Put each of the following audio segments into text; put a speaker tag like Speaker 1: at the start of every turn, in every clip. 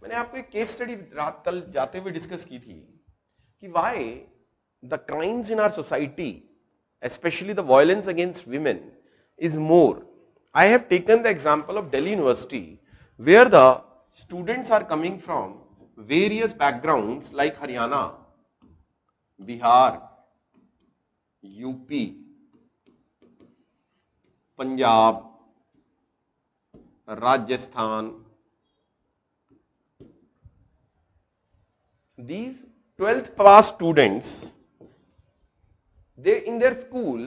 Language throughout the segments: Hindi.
Speaker 1: मैंने आपको एक केस स्टडी रात कल जाते हुए डिस्कस की थी कि why the crimes in our society, especially the violence against women, is more. I have taken the example of Delhi University, where the students are coming from various backgrounds like Haryana, Bihar, UP, Punjab, Rajasthan. These 12th pass students, they in their school,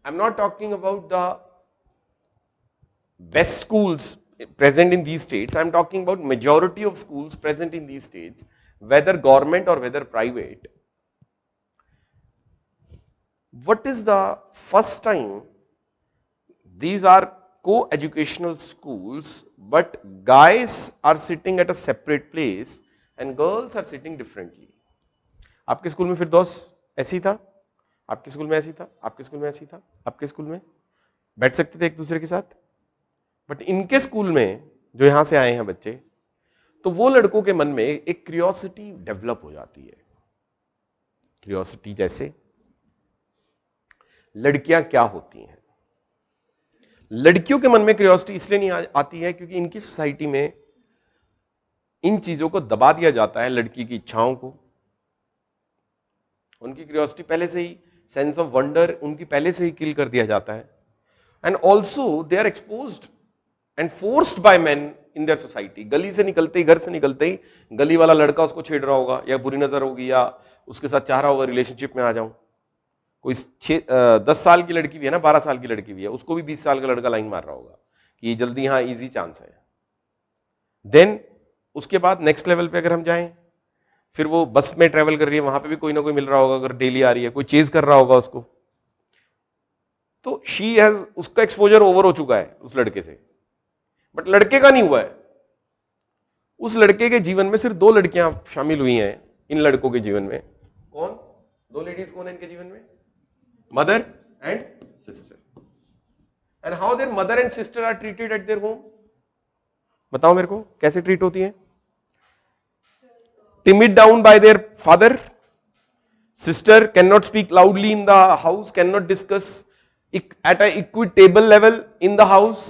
Speaker 1: I'm not talking about the best schools present in these states, I'm talking about majority of schools present in these states, whether government or whether private. What is the first time these are co-educational schools, but guys are sitting at a separate place and girls are sitting differently? आपके स्कूल में फिर दोस्त ऐसी था, आपके स्कूल में ऐसी था, आपके स्कूल में ऐसी था, आपके स्कूल में बैठ सकते थे एक दूसरे के साथ, बट इनके स्कूल में जो यहां से आए हैं बच्चे, तो वो लड़कों के मन में एक क्यूरियोसिटी डेवलप हो जाती है। क्यूरियोसिटी जैसे लड़कियां क्या होती हैं। लड़कियों के मन में क्यूरियोसिटी इसलिए नहीं आती है क्योंकि इनकी सोसाइटी में इन चीजों को दबा दिया जाता है, लड़की की इच्छाओं को। उनकी क्यूरियोसिटी पहले से ही, सेंस ऑफ वंडर उनकी पहले से ही किल कर दिया जाता है। And also they are exposed and forced by men in their society. गली से निकलते ही, घर से निकलते ही गली वाला लड़का उसको छेड़ रहा होगा या बुरी नजर होगी या उसके साथ चाह रहा होगा रिलेशनशिप में आ जाऊं। कोई 10 साल की लड़की भी है ना, 12 साल की लड़की भी है, उसको भी 20 साल का लड़का लाइन मार रहा होगा कि जल्दी यहां इजी चांस है। देन उसके बाद नेक्स्ट लेवल पे अगर हम जाएं, फिर वो बस में ट्रेवल कर रही है, वहां पे भी कोई ना कोई मिल रहा होगा, अगर डेली आ रही है, कोई चेज कर रहा होगा उसको, तो शी हैज, उसका एक्सपोजर ओवर हो चुका है उस लड़के से। बट लड़के का नहीं हुआ है। उस लड़के के जीवन में सिर्फ 2 लड़कियां शामिल हुई हैं इन लड़कों के जीवन में। कौन? 2 लेडीज कौन है इनके जीवन में? Mother and sister. And how their mother and sister are treated at their home? बताओ मेरे को, कैसे ट्रीट होती है? Timid down by their father. Sister cannot speak loudly in the house, cannot discuss at a equitable level in the house.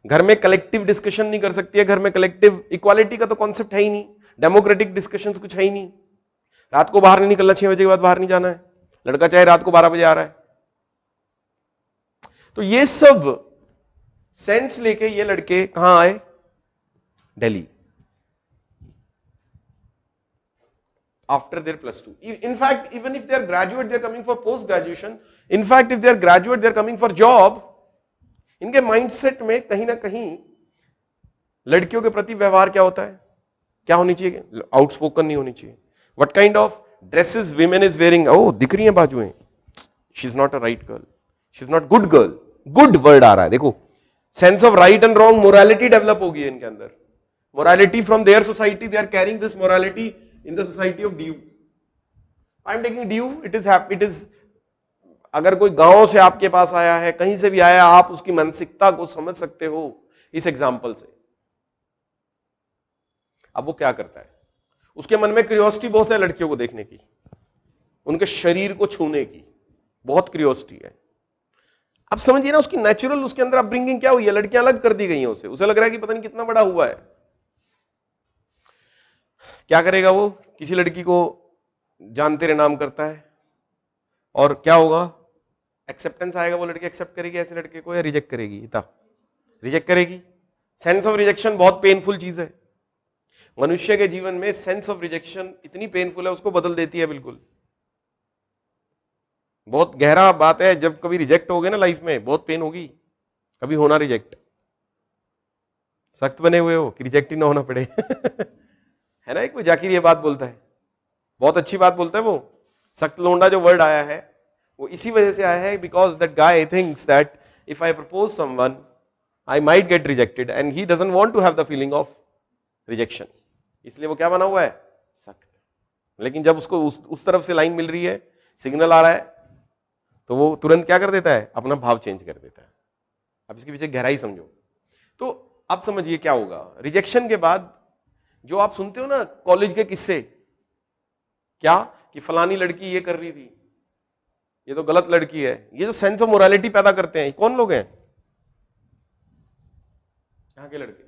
Speaker 1: घर में कलेक्टिव डिस्कशन नहीं कर सकती है, घर में कलेक्टिव इक्वालिटी का तो कॉन्सेप्ट है ही नहीं, डेमोक्रेटिक डिस्कशंस कुछ है ही नहीं। रात को बाहर नहीं निकलना, 6 बजे के बाद बाहर नहीं जाना है, लड़का चाहे रात को 12 बजे आ रहा है। तो ये सब सेंस लेके ये लड़के कहां आए? Delhi. After their +2. In fact, even if they are graduate, they are coming for post graduation. In fact, if they are graduate, they are coming for job. इनके माइंडसेट में कहीं ना कहीं लड़कियों के प्रति व्यवहार क्या होता है? क्या होनी चाहिए? आउटस्पोकन नहीं होनी चाहिए। What kind of dresses women is wearing? Oh, दिख रही हैं बाजुएं। She is not a right girl. She is not good girl. Good word आ रहा है, देखो। Sense of right and wrong, morality develop होगी इनके अंदर। Morality from their society, they are carrying this morality in the society of DU. I am taking DU. It is अगर कोई गांव से आपके पास आया है, कहीं से भी आया, आप उसकी मानसिकता को समझ सकते हो इस एग्जाम्पल से। अब वो क्या करता है? उसके मन में क्यूरियोसिटी बहुत है लड़कियों को देखने की, उनके शरीर को छूने की बहुत क्यूरियोसिटी है। अब समझिए ना, उसकी नेचुरल, उसके अंदर अपब्रिंगिंग क्या हुई है? लड़कियां अलग कर दी गई हैं उसे लग रहा है कि पता नहीं कितना बड़ा हुआ है। क्या करेगा वो? किसी लड़की को जान तेरे नाम करता है और क्या होगा? एक्सेप्टेंस आएगा, वो लड़की एक्सेप्ट करेगी ऐसे लड़के को या रिजेक्ट करेगी? रिजेक्ट करेगी। सेंस ऑफ रिजेक्शन बहुत पेनफुल चीज है। मनुष्य के जीवन में सेंस ऑफ रिजेक्शन इतनी पेनफुल है, उसको बदल देती है बिल्कुल। बहुत गहरा बात है। जब कभी रिजेक्ट हो गए ना लाइफ में, बहुत पेन होगी। कभी होना रिजेक्ट, सख्त बने हुए हो कि रिजेक्ट ही ना होना पड़े है ना। एक वो जाकिर ये बात बोलता है, बहुत अच्छी बात बोलता है वो। सख्त लोंडा जो वर्ड आया है वो इसी वजह से आया है, because that guy thinks that if I propose someone I might get rejected and he doesn't want to have the feeling of rejection. इसलिए वो क्या बना हुआ है? सख्त। लेकिन जब उसको उस तरफ से लाइन मिल रही है, सिग्नल आ रहा है, तो वो तुरंत क्या कर देता है? अपना भाव चेंज कर देता है। अब इसके पीछे गहराई समझो। तो अब समझिए क्या होगा रिजेक्शन के बाद। जो आप सुनते हो ना कॉलेज के किस्से, क्या कि फलानी लड़की ये कर रही थी, ये तो गलत लड़की है, ये जो सेंस ऑफ मोरालिटी पैदा करते हैं, कौन लोग हैं? यहाँ के लड़के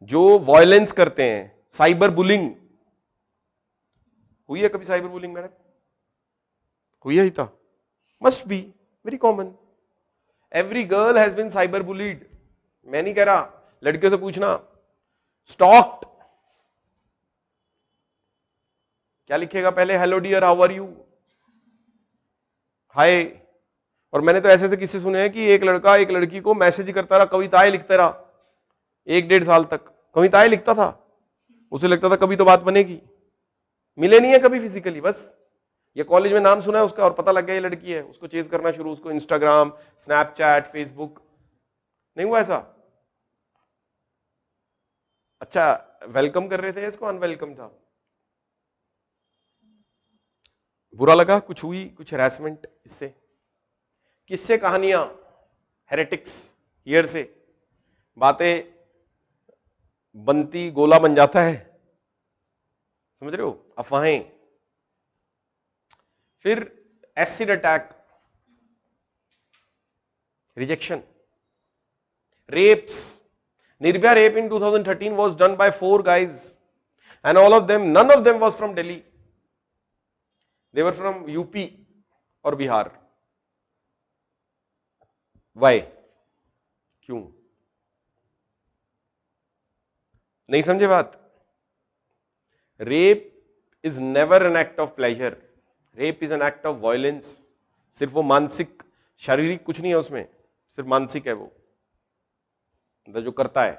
Speaker 1: जो वायलेंस करते हैं, साइबर बुलिंग। हुई है कभी साइबर बुलिंग मैडम? हुई है? था must be very common. Every girl has been cyber bullied. मैं नहीं कह रहा, लड़कियों से पूछना। स्टॉक्ड, क्या लिखेगा पहले? Hello dear, how are you, hi. और मैंने तो ऐसे ऐसे किस्से सुने हैं कि एक लड़का एक लड़की को मैसेज करता रहा, कविताएं लिखता रहा 1-1.5 साल तक, कविताएं लिखता था। उसे लगता था कभी तो बात बनेगी, मिले नहीं है कभी फिजिकली, बस ये कॉलेज में नाम सुना है उसका और पता लग गया ये लड़की है, उसको चेज करना शुरू, उसको इंस्टाग्राम, स्नैपचैट, फेसबुक। नहीं हुआ ऐसा? अच्छा, वेलकम कर रहे थे, इसको अनवेलकम था, बुरा लगा, कुछ हुई, कुछ हैरेसमेंट, इससे किससे कहानियां, हेरेटिक्स हियर से बातें बनती, गोला बन जाता है, समझ रहे हो, अफवाहें। फिर acid attack, rejection, rapes. Nirbhaya rape in 2013 was done by 4 guys and all of them, none of them was from Delhi, they were from UP और बिहार। Why? क्यों? नहीं समझे बात? Rape is never an act of pleasure, rape is an act of violence. सिर्फ वो मानसिक, शारीरिक कुछ नहीं है उसमें, सिर्फ मानसिक है वो जो करता है।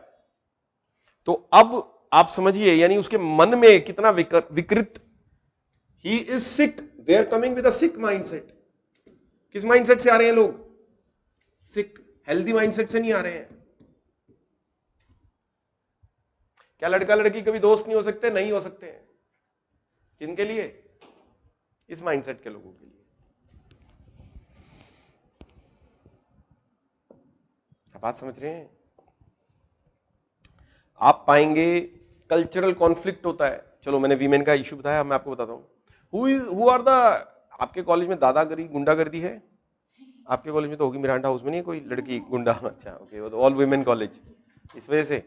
Speaker 1: तो अब आप समझिए, यानी उसके मन में कितना विकृत, he is sick, they are coming with a sick mindset. किस माइंडसेट से आ रहे हैं लोग? सिक, हेल्दी माइंडसेट से नहीं आ रहे हैं। क्या लड़का लड़की कभी दोस्त नहीं हो सकते? नहीं हो सकते हैं। किनके लिए? इस माइंडसेट के लोगों के लिए। आप बात समझ रहे हैं? आप पाएंगे कल्चरल कॉन्फ्लिक्ट होता है। चलो मैंने वीमेन का इश्यू बताया, मैं आपको बताता हूं। हु आर द, आपके कॉलेज में दादागिरी, गुंडागर्दी है? आपके कॉलेज में तो होगी, मिरांडा हाउस में नहीं है कोई लड़की गुंडा? अच्छा ओके, वो तो ऑल वुमेन कॉलेज, इस वजह से।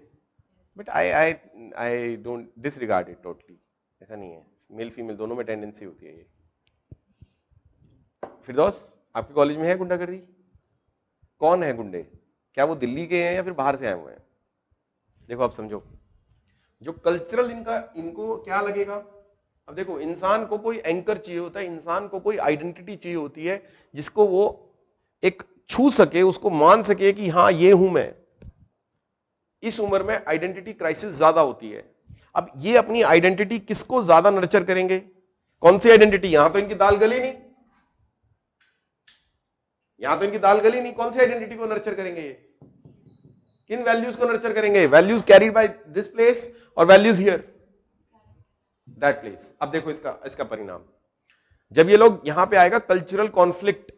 Speaker 1: But I don't disregard it totally, ऐसा नहीं है, मेल फीमेल दोनों में टेंडेंसी होती है ये। फिरदौस, आपके कॉलेज में है गुंडागर्दी? कौन है गुंडे? क्या वो दिल्ली के हैं या फिर बाहर से आए हुए हैं? देखो आप समझो, जो कल्चरल इनको क्या लगेगा। अब देखो, इंसान को कोई एंकर चाहिए होता है, इंसान को कोई आइडेंटिटी चाहिए होती है जिसको वो एक छू सके, उसको मान सके कि हाँ ये हूं मैं। इस उम्र में आइडेंटिटी क्राइसिस ज्यादा होती है। अब ये अपनी आइडेंटिटी किसको ज्यादा नर्चर करेंगे? कौन सी आइडेंटिटी? यहां तो इनकी दाल गली नहीं, यहां तो इनकी दाल गली नहीं, कौन सी आइडेंटिटी को नर्चर करेंगे ये? किन वैल्यूज को नर्चर करेंगे? Values carried by this place और वैल्यूज हियर दैट प्लेस। अब देखो इसका परिणाम, जब ये लोग यहां पे आएगा कल्चरल कॉन्फ्लिक्ट।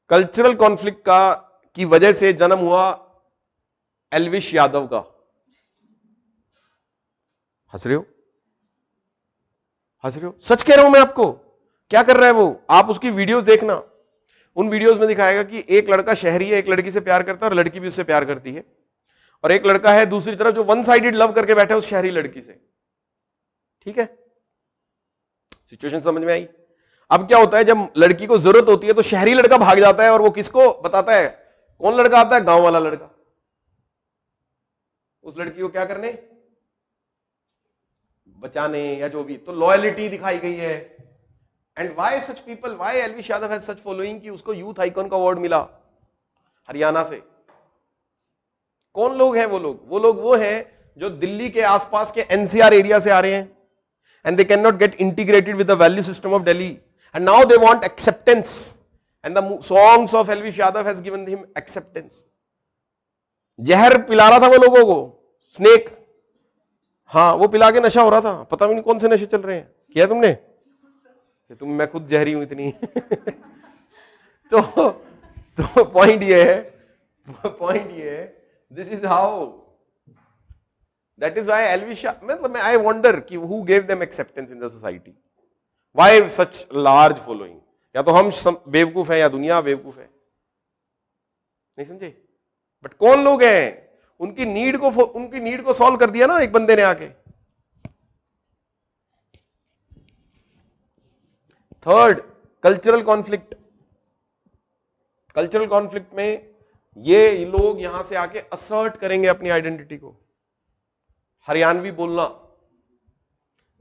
Speaker 1: कल्चरल कॉन्फ्लिक्ट की वजह से जन्म हुआ एल्विश यादव का। हंस रहे हो? हंस रहे हो? सच कह रहा हूं मैं आपको। क्या कर रहा है वो? आप उसकी वीडियोस देखना, उन वीडियोस में दिखाएगा कि एक लड़का शहरी है, एक लड़की से प्यार करता है और लड़की भी उससे प्यार करती है, और एक लड़का है दूसरी तरफ जो वन साइडेड लव करके बैठा है उस शहरी लड़की से। ठीक है, सिचुएशन समझ में आई? अब क्या होता है, जब लड़की को जरूरत होती है तो शहरी लड़का भाग जाता है और वो किसको बताता है? कौन लड़का आता है? गांव वाला लड़का। उस लड़की को क्या करने? बचाने या जो भी। तो लॉयलिटी दिखाई गई है। And why such people, why Elvish Yadav has such following कि उसको यूथ आइकॉन का अवार्ड मिला हरियाणा से। कौन लोग हैं वो लोग? वो हैं जो दिल्ली के आसपास के एनसीआर एरिया से आ रहे हैं, and they can not gate integrated with the value system of Delhi, and now they want acceptance, and the songs of Elvish Yadav has given him acceptance. जहर पिला रहा था वो लोगों को, स्नेक, हाँ वो पिला के नशा हो रहा था। पता भी नहीं कौन से नशे चल रहे हैं, किया तुमने? मैं खुद जहरी हूं इतनी तो तो पॉइंट ये है, this is how, that is why Elvisha, मतलब आई वंडर कि who gave them acceptance in the society, why such large following. या तो हम बेवकूफ हैं या दुनिया बेवकूफ है, नहीं समझे? बट कौन लोग हैं, उनकी नीड को सॉल्व कर दिया ना एक बंदे ने आके। Third, cultural conflict. Cultural conflict में ये लोग यहां से आके असर्ट करेंगे अपनी आइडेंटिटी को। हरियाणवी बोलना,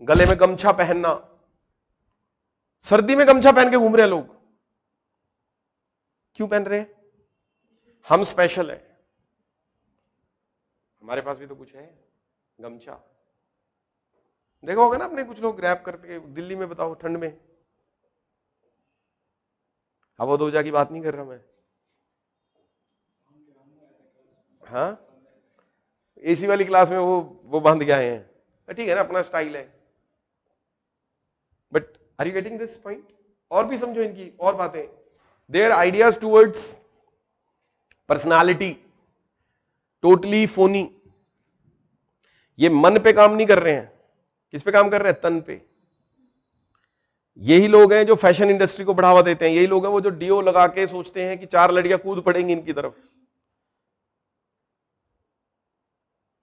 Speaker 1: गले में गमछा पहनना, सर्दी में गमछा पहन के घूम रहे हैं लोग, क्यों पहन रहे हैं? हम स्पेशल है, हमारे पास भी तो कुछ है, गमछा। देखा होगा ना आपने, कुछ लोग रैप करते, दिल्ली में बताओ ठंड में, हवा दोजा की बात नहीं कर रहा मैं, हाँ एसी वाली क्लास में वो बांध के आए हैं, ठीक है ना, अपना स्टाइल है। But are you getting this point? और भी समझो इनकी और बातें। Their ideas towards personality totally phoney. ये मन पे काम नहीं कर रहे हैं, किस पे काम कर रहे हैं? तन पे। यही लोग हैं जो फैशन इंडस्ट्री को बढ़ावा देते हैं, यही लोग हैं वो जो डीओ लगा के सोचते हैं कि 4 लड़कियां कूद पड़ेंगी इनकी तरफ।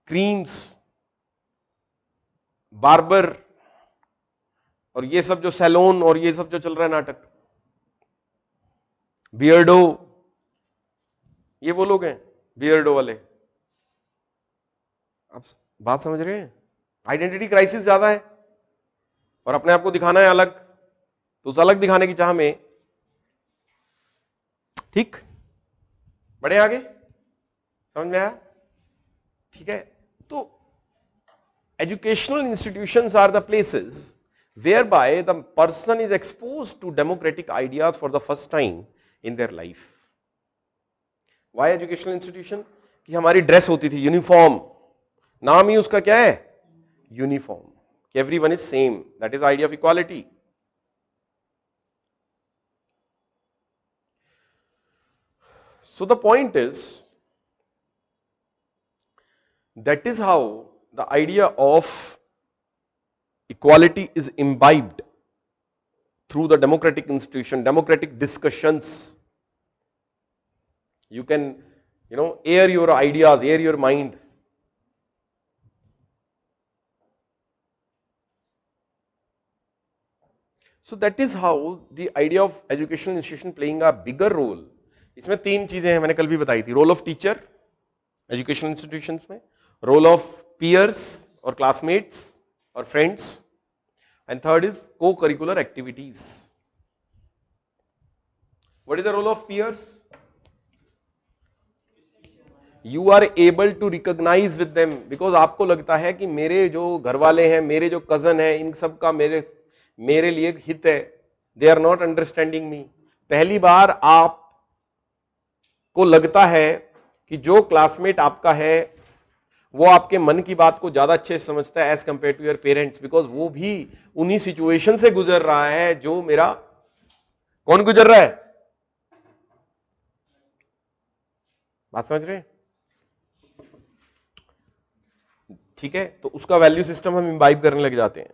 Speaker 1: क्रीम्स, बार्बर और ये सब जो सैलून और ये सब जो चल रहा है नाटक, बियर्डो, ये वो लोग हैं बियर्डो वाले। आप बात समझ रहे हैं? आइडेंटिटी क्राइसिस ज्यादा है और अपने आप को दिखाना है अलग, तो उस अलग दिखाने की चाह में, ठीक, बढ़े आगे, समझ में आया? ठीक है, तो educational institutions are the places whereby the person is exposed to democratic ideas for the first time in their life. Why educational institution? कि हमारी ड्रेस होती थी यूनिफॉर्म, नाम ही उसका क्या है? यूनिफॉर्म, कि everyone is same, that is idea of equality. So the point is, that is how the idea of equality is imbibed through the democratic institution, democratic discussions. You can, air your ideas, air your mind. So that is how the idea of educational institution playing a bigger role. इसमें 3 चीजें हैं, मैंने कल भी बताई थी। Role of teacher educational institutions में, रोल ऑफ पीयर्स और क्लासमेट्स और friends, and third is co curricular activities. What is the role of peers? You are able to recognise with them, because आपको लगता है कि मेरे जो घर वाले हैं, मेरे जो कजन है, इन सब का मेरे लिए हित है, they are not understanding me. पहली बार आप को लगता है कि जो क्लासमेट आपका है वो आपके मन की बात को ज्यादा अच्छे से समझता है as compare to your parents, because वो भी उन्हीं सिचुएशन से गुजर रहा है जो मेरा, कौन गुजर रहा है? बात समझ रहे हैं? ठीक है, तो उसका वैल्यू सिस्टम हम इम्बाइब करने लग जाते हैं।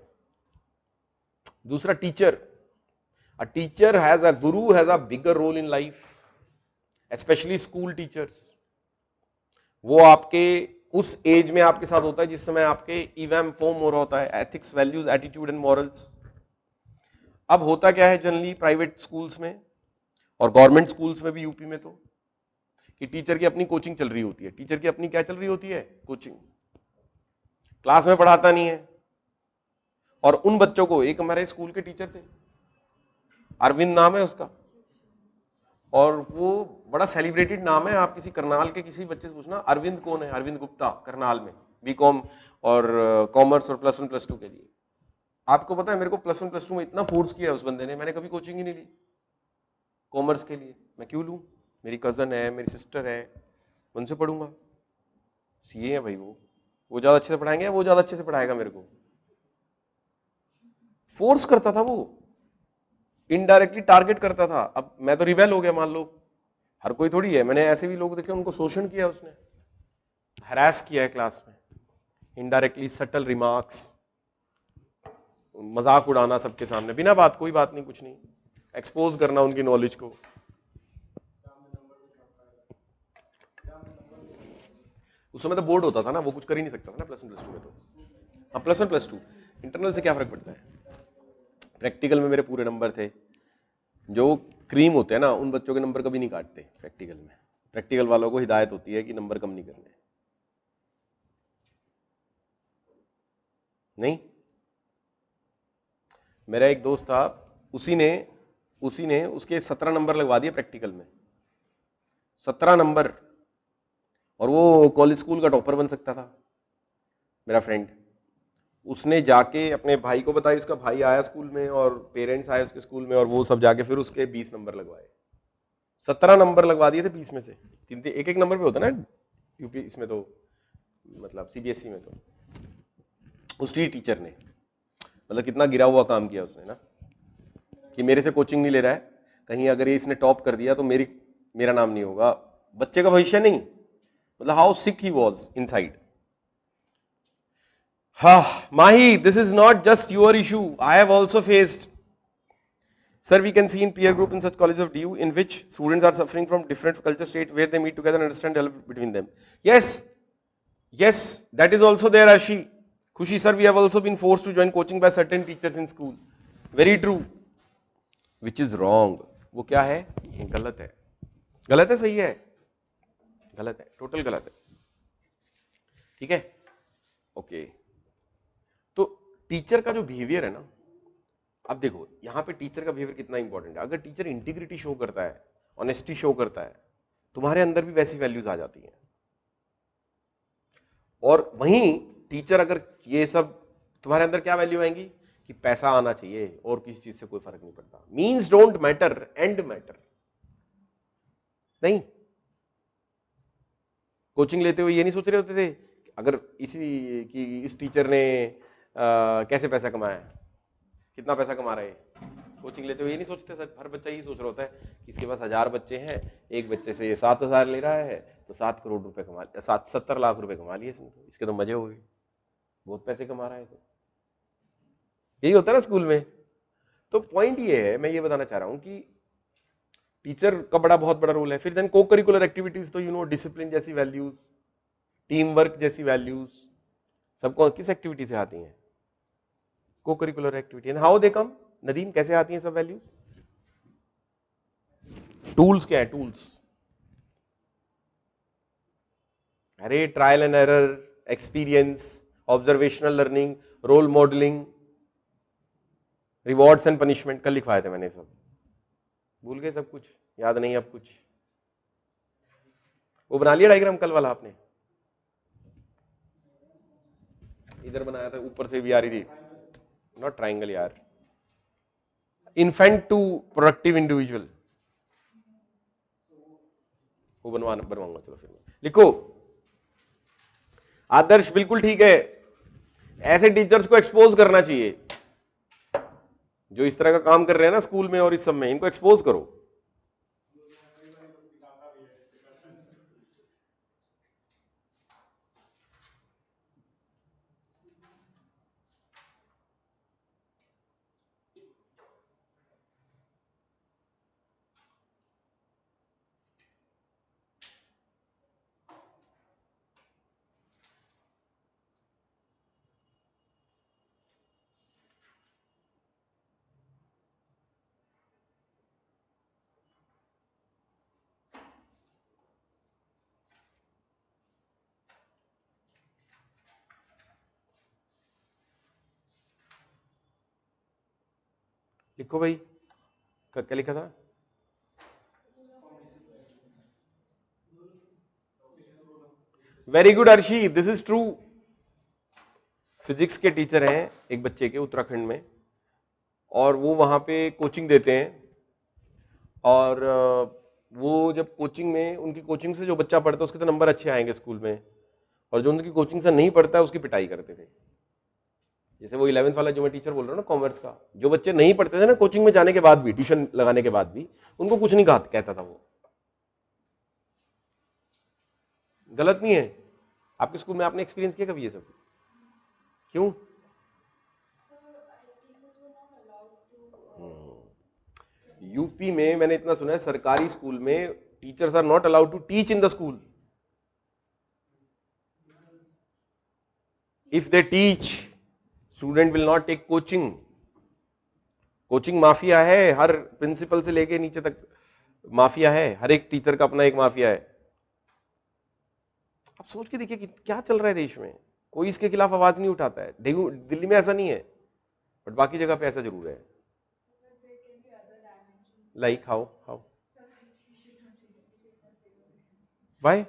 Speaker 1: दूसरा, teacher. A teacher has a guru has a bigger role in life, specially school teachers. वो आपके उस एज में आपके साथ होता है जिस समय आपके इवैम फॉर्म हो रहा होता है, ethics, values, attitude and morals. अब होता क्या है जनरली प्राइवेट स्कूल्स में और गवर्नमेंट स्कूल्स में भी, यूपी में, तो कि टीचर की अपनी कोचिंग चल रही होती है। टीचर की अपनी क्या चल रही होती है? कोचिंग। क्लास में पढ़ाता नहीं है। और उन बच्चों को, एक हमारे स्कूल के टीचर थे, अरविंद नाम है उसका, और वो बड़ा सेलिब्रेटेड नाम है। आप किसी करनाल के किसी बच्चे से पूछना अरविंद कौन है, अरविंद गुप्ता, करनाल में बीकॉम और कॉमर्स और +1 +2 के लिए। आपको पता है मेरे को +1 +2 में इतना फोर्स किया उस बंदे ने, मैंने कभी कोचिंग ही नहीं ली कॉमर्स के लिए। मैं क्यों लूं? मेरी कजन है, मेरी सिस्टर है, उनसे पढ़ूंगा। सीए है भाई, वो ज्यादा अच्छे से पढ़ाएंगे, वो ज्यादा अच्छे से पढ़ाएगा मेरे को। फोर्स करता था वो, इनडायरेक्टली टारगेट करता था। अब मैं तो रिबेल हो गया मान लो, हर कोई थोड़ी है, मैंने ऐसे भी लोग देखे उनको शोषण किया, उसने हरास किया है क्लास में, इनडायरेक्टली सटल रिमार्क्स, मजाक उड़ाना सबके सामने बिना बात, कोई बात नहीं, कुछ नहीं, एक्सपोज करना उनकी नॉलेज को। उस समय तो बोर्ड होता था ना, वो कुछ कर ही नहीं सकता था ना प्लस वन प्लस टू में। तो हाँ, plus one plus two internal से क्या फर्क पड़ता है। प्रैक्टिकल में मेरे पूरे नंबर थे। जो क्रीम होते हैं ना, उन बच्चों के नंबर कभी नहीं काटते प्रैक्टिकल में। प्रैक्टिकल वालों को हिदायत होती है कि नंबर कम नहीं करने। नहीं, मेरा एक दोस्त था, उसी ने उसके 17 नंबर लगवा दिए प्रैक्टिकल में, 17 नंबर, और वो कॉलेज स्कूल का टॉपर बन सकता था मेरा फ्रेंड। उसने जाके अपने भाई को बताया, इसका भाई आया स्कूल में और पेरेंट्स आए उसके स्कूल में, और वो सब जाके फिर उसके 20 नंबर लगवाए। 17 नंबर लगवा दिए थे 20 में से। एक एक नंबर पे होता ना यूपी, इसमें तो मतलब सीबीएसई में तो उसकी टीचर ने, मतलब कितना गिरा हुआ काम किया उसने ना, कि मेरे से कोचिंग नहीं ले रहा है, कहीं अगर ये इसने टॉप कर दिया तो मेरा नाम नहीं होगा, बच्चे का भविष्य नहीं। मतलब how sick he was inside. Mahi, this is not just your issue. I have also faced. Sir, we can see in peer group in such colleges of DU in which students are suffering from different culture states where they meet together and understand develop between them. Yes, that is also there, Arshi. Khushi, sir, we have also been forced to join coaching by certain teachers in school. Very true. Which is wrong. वो क्या है? गलत है। गलत है, सही है? गलत है, टोटल गलत है। ठीक है? ओके। तो टीचर का जो बिहेवियर है ना, अब देखो यहां पे टीचर का बिहेवियर कितना इंपॉर्टेंट है। अगर टीचर इंटीग्रिटी शो करता है, ऑनेस्टी शो करता है, तुम्हारे अंदर भी वैसी वैल्यूज आ जाती हैं। और वहीं टीचर अगर ये सब, तुम्हारे अंदर क्या वैल्यू आएंगी कि पैसा आना चाहिए और किसी चीज से कोई फर्क नहीं पड़ता, means don't matter, and matter. नहीं, कोचिंग लेते हुए ये नहीं सोच रहे होते थे अगर इस टीचर ने कैसे पैसा कमाया, कितना पैसा कमा रहे हैं। कोचिंग लेते हुए ये नहीं सोचते सर, हर बच्चा यही सोच रहा होता है कि इसके पास 1000 बच्चे हैं, एक बच्चे से ये 7000 ले रहा है तो 7 करोड़ रुपए कमा, 70 लाख रुपए कमा लिए इसने, तो इसके तो मजे हो गए, बहुत पैसे कमा रहा है। तो यही होता है ना स्कूल में। तो पॉइंट ये है, मैं ये बताना चाह रहा हूं कि टीचर का बहुत बड़ा रोल है। फिर देन को करिकुलर एक्टिविटीज, तो डिसिप्लिन जैसी वैल्यूज, टीम वर्क जैसी वैल्यूज सबको किस एक्टिविटी से आती हैं? Co curricular activity. And how they come? Nadeem, कैसे आती हैं सब वैल्यूज? टूल्स क्या है? टूल्स, अरे trial and error, experience, observational learning, role modelling, rewards and punishment. कल लिखवाए थे मैंने सब, भूल गए सब कुछ, याद नहीं अब कुछ। वो बना लिया डायग्राम कल वाला आपने? इधर बनाया था, ऊपर से भी आ रही थी, नॉट ट्राइंगल यार, इन्फेंट टू प्रोडक्टिव इंडिविजुअल, वो बनवाऊंगा। चलो फिर लिखो। आदर्श बिल्कुल ठीक है, ऐसे टीचर्स को एक्सपोज करना चाहिए जो इस तरह का काम कर रहे हैं ना स्कूल में और इस सब में, इनको एक्सपोज करो। लिखो भाई, क्या लिखा था? Very good Arshi, this is true. Physics के टीचर हैं एक बच्चे के उत्तराखंड में, और वो वहां पे कोचिंग देते हैं, और वो जब कोचिंग में, उनकी कोचिंग से जो बच्चा पढ़ता है उसके तो नंबर अच्छे आएंगे स्कूल में, और जो उनकी कोचिंग से नहीं पढ़ता है उसकी पिटाई करते थे। जैसे वो 11th वाला जो मैं टीचर बोल रहा हूँ ना कॉमर्स का, जो बच्चे नहीं पढ़ते थे ना कोचिंग में जाने के बाद भी, ट्यूशन लगाने के बाद भी, उनको कुछ नहीं कहता था वो। गलत नहीं है? आपके स्कूल में आपने एक्सपीरियंस किया कभी ये सब? क्यों? यूपी में मैंने इतना सुना है सरकारी स्कूल में teachers are not allowed to teach in the school. If they teach, student will not take coaching. Coaching mafia है, हर प्रिंसिपल से लेके नीचे तक माफिया है, हर एक टीचर का अपना एक माफिया है. आप सोच के देखिए कि क्या चल रहा है देश में. कोई इसके खिलाफ आवाज नहीं उठाता है. दिल्ली में ऐसा नहीं है, बट बाकी जगह पे ऐसा जरूर है. Like how why?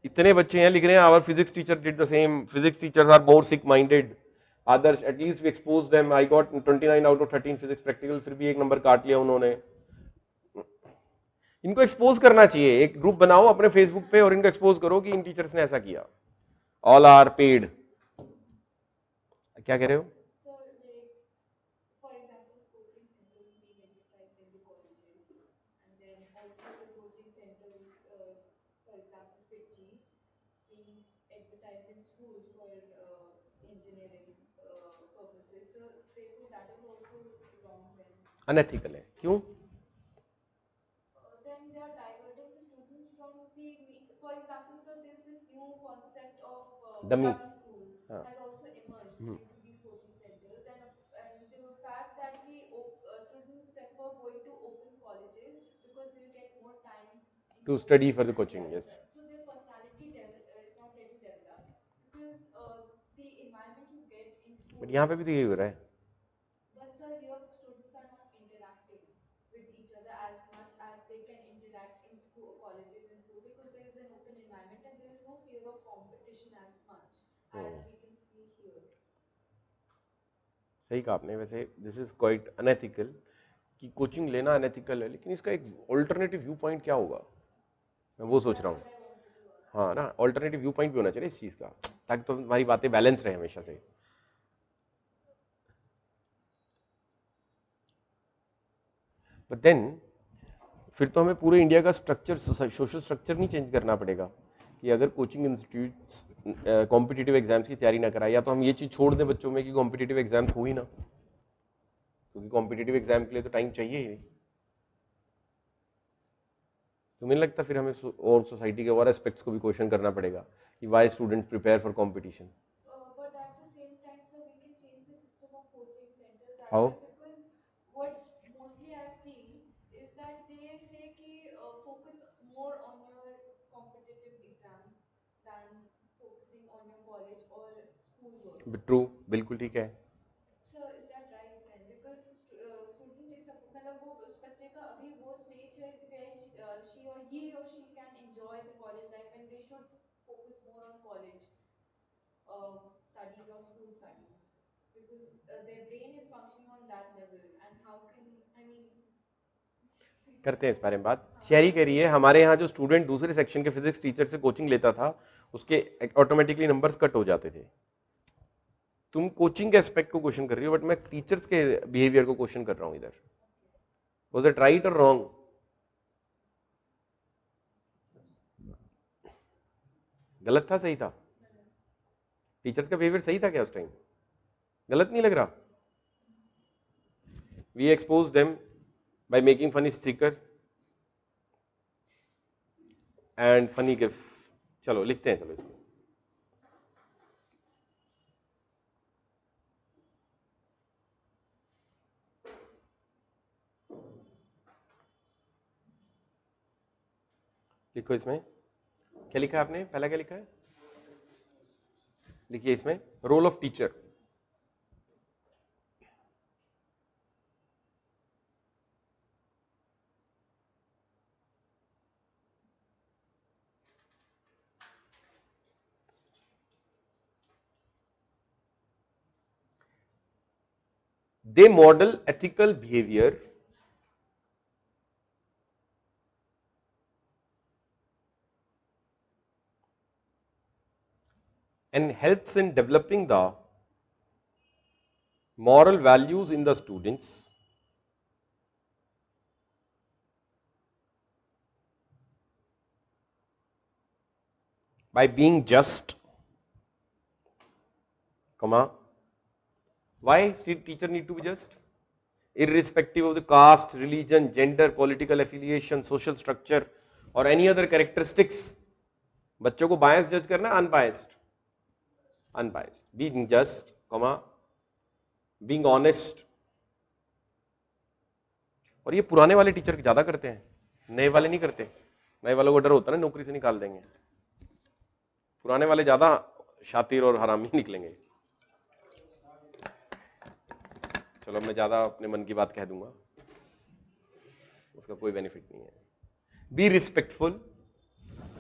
Speaker 1: इतने बच्चे हैं लिख रहे हैं our physics teacher did the same, physics teachers are more sick minded. Adarsh at least we expose them. I got 29 out of 13 physics practical, फिर भी एक नंबर काट लिया उन्होंने. इनको एक्सपोज करना चाहिए. एक ग्रुप बनाओ अपने फेसबुक पे और इनको एक्सपोज करो कि इन टीचर्स ने ऐसा किया. All are paid. क्या कह रहे हो? अनएथिकल है. क्यों? डमी. हाँ. To study for the coaching. Yes. But यहाँ पे भी तो यही हो रहा है. सही कहा आपने. वैसे दिस इज क्वाइट अनएथिकल कि कोचिंग लेना अनएथिकल है, लेकिन इसका एक ऑल्टरनेटिव व्यू पॉइंट क्या होगा, मैं वो सोच रहा हूँ. हाँ ना, ऑल्टरनेटिव व्यू पॉइंट भी होना चाहिए इस चीज का, ताकि तो हमारी बातें बैलेंस रहे हमेशा से. बट देन फिर तो हमें पूरे इंडिया का स्ट्रक्चर, सोशल स्ट्रक्चर नहीं चेंज करना पड़ेगा कि अगर कोचिंग इंस्टीट्यूट कॉम्पिटिटिव एग्जाम्स की तैयारी ना कराए, या तो हम ये चीज छोड़ दें बच्चों में कि कॉम्पिटिटिव एग्जाम्स हो ही ना, क्योंकि कॉम्पिटिटिव एग्जाम के लिए तो टाइम चाहिए ही नहीं. तो मुझे लगता है फिर हमें और सोसाइटी के और एस्पेक्ट्स को भी क्वेश्चन करना पड़ेगा कि why students prepare for competition. How? True, बिल्कुल ठीक है. करते हैं इस बारे में बात. शेरी कह रही है हमारे यहाँ जो स्टूडेंट दूसरे सेक्शन के फिजिक्स टीचर से कोचिंग लेता था उसके ऑटोमेटिकली नंबर्स कट हो जाते थे. तुम कोचिंग के एस्पेक्ट को क्वेश्चन कर रही हो, बट मैं टीचर्स के बिहेवियर को क्वेश्चन कर रहा हूं इधर. वाज इट राइट और रॉन्ग? गलत था, सही था? टीचर्स का बिहेवियर सही था क्या उस टाइम? गलत नहीं लग रहा? We expose them by making funny stickers and funny gift. चलो लिखते हैं, चलो इसको. लिखो इसमें. क्या लिखा है आपने? पहला क्या लिखा है? लिखिए इसमें role of teacher. They model ethical behavior and helps in developing the moral values in the students by being just, comma, why teacher need to be just? Irrespective of the caste, religion, gender, political affiliation, social structure or any other characteristics. बच्चों को biased जज करना, unbiased, unbiased, being just, comma, being honest. और ये पुराने वाले टीचर ज्यादा करते हैं, नए वाले नहीं करते. नए वालों को डर होता है ना नौकरी से निकाल देंगे. पुराने वाले ज्यादा शातिर और हरामी निकलेंगे. चलो मैं ज्यादा अपने मन की बात कह दूंगा, उसका कोई बेनिफिट नहीं है. Be respectful.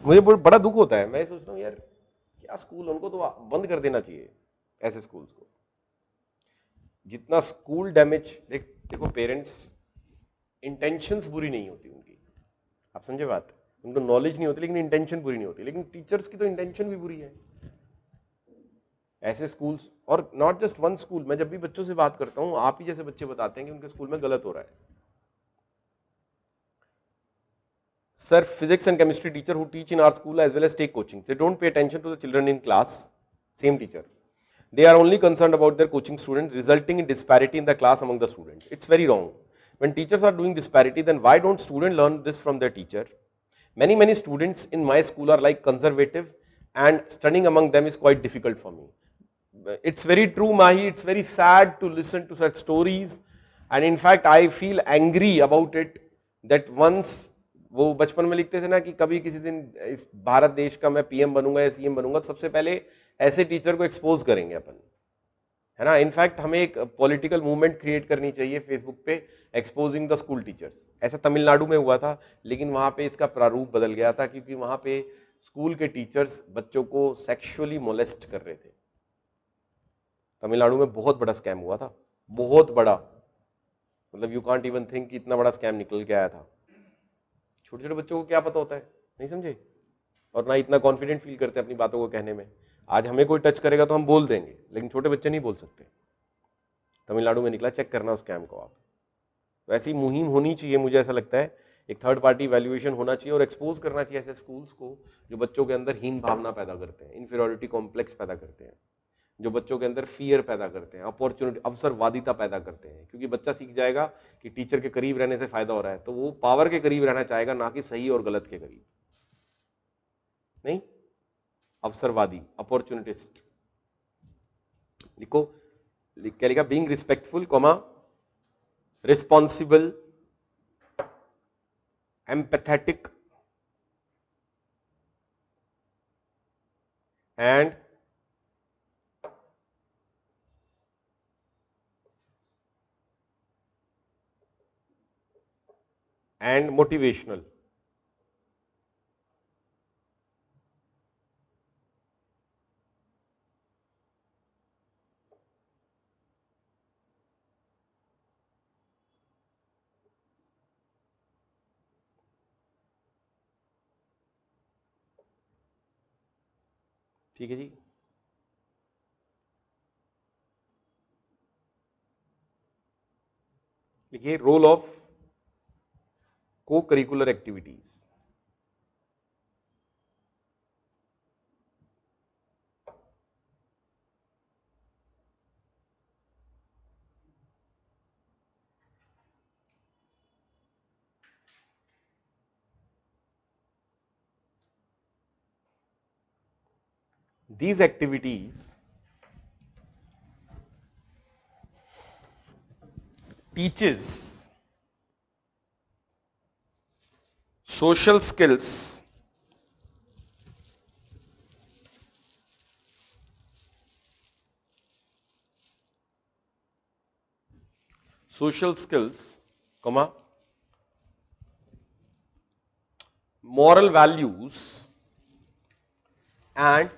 Speaker 1: मुझे बड़ा दुख होता है, मैं सोचता हूँ यार क्या स्कूल, उनको तो बंद कर देना चाहिए ऐसे स्कूल्स को. जितना स्कूल डैमेज, देखो पेरेंट्स इंटेंशंस बुरी नहीं होती उनकी, आप समझे बात, उनको नॉलेज नहीं होती लेकिन इंटेंशन बुरी नहीं होती. लेकिन टीचर्स की तो इंटेंशन भी बुरी है ऐसे स्कूल्स. और नॉट जस्ट वन स्कूल, मैं जब भी बच्चों से बात करता हूं, आप ही जैसे बच्चे बताते हैं कि उनके स्कूल में गलत हो रहा है. Sir, physics and chemistry teacher who teach in our school as well as take coaching, they don't pay attention to the children in class. Same teacher, they are only concerned about their coaching students, resulting in disparity in the class among the students. It's very wrong. When teachers are doing disparity, then why don't students learn this from their teacher? Many students in my school are like conservative, and studying among them is quite difficult for me. It's very true, Mahi. It's very sad to listen to such stories, and in fact I feel angry about it that once वो बचपन में लिखते थे ना कि कभी किसी दिन इस भारत देश का मैं पीएम बनूंगा या सीएम बनूंगा, तो सबसे पहले ऐसे टीचर को एक्सपोज करेंगे अपन, है ना. इनफैक्ट हमें एक पॉलिटिकल मूवमेंट क्रिएट करनी चाहिए फेसबुक पे, एक्सपोजिंग द स्कूल टीचर्स. ऐसा तमिलनाडु में हुआ था, लेकिन वहां पे इसका प्रारूप बदल गया था क्योंकि वहां पे स्कूल के टीचर्स बच्चों को सेक्सुअली मोलेस्ट कर रहे थे. तमिलनाडु में बहुत बड़ा स्कैम हुआ था, बहुत बड़ा, मतलब यू कांट इवन थिंक कि इतना बड़ा स्कैम निकल के आया था. छोटे छोटे बच्चों को क्या पता होता है, नहीं समझे, और ना इतना कॉन्फिडेंट फील करते हैं अपनी बातों को कहने में. आज हमें कोई टच करेगा तो हम बोल देंगे, लेकिन छोटे बच्चे नहीं बोल सकते. तमिलनाडु में निकला, चेक करना उस स्कैम को आप. तो ऐसी मुहिम होनी चाहिए, मुझे ऐसा लगता है एक थर्ड पार्टी वैल्यूएशन होना चाहिए और एक्सपोज करना चाहिए ऐसे स्कूल्स को जो बच्चों के अंदर हीन भावना पैदा करते हैं, इन्फीरियरिटी कॉम्प्लेक्स पैदा करते हैं, जो बच्चों के अंदर फियर पैदा करते हैं, अपॉर्चुनिटी अवसरवादिता पैदा करते हैं. क्योंकि बच्चा सीख जाएगा कि टीचर के करीब रहने से फायदा हो रहा है, तो वो पावर के करीब रहना चाहेगा, ना कि सही और गलत के करीब. नहीं, अवसरवादी, अपॉर्चुनिटिस्ट. लिखो, क्या लिखा, being respectful, comma, responsible, empathetic and motivational. ठीक है जी. लिखिए, role of co-curricular activities. These activities teaches social skills, comma, moral values and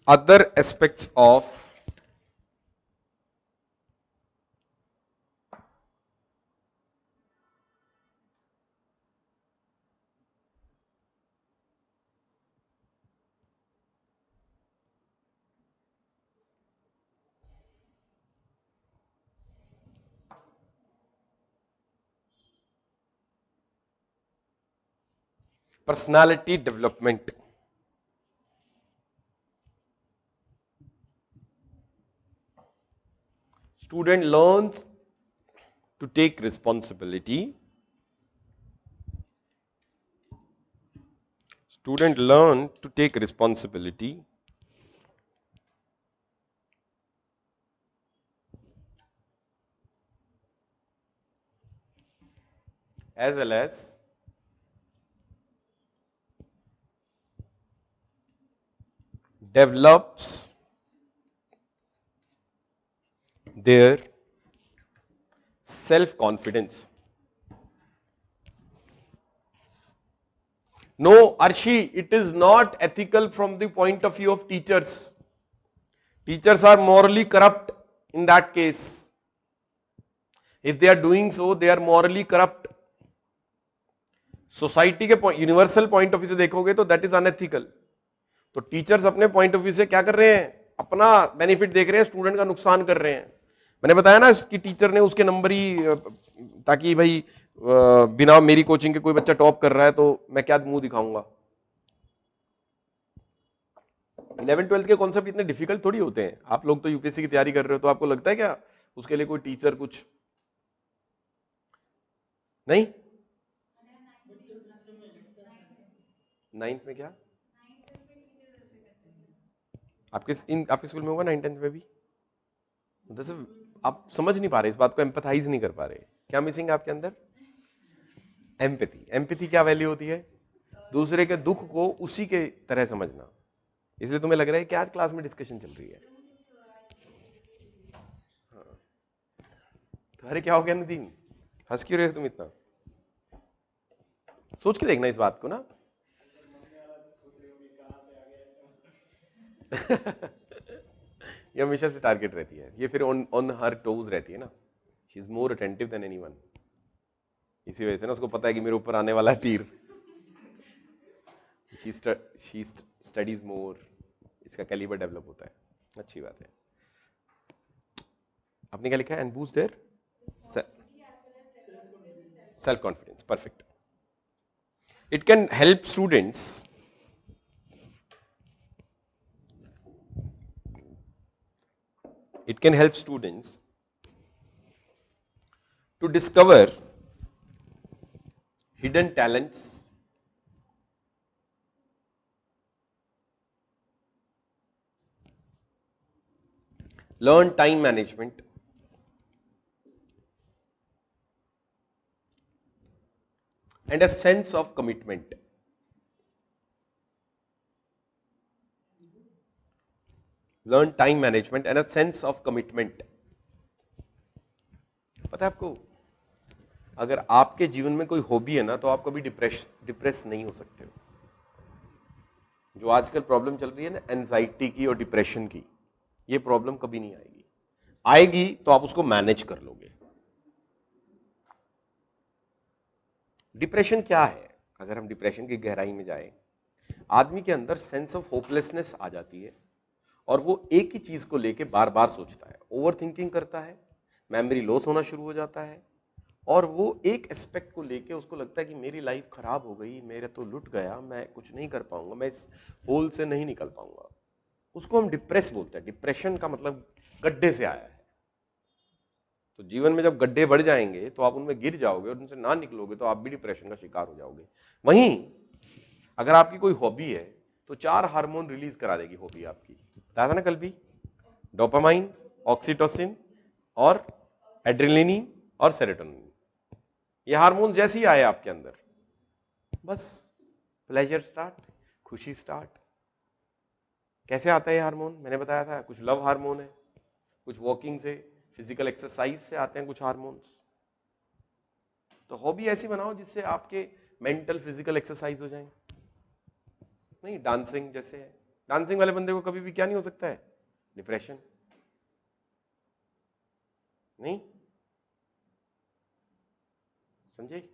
Speaker 1: other aspects of Personality development. Student learns to take responsibility. Student learn to take responsibility as well as develops their self-confidence. No, Arshi, it is not ethical from the point of view of teachers. Teachers are morally corrupt in that case. If they are doing so, they are morally corrupt. Society के यूनिवर्सल पॉइंट ऑफ व्यू से देखोगे तो दैट इज अनएथिकल. तो टीचर्स अपने पॉइंट ऑफ व्यू से क्या कर रहे हैं, अपना बेनिफिट देख रहे हैं, स्टूडेंट का नुकसान कर रहे हैं. मैंने बताया ना कि टीचर ने उसके नंबर ही, ताकि भाई बिना मेरी कोचिंग के कोई बच्चा टॉप कर रहा है तो मैं क्या मुंह दिखाऊंगा. 11th-12th के कॉन्सेप्ट इतने डिफिकल्ट थोड़ी होते हैं. आप लोग तो यूपीएससी की तैयारी कर रहे हो, तो आपको लगता है क्या उसके लिए कोई टीचर कुछ नहीं. 9th में क्या आपके स्कूल में होगा 9th-10th में भी. जैसे आप समझ नहीं पा रहे इस बात को, एम्पैथाइज नहीं कर पा रहे. क्या मिसिंग है आपके अंदर? एम्पैथी. एम्पैथी क्या वैल्यू होती है? दूसरे के दुख को उसी के तरह समझना. इसलिए तुम्हें लग रहा है कि आज क्लास में डिस्कशन चल रही है. हाँ. तो अरे क्या हो गया नदीम, हंस क्यों रहे हो तुम इतना? सोच के देखना इस बात को ना. ये हमेशा से टारगेट रहती है, ये फिर ऑन हर टोज रहती है ना. She is more attentive than anyone. इसी वजह से ना उसको पता है कि मेरे ऊपर आने वाला है तीर. शी स्टडीज मोर. इसका कैलिबर डेवलप होता है. अच्छी बात है. आपने क्या लिखा है? And boost their self confidence. Perfect. It can help students to discover hidden talents, learn time management, and a sense of commitment. Learn time management and a sense of commitment. पता है आपको, अगर आपके जीवन में कोई हॉबी है ना तो आप कभी डिप्रेस नहीं हो सकते हो. जो आजकल प्रॉब्लम चल रही है ना एंजाइटी की और डिप्रेशन की, ये प्रॉब्लम कभी नहीं आएगी. आएगी तो आप उसको मैनेज कर लोगे. डिप्रेशन क्या है? अगर हम डिप्रेशन की गहराई में जाएं, आदमी के अंदर सेंस ऑफ होपलेसनेस आ जाती है और वो एक ही चीज को लेके बार बार सोचता है, ओवर थिंकिंग करता है, मेमोरी लॉस होना शुरू हो जाता है, और वो एक एस्पेक्ट को लेके उसको लगता है कि मेरी लाइफ खराब हो गई, मेरा तो लुट गया, मैं कुछ नहीं कर पाऊंगा, मैं इस होल से नहीं निकल पाऊंगा. उसको हम डिप्रेस बोलते हैं. डिप्रेशन का मतलब गड्ढे से आया है. तो जीवन में जब गड्ढे बढ़ जाएंगे तो आप उनमें गिर जाओगे और उनसे ना निकलोगे तो आप भी डिप्रेशन का शिकार हो जाओगे. वहीं अगर आपकी कोई हॉबी है तो 4 हार्मोन रिलीज करा देगी हॉबी आपकी. बताया था ना कल भी, डोपामाइन, ऑक्सीटोसिन और एड्रेनलिन और सेरोटोनिन. ये हार्मोन जैसे ही आए आपके अंदर, बस प्लेजर स्टार्ट, खुशी स्टार्ट. कैसे आता है ये हार्मोन? मैंने बताया था, कुछ लव हार्मोन है, कुछ वॉकिंग से, फिजिकल एक्सरसाइज से आते हैं कुछ हार्मोन्स. तो हॉबी ऐसी बनाओ जिससे आपके मेंटल फिजिकल एक्सरसाइज हो जाए. नहीं, डांसिंग जैसे है. डांसिंग वाले बंदे को कभी भी क्या नहीं हो सकता है? डिप्रेशन नहीं. समझे?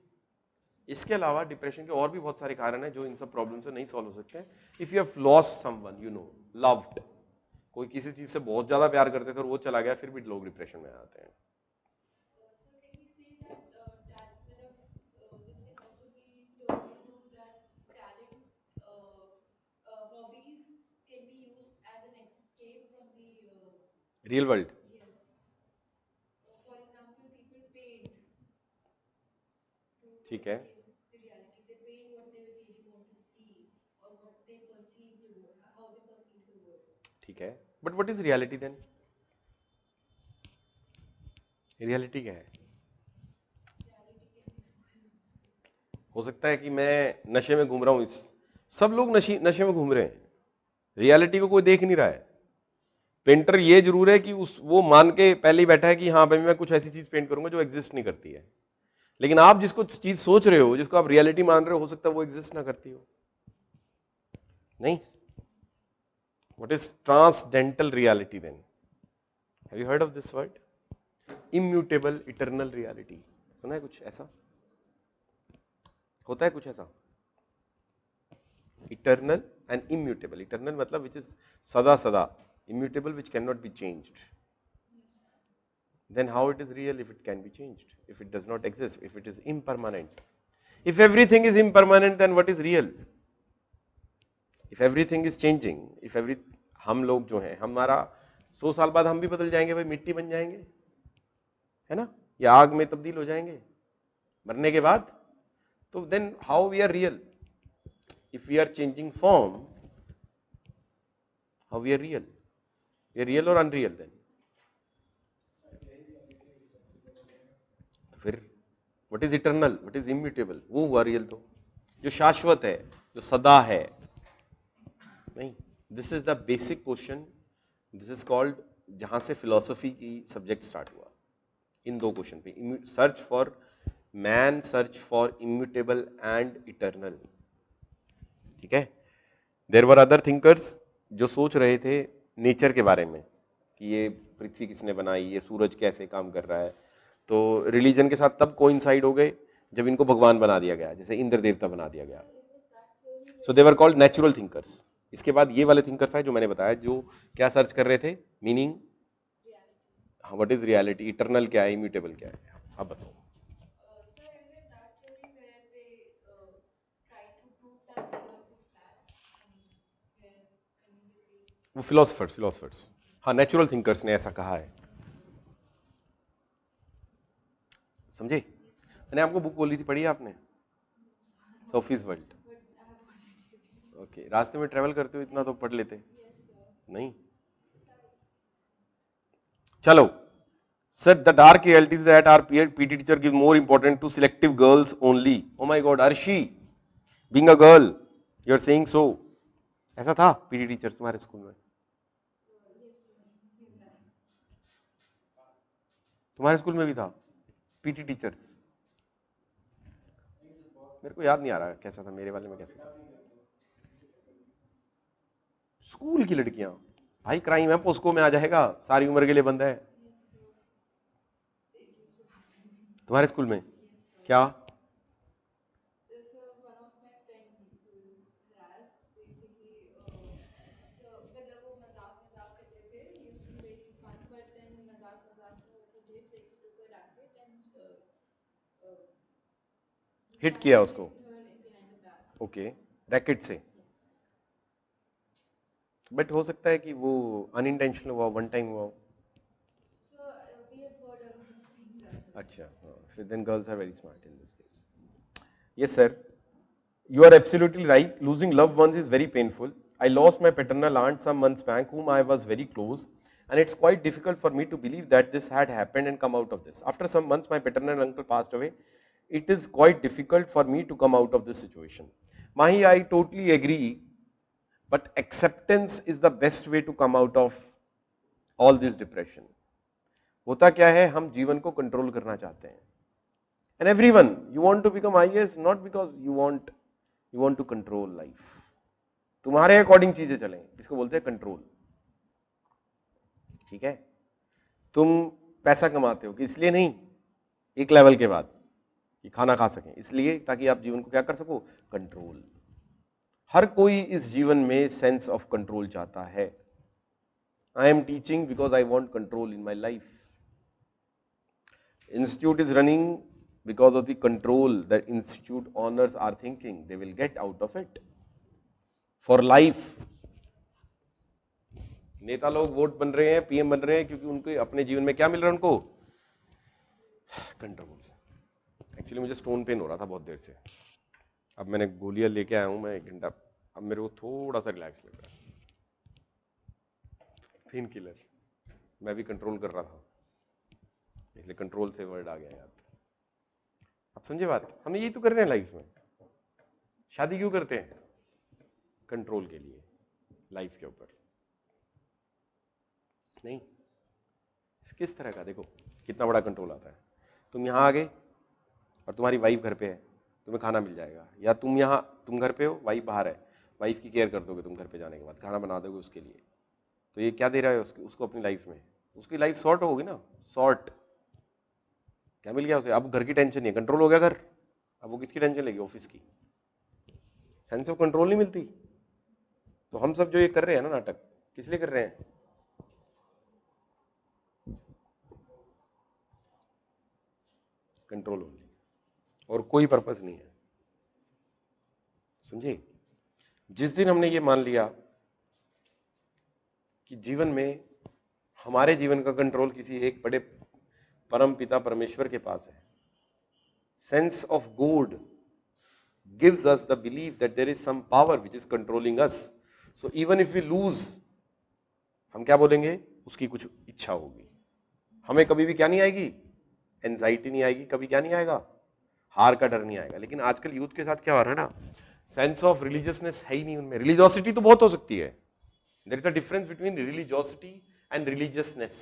Speaker 1: इसके अलावा डिप्रेशन के और भी बहुत सारे कारण हैं जो इन सब प्रॉब्लम से नहीं सॉल्व हो सकते हैं. If you have lost someone you know, loved, कोई किसी चीज से बहुत ज्यादा प्यार करते थे और वो चला गया, फिर भी लोग डिप्रेशन में आते हैं. Real world. ठीक है, ठीक है, but what is reality then? Reality क्या है? हो सकता है कि मैं नशे में घूम रहा हूं, इस सब लोग नशे में घूम रहे हैं, रियलिटी को कोई देख नहीं रहा है। पेंटर ये जरूर है कि उस वो मान के पहले ही बैठा है कि हाँ भाई मैं कुछ ऐसी चीज पेंट करूंगा जो एग्जिस्ट नहीं करती है, लेकिन आप जिसको चीज सोच रहे हो, जिसको आप रियलिटी मान रहे हो सकता है वो एग्जिस्ट ना करती हो। नहीं, what is transcendental reality then? Have you heard of this word? Immutable eternal reality, सुना है कुछ ऐसा? होता है कुछ ऐसा? इटर्नल एंड इम्यूटेबल, इटर्नल मतलब विच इज सदा सदा, immutable which cannot be changed. Then how it is real if it can be changed, if it does not exist, if it is impermanent? If everything is impermanent, then what is real? If everything is changing, if every हम लोग जो हैं, हमारा 100 साल बाद हम भी बदल जाएंगे भाई, मिट्टी बन जाएंगे, है ना, या आग में तब्दील हो जाएंगे मरने के बाद, तो then how we are real? If we are changing form, how we are real? We are real or unreal then? फिर what is eternal, what is immutable? वो हुआ रियल, तो जो शाश्वत है, जो सदा है। नहीं, this is the basic question, this is called, जहां से फिलॉसफी की सब्जेक्ट स्टार्ट हुआ, इन दो क्वेश्चन पे, search for man, search for immutable and eternal. ठीक है, देयर वर अदर थिंकर्स जो सोच रहे थे नेचर के बारे में कि ये पृथ्वी किसने बनाई, ये सूरज कैसे काम कर रहा है, तो रिलीजन के साथ तब कोइंसाइड हो गए जब इनको भगवान बना दिया गया, जैसे इंद्र देवता बना दिया गया। सो दे वर कॉल्ड नेचुरल थिंकर्स। इसके बाद ये वाले थिंकर्स आए जो मैंने बताया, जो क्या सर्च कर रहे थे, meaning, what is reality, eternal क्या है, इम्यूटेबल क्या है, आप बताओ। वो फिलोसफर्स, हाँ, नेचुरल थिंकर्स ने ऐसा कहा है, समझे? मैंने आपको बुक बोली थी, पढ़ी है आपने, सोफीज वर्ल्ड? ओके, रास्ते में ट्रेवल करते हो इतना तो पढ़ लेते नहीं? चलो, sir, the dark realities that are PT teacher give more important to selective girls only. Oh my God, Arshi, being a girl, you are saying so, ऐसा था पीटी टीचर तुम्हारे स्कूल में? तुम्हारे स्कूल में भी था पीटी टीचर्स? मेरे को याद नहीं आ रहा कैसा था, मेरे वाले में कैसा था। स्कूल की लड़कियां, भाई क्राइम है, पोस्को में आ जाएगा, सारी उम्र के लिए बंद है। तुम्हारे स्कूल में क्या? हिट किया उसको? ओके, रैकेट से? बट हो सकता है कि वो अनइंटेंशनल हुआ, वन टाइम हुआ। अच्छा, हाँ, फिर then girls are very smart in this case. Yes sir, you are absolutely right, losing loved ones is very painful. I lost my paternal aunt some months back whom I was very close, and it's quite difficult for me to believe that this had happened and come out of this. After some months my paternal uncle passed away. It is quite difficult for me to come out of this situation. Mahi, I totally agree, but acceptance is the best way to come out of all this depression. होता क्या है, हम जीवन को कंट्रोल करना चाहते हैं, and everyone, you want to become IAS not because you want to control life, तुम्हारे अकॉर्डिंग चीजें चलें, इसको बोलते हैं कंट्रोल। ठीक है, तुम पैसा कमाते हो कि इसलिए नहीं, एक लेवल के बाद कि खाना खा सकें, इसलिए ताकि आप जीवन को क्या कर सको, कंट्रोल। हर कोई इस जीवन में सेंस ऑफ कंट्रोल चाहता है। I am teaching because I want control in my life. Institute is running because of the control that institute owners are thinking they will get out of it for life. नेता लोग वोट बन रहे हैं, पीएम बन रहे हैं क्योंकि उनके अपने जीवन में क्या मिल रहा है उनको? कंट्रोल। एक्चुअली मुझे स्टोन पेन हो रहा था बहुत देर से, अब मैंने गोलियां लेके आया हूं मैं 1 घंटा, अब मेरे को थोड़ा सा रिलैक्स लग रहा है। पेन किलर मैं भी कंट्रोल कर रहा था, इसलिए कंट्रोल से वर्ड आ गया याद। आप समझे बात? हम यही तो कर रहे हैं लाइफ में। शादी क्यों करते हैं? कंट्रोल के लिए लाइफ के ऊपर। नहीं, किस तरह का? देखो कितना बड़ा कंट्रोल आता है। तुम यहां आ गए और तुम्हारी वाइफ घर पे है, तुम्हें खाना मिल जाएगा, या तुम घर पे हो, वाइफ बाहर है, वाइफ की केयर कर दोगे तुम घर पे जाने के बाद, खाना बना दोगे उसके लिए, तो ये क्या दे रहा है उसको अपनी लाइफ में? उसकी लाइफ सॉर्ट होगी ना, सॉर्ट। क्या मिल गया उसे? अब घर की टेंशन नहीं है, कंट्रोल हो गया घर। अब वो किसकी टेंशन लेगी? ऑफिस की। सेंस ऑफ कंट्रोल नहीं मिलती। तो हम सब जो ये कर रहे हैं ना नाटक, किस लिए कर रहे हैं? कंट्रोल ओनली, और कोई पर्पस नहीं है। समझे? जिस दिन हमने ये मान लिया कि जीवन में हमारे जीवन का कंट्रोल किसी एक बड़े परम पिता परमेश्वर के पास है, sense of God gives us the belief that there is some power which is controlling us. So even if we lose, हम क्या बोलेंगे? उसकी कुछ इच्छा होगी। हमें कभी भी क्या नहीं आएगी? एंजाइटी नहीं आएगी, कभी क्या नहीं आएगा? हार का डर नहीं आएगा। लेकिन आजकल यूथ के साथ क्या हो रहा है ना, सेंस ऑफ रिलीजियसनेस है ही नहीं उनमें। रिलीजियोसिटी तो बहुत हो सकती है, there is a difference between religiosity and religiousness.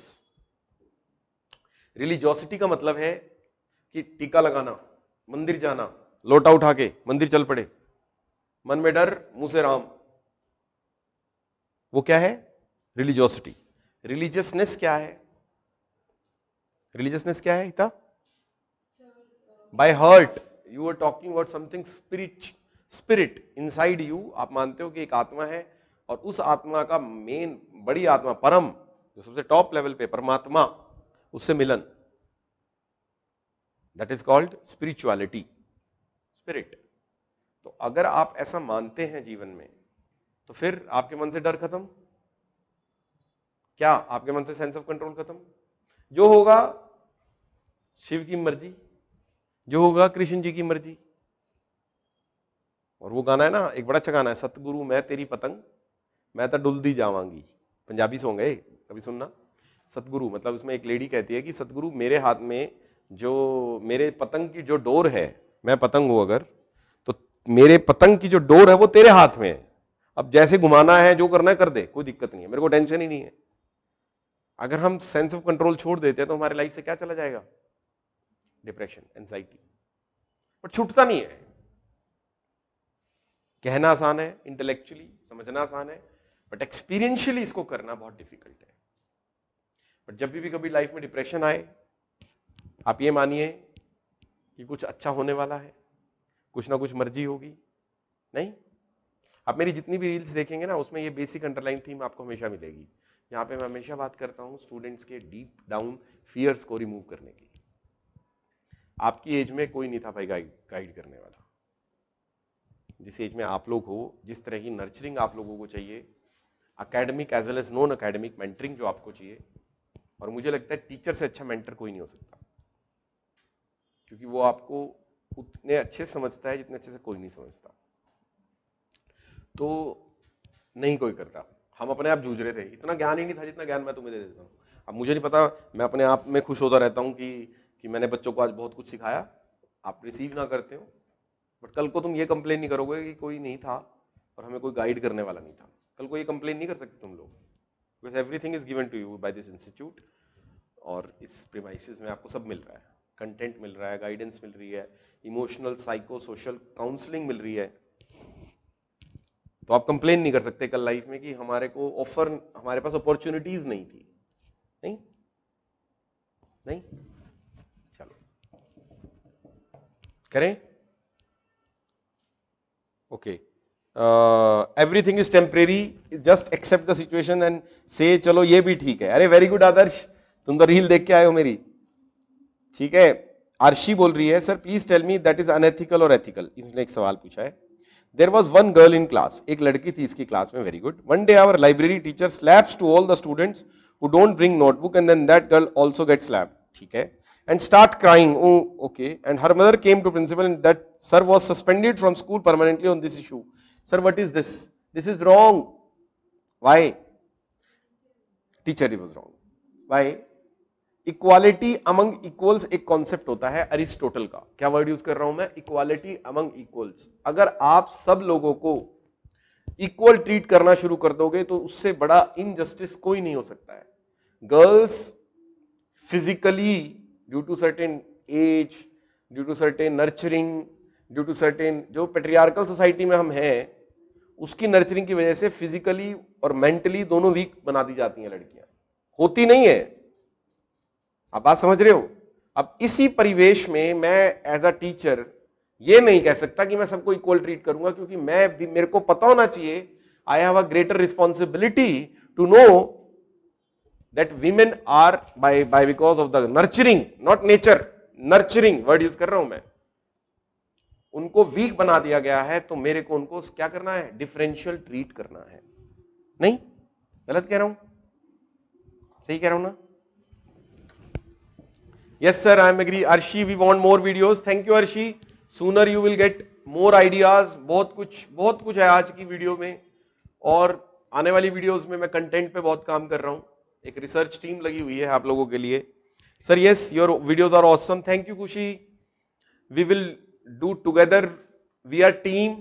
Speaker 1: Religiosity का मतलब है कि टीका लगाना, मंदिर जाना, लोटा उठा के मंदिर चल पड़े, मन में डर मुंह से राम, वो क्या है? रिलीजियोसिटी। रिलीजियसनेस क्या है? रिलीजियसनेस क्या है Hita? By heart you are talking about something spirit inside you. आप मानते हो कि एक आत्मा है, और उस आत्मा का मेन बड़ी आत्मा परम, जो सबसे टॉप लेवल पे परमात्मा, उससे मिलन, that is called spirituality, spirit. तो अगर आप ऐसा मानते हैं जीवन में, तो फिर आपके मन से डर खत्म। क्या आपके मन से सेंस ऑफ कंट्रोल खत्म? जो होगा शिव की मर्जी, जो होगा कृष्ण जी की मर्जी। और वो गाना है ना, एक बड़ा अच्छा गाना है, सतगुरु मैं तेरी पतंग मैं तो डुलदी जावांगी, पंजाबी सॉन्ग है, कभी सुनना। सतगुरु मतलब उसमें एक लेडी कहती है कि सतगुरु मेरे हाथ में जो मेरे पतंग की जो डोर है, मैं पतंग हूं अगर, तो मेरे पतंग की जो डोर है वो तेरे हाथ में है, अब जैसे घुमाना है जो करना है कर दे, कोई दिक्कत नहीं है, मेरे को टेंशन ही नहीं है। अगर हम सेंस ऑफ कंट्रोल छोड़ देते हैं तो हमारी लाइफ से क्या चला जाएगा? Depression, anxiety. पर छूटता नहीं है। कहना आसान है, इंटेलेक्चुअली समझना आसान है, बट एक्सपीरियंशियली इसको करना बहुत डिफिकल्ट है। बट जब भी कभी लाइफ में डिप्रेशन आए, आप ये मानिए कि कुछ अच्छा होने वाला है, कुछ ना कुछ मर्जी होगी। नहीं, आप मेरी जितनी भी रील्स देखेंगे ना, उसमें ये बेसिक अंडरलाइन थीम आपको हमेशा मिलेगी। यहां पे मैं हमेशा बात करता हूं स्टूडेंट्स के डीप डाउन फियर्स को रिमूव करने की। आपकी एज में कोई नहीं था भाई गाइड करने वाला। जिस एज में आप लोग हो, जिस तरह की नर्चरिंग आप लोगों को चाहिए, academic as well as non academic mentoring जो आपको चाहिए, और मुझे लगता है टीचर से अच्छा मेंटर कोई नहीं हो सकता, क्योंकि वो आपको उतने अच्छे समझता है जितने अच्छे से कोई नहीं समझता। तो नहीं कोई करता। हम अपने आप जूझ रहे थे, इतना ज्ञान ही नहीं था जितना ज्ञान मैं तुम्हें दे देता हूं। अब मुझे नहीं पता, मैं अपने आप में खुश होता रहता हूं कि मैंने बच्चों को आज बहुत कुछ सिखाया, आप रिसीव ना करते हो, बट कल को तुम ये कंप्लेन नहीं करोगे कि कोई नहीं था और हमें कोई गाइड करने वाला नहीं था। कल को ये कंप्लेन नहीं कर सकते तुम लोग, because everything is given to you by this institute, और इस प्रीमाइसेस में आपको सब मिल रहा है, कंटेंट मिल रहा है, गाइडेंस मिल रही है, इमोशनल साइको सोशल काउंसलिंग मिल रही है। तो आप कंप्लेन नहीं कर सकते कल लाइफ में कि हमारे पास अपॉर्चुनिटीज नहीं थी। नहीं, चलो करें। Okay, everything is temporary, just accept the situation and से चलो ये भी ठीक है। अरे वेरी गुड आदर्श, तुम तो रील देख के आए हो मेरी, ठीक है। आरशी बोल रही है, sir please tell me that is unethical और एथिकल। इसने एक सवाल पूछा है, there was one girl in class, एक लड़की थी इसकी क्लास में, very good. One day our library teacher slaps to all the students who don't bring notebook and then that girl also get slapped. ठीक है. And start crying. Oh, okay. And her mother came to principal and that sir was suspended from school permanently on this issue. Sir, what is this? This is wrong. Why? Teacher, it was wrong. Why? Equality among equals एक कॉन्सेप्ट होता है अरिस्टोटल का. क्या वर्ड यूज कर रहा हूं मैं? Equality among equals. अगर आप सब लोगों को इक्वल ट्रीट करना शुरू कर दोगे तो उससे बड़ा इनजस्टिस कोई नहीं हो सकता है. Girls physically due to certain age, due to certain nurturing, due to certain जो पेट्रियार्कल सोसाइटी में हम हैं उसकी नर्चरिंग की वजह से फिजिकली और मेंटली दोनों वीक बना दी जाती हैं लड़कियां. होती नहीं है. आप बात समझ रहे हो? अब इसी परिवेश में मैं एज अ टीचर ये नहीं कह सकता कि मैं सबको इक्वल ट्रीट करूंगा, क्योंकि मेरे को पता होना चाहिए I have a greater responsibility to know that women are by because of the nurturing, not nature, nurturing word use कर रहा हूं मैं, उनको वीक बना दिया गया है. तो मेरे को उनको क्या करना है? डिफरेंशियल ट्रीट करना है. नहीं, गलत कह रहा हूं? सही कह रहा हूं ना? Yes sir, I am agree. Arshi, we want more videos. Thank you Arshi. Sooner you will get more ideas. बहुत कुछ है आज की वीडियो में, और आने वाली वीडियोस में मैं कंटेंट पे बहुत काम कर रहा हूं. एक रिसर्च टीम लगी हुई है आप लोगों के लिए. Sir yes, your videos are awesome. Thank you Khushi. We will do together. We are team.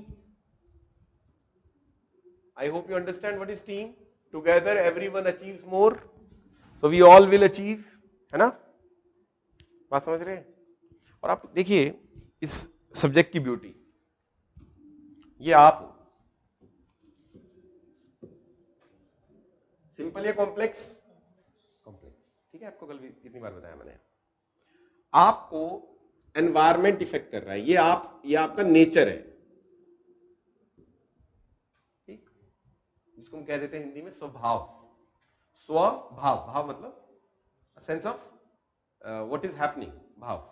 Speaker 1: I hope you understand what is team. Together everyone achieves more, so we all will achieve. है ना? बात समझ रहे हैं? और आप देखिए इस सब्जेक्ट की ब्यूटी. ये आप सिंपल या कॉम्प्लेक्स? कॉम्प्लेक्स. ठीक है. आपको कल भी कितनी बार बताया मैंने. आपको एनवायरमेंट इफेक्ट कर रहा है. ये आपका नेचर है. ठीक. जिसको हम कह देते हैं हिंदी में स्वभाव. स्वभाव. भाव मतलब sense of what is happening. भाव.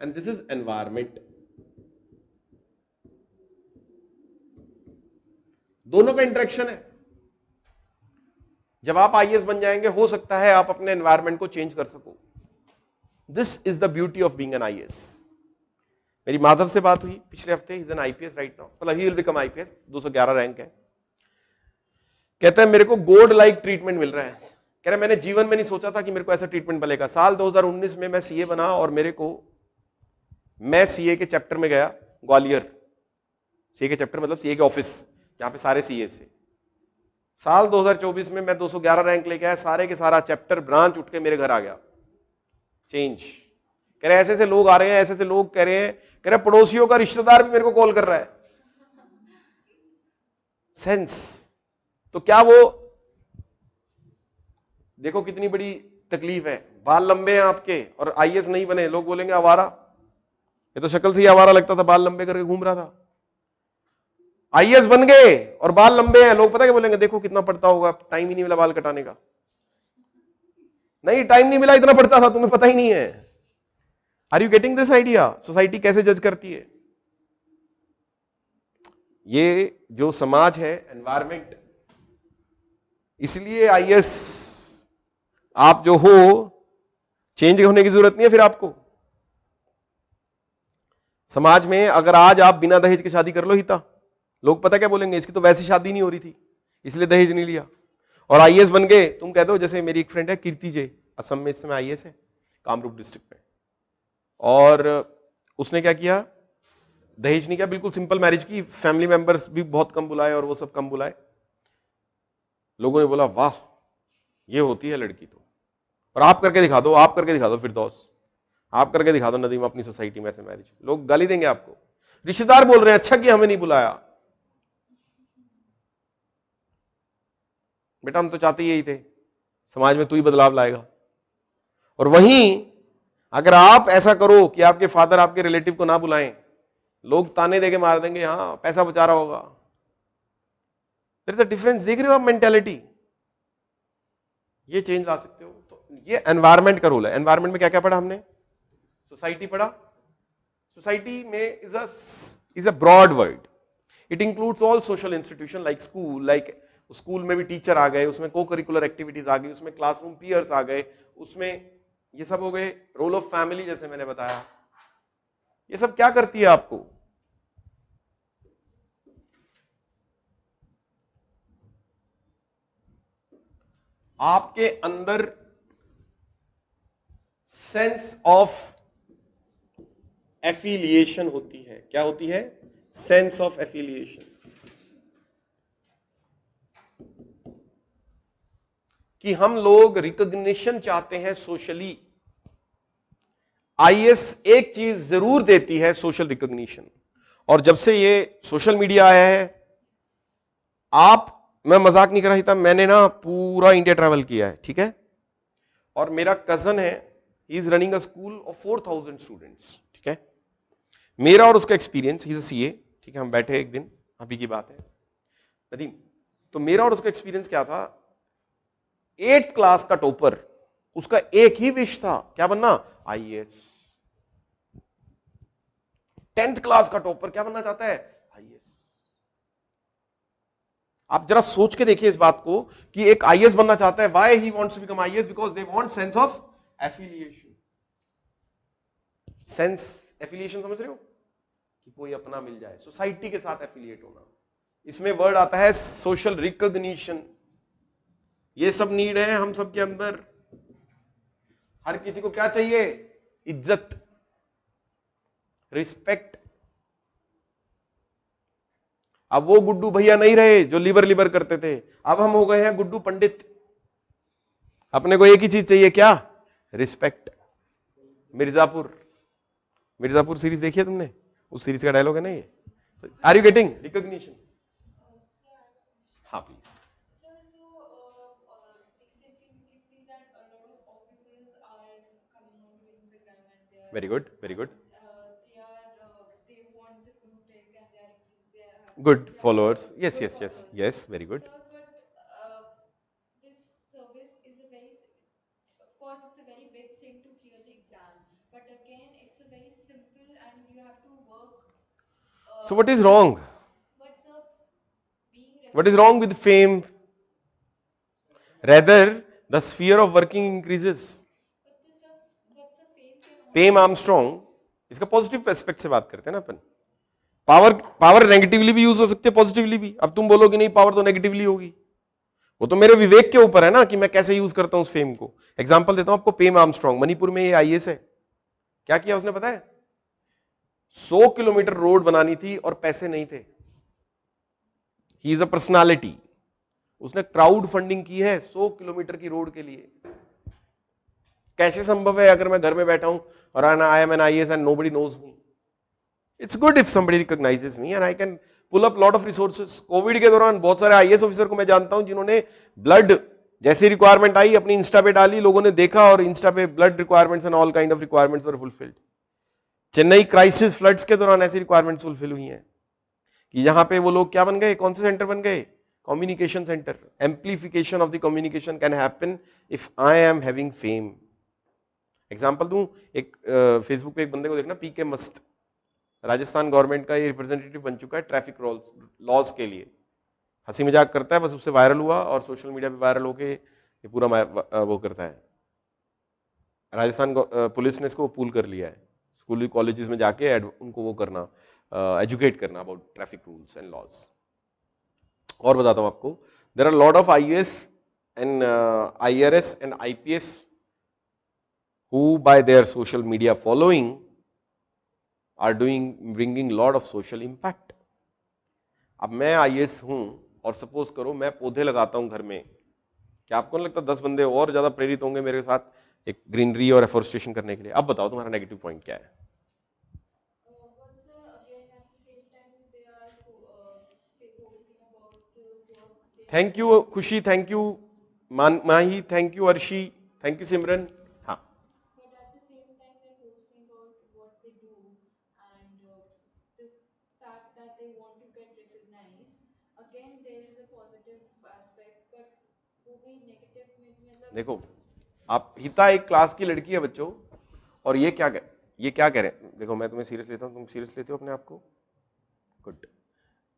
Speaker 1: And this is environment. दोनों का इंटरेक्शन है. जब आप आईएएस बन जाएंगे, हो सकता है आप अपने एनवायरनमेंट को चेंज कर सको. This is the beauty of being an IAS. मेरी माधव से बात हुई पिछले हफ्ते. He is an IPS right now. मतलब he will become IPS. 211 rank है. कहता है मेरे को गॉड लाइक ट्रीटमेंट मिल रहा है. कह रहा मैंने जीवन में नहीं सोचा था कि मेरे को ऐसा ट्रीटमेंट मिलेगा. साल 2019 में मैं सीए बना और मैं सीए के चैप्टर में गया ग्वालियर. सीए के चैप्टर मतलब सीए के ऑफिस जहां पे सारे सीए से. साल 2024 में मैं 211 रैंक लेके आया. सारे के सारा चैप्टर ब्रांच उठ के मेरे घर आ गया. चेंज. कह रहे ऐसे लोग आ रहे हैं, ऐसे लोग कह रहे पड़ोसियों का रिश्तेदार भी मेरे को कॉल कर रहा है. सेंस. तो क्या वो देखो कितनी बड़ी तकलीफ है. बाल लंबे हैं आपके और आईएएस नहीं बने, लोग बोलेंगे आवारा. ये तो शक्ल से ही आवारा लगता था, बाल लंबे करके घूम रहा था. आईएएस बन गए और बाल लंबे हैं, लोग पता क्या बोलेंगे? देखो कितना पड़ता होगा, टाइम ही नहीं मिला बाल कटाने का. नहीं, टाइम नहीं मिला, इतना पड़ता था, तुम्हें पता ही नहीं है. Are you getting this idea? Society कैसे जज करती है. ये जो समाज है, एनवायरमेंट. इसलिए आईएएस आप जो हो, चेंज होने की जरूरत नहीं है फिर आपको. समाज में अगर आज आप बिना दहेज के शादी कर लो हिता, लोग पता क्या बोलेंगे? इसकी तो वैसी शादी नहीं हो रही थी इसलिए दहेज नहीं लिया. और आईएएस बन गए. तुम कह दो, जैसे मेरी एक फ्रेंड है कीर्ति जे, असम में इस समय आईएएस है, कामरूप डिस्ट्रिक्ट में. और उसने क्या किया? दहेज नहीं किया, बिल्कुल सिंपल मैरिज की. फैमिली मेंबर्स भी बहुत कम बुलाए और वो सब कम बुलाए. लोगों ने बोला वाह ये होती है लड़की तो. और आप करके दिखा दो, आप करके दिखा दो फिरदौस, आप करके दिखा दो नदीम अपनी सोसाइटी में ऐसे मैरिज. लोग गाली देंगे आपको. रिश्तेदार बोल रहे हैं अच्छा किया हमें नहीं बुलाया. बेटा हम तो चाहते ही यही थे, समाज में तू ही बदलाव लाएगा. और वहीं अगर आप ऐसा करो कि आपके फादर आपके रिलेटिव को ना बुलाएं, लोग ताने देके मार देंगे, हाँ पैसा बचा रहा होगा. There is a difference. देख रहे हो आप मेंटालिटी? ये चेंज ला सकते हो. तो ये एनवायरमेंट का रोल है. एनवायरमेंट में क्या क्या पढ़ा हमने? सोसाइटी पढ़ा. सोसाइटी में is a broad word. It includes all social institution like school. Like school में भी टीचर आ गए, उसमें को करिकुलर एक्टिविटीज आ गई, उसमें क्लासरूम पीयर्स आ गए, उसमें ये सब हो गए. रोल ऑफ फैमिली जैसे मैंने बताया, ये सब क्या करती है आपको? आपके अंदर सेंस ऑफ एफिलिएशन होती है. क्या होती है? Sense of affiliation. कि हम लोग रिकॉग्निशन चाहते हैं सोशली. आईएएस एक चीज जरूर देती है, सोशल रिकॉग्निशन. और जब से ये सोशल मीडिया आया है, मैं मजाक नहीं कर रहा था, मैंने ना पूरा इंडिया ट्रैवल किया है, ठीक है. और मेरा कजन है, he is running a school of 4,000 students, ठीक है. मेरा और उसका experience, he is a CA, ठीक है. हम बैठे एक दिन, अभी की बात है नदीम. तो मेरा और उसका एक्सपीरियंस क्या था? 8th क्लास का टॉपर, उसका एक ही विश था, क्या बनना? आईएएस. 10th क्लास का टॉपर क्या बनना चाहता है? आईएएस. आप जरा सोच के देखिए इस बात को कि एक आईएएस बनना चाहता है. Why he wants to become IAS? Because they want sense of affiliation. Sense affiliation समझ रहे हो? कि कोई अपना मिल जाए, सोसाइटी के साथ एफिलिएट होना. इसमें वर्ड आता है सोशल रिकॉग्निशन. ये सब नीड है हम सबके अंदर. हर किसी को क्या चाहिए? इज्जत, रिस्पेक्ट. अब वो गुड्डू भैया नहीं रहे जो लिबर लिबर करते थे. अब हम हो गए हैं गुड्डू पंडित. अपने को एक ही चीज चाहिए, क्या? रिस्पेक्ट. मिर्जापुर, मिर्जापुर सीरीज देखी है तुमने? उस सीरीज का डायलॉग है ना ये. Are you getting recognition? हाँ please. Very good, very good. Good followers. Yes, yes, yes, yes. Very good. So what is wrong? What is wrong with fame? Rather, the sphere of working increases. Pam Armstrong, इसका पॉजिटिव एस्पेक्ट से बात करते हैं ना अपन. पावर, पावर नेगेटिवली भी यूज हो सकती है, पॉजिटिवली भी. अब तुम बोलोगे नहीं पावर तो नेगेटिवली होगी, वो तो मेरे विवेक के ऊपर है ना कि मैं कैसे यूज करता हूं उस फेम को. एग्जांपल देता हूं आपको. पेम आर्मस्ट्रॉन्ग मणिपुर में ये आईएएस है. क्या किया उसने पता है? 100 किलोमीटर रोड बनानी थी और पैसे नहीं थे. He is a personality. उसने क्राउड फंडिंग की है 100 किलोमीटर की रोड के लिए. कैसे संभव है अगर मैं घर में बैठा हूं और I am an IAS and nobody knows me? It's good if somebody recognises me and I can pull up lot of resources. COVID के दौरान बहुत सारे आईएएस ऑफिसर को मैं जानता हूं जिन्होंने ब्लड जैसी रिक्वायरमेंट आई अपनी इंस्टा पे डाली, लोगों ने देखा और इंस्टा पे blood requirements and all kind of requirements were fulfilled. Chennai crisis floods के दौरान ऐसी रिक्वायरमेंट्स फुलफिल हुई हैं कि यहां पे वो लोग क्या बन गए? कौन से सेंटर बन गए? Communication centre. Amplification of the communication can happen if I am having fame. Example दूं, एक फेसबुक पे एक बंदे को देखना, पीके मस्त, राजस्थान गवर्नमेंट का ये रिप्रेजेंटेटिव बन चुका है ट्रैफिक लॉज के लिए. हंसी मजाक करता है, बस उससे वायरल हुआ और सोशल मीडिया पे वायरल होके ये पूरा वो करता है. राजस्थान पुलिस ने इसको पूल कर लिया है. स्कूल कॉलेजेस में जाके उनको वो करना, एजुकेट करना about traffic rules and laws. और बताता हूं आपको, there are lot of IAS and IRS and IPS who by their social media following are bringing lot of social impact. अब मैं आईएएस हूं और सपोज करो मैं पौधे लगाता हूं घर में, क्या आपको नहीं लगता 10 बंदे और ज्यादा प्रेरित होंगे मेरे साथ एक ग्रीनरी और एफोरेस्टेशन करने के लिए? अब बताओ तुम्हारा नेगेटिव पॉइंट क्या है? Thank you Khushi, thank you Mahi, thank you Arshi, thank you Simran. हाँ, देखो आप, हिता एक क्लास की लड़की है बच्चों, और ये क्या ये क्या कह रहे हैं, देखो मैं तुम्हें सीरियस लेता हूं, तुम सीरियस लेते हो अपने आप को, गुड।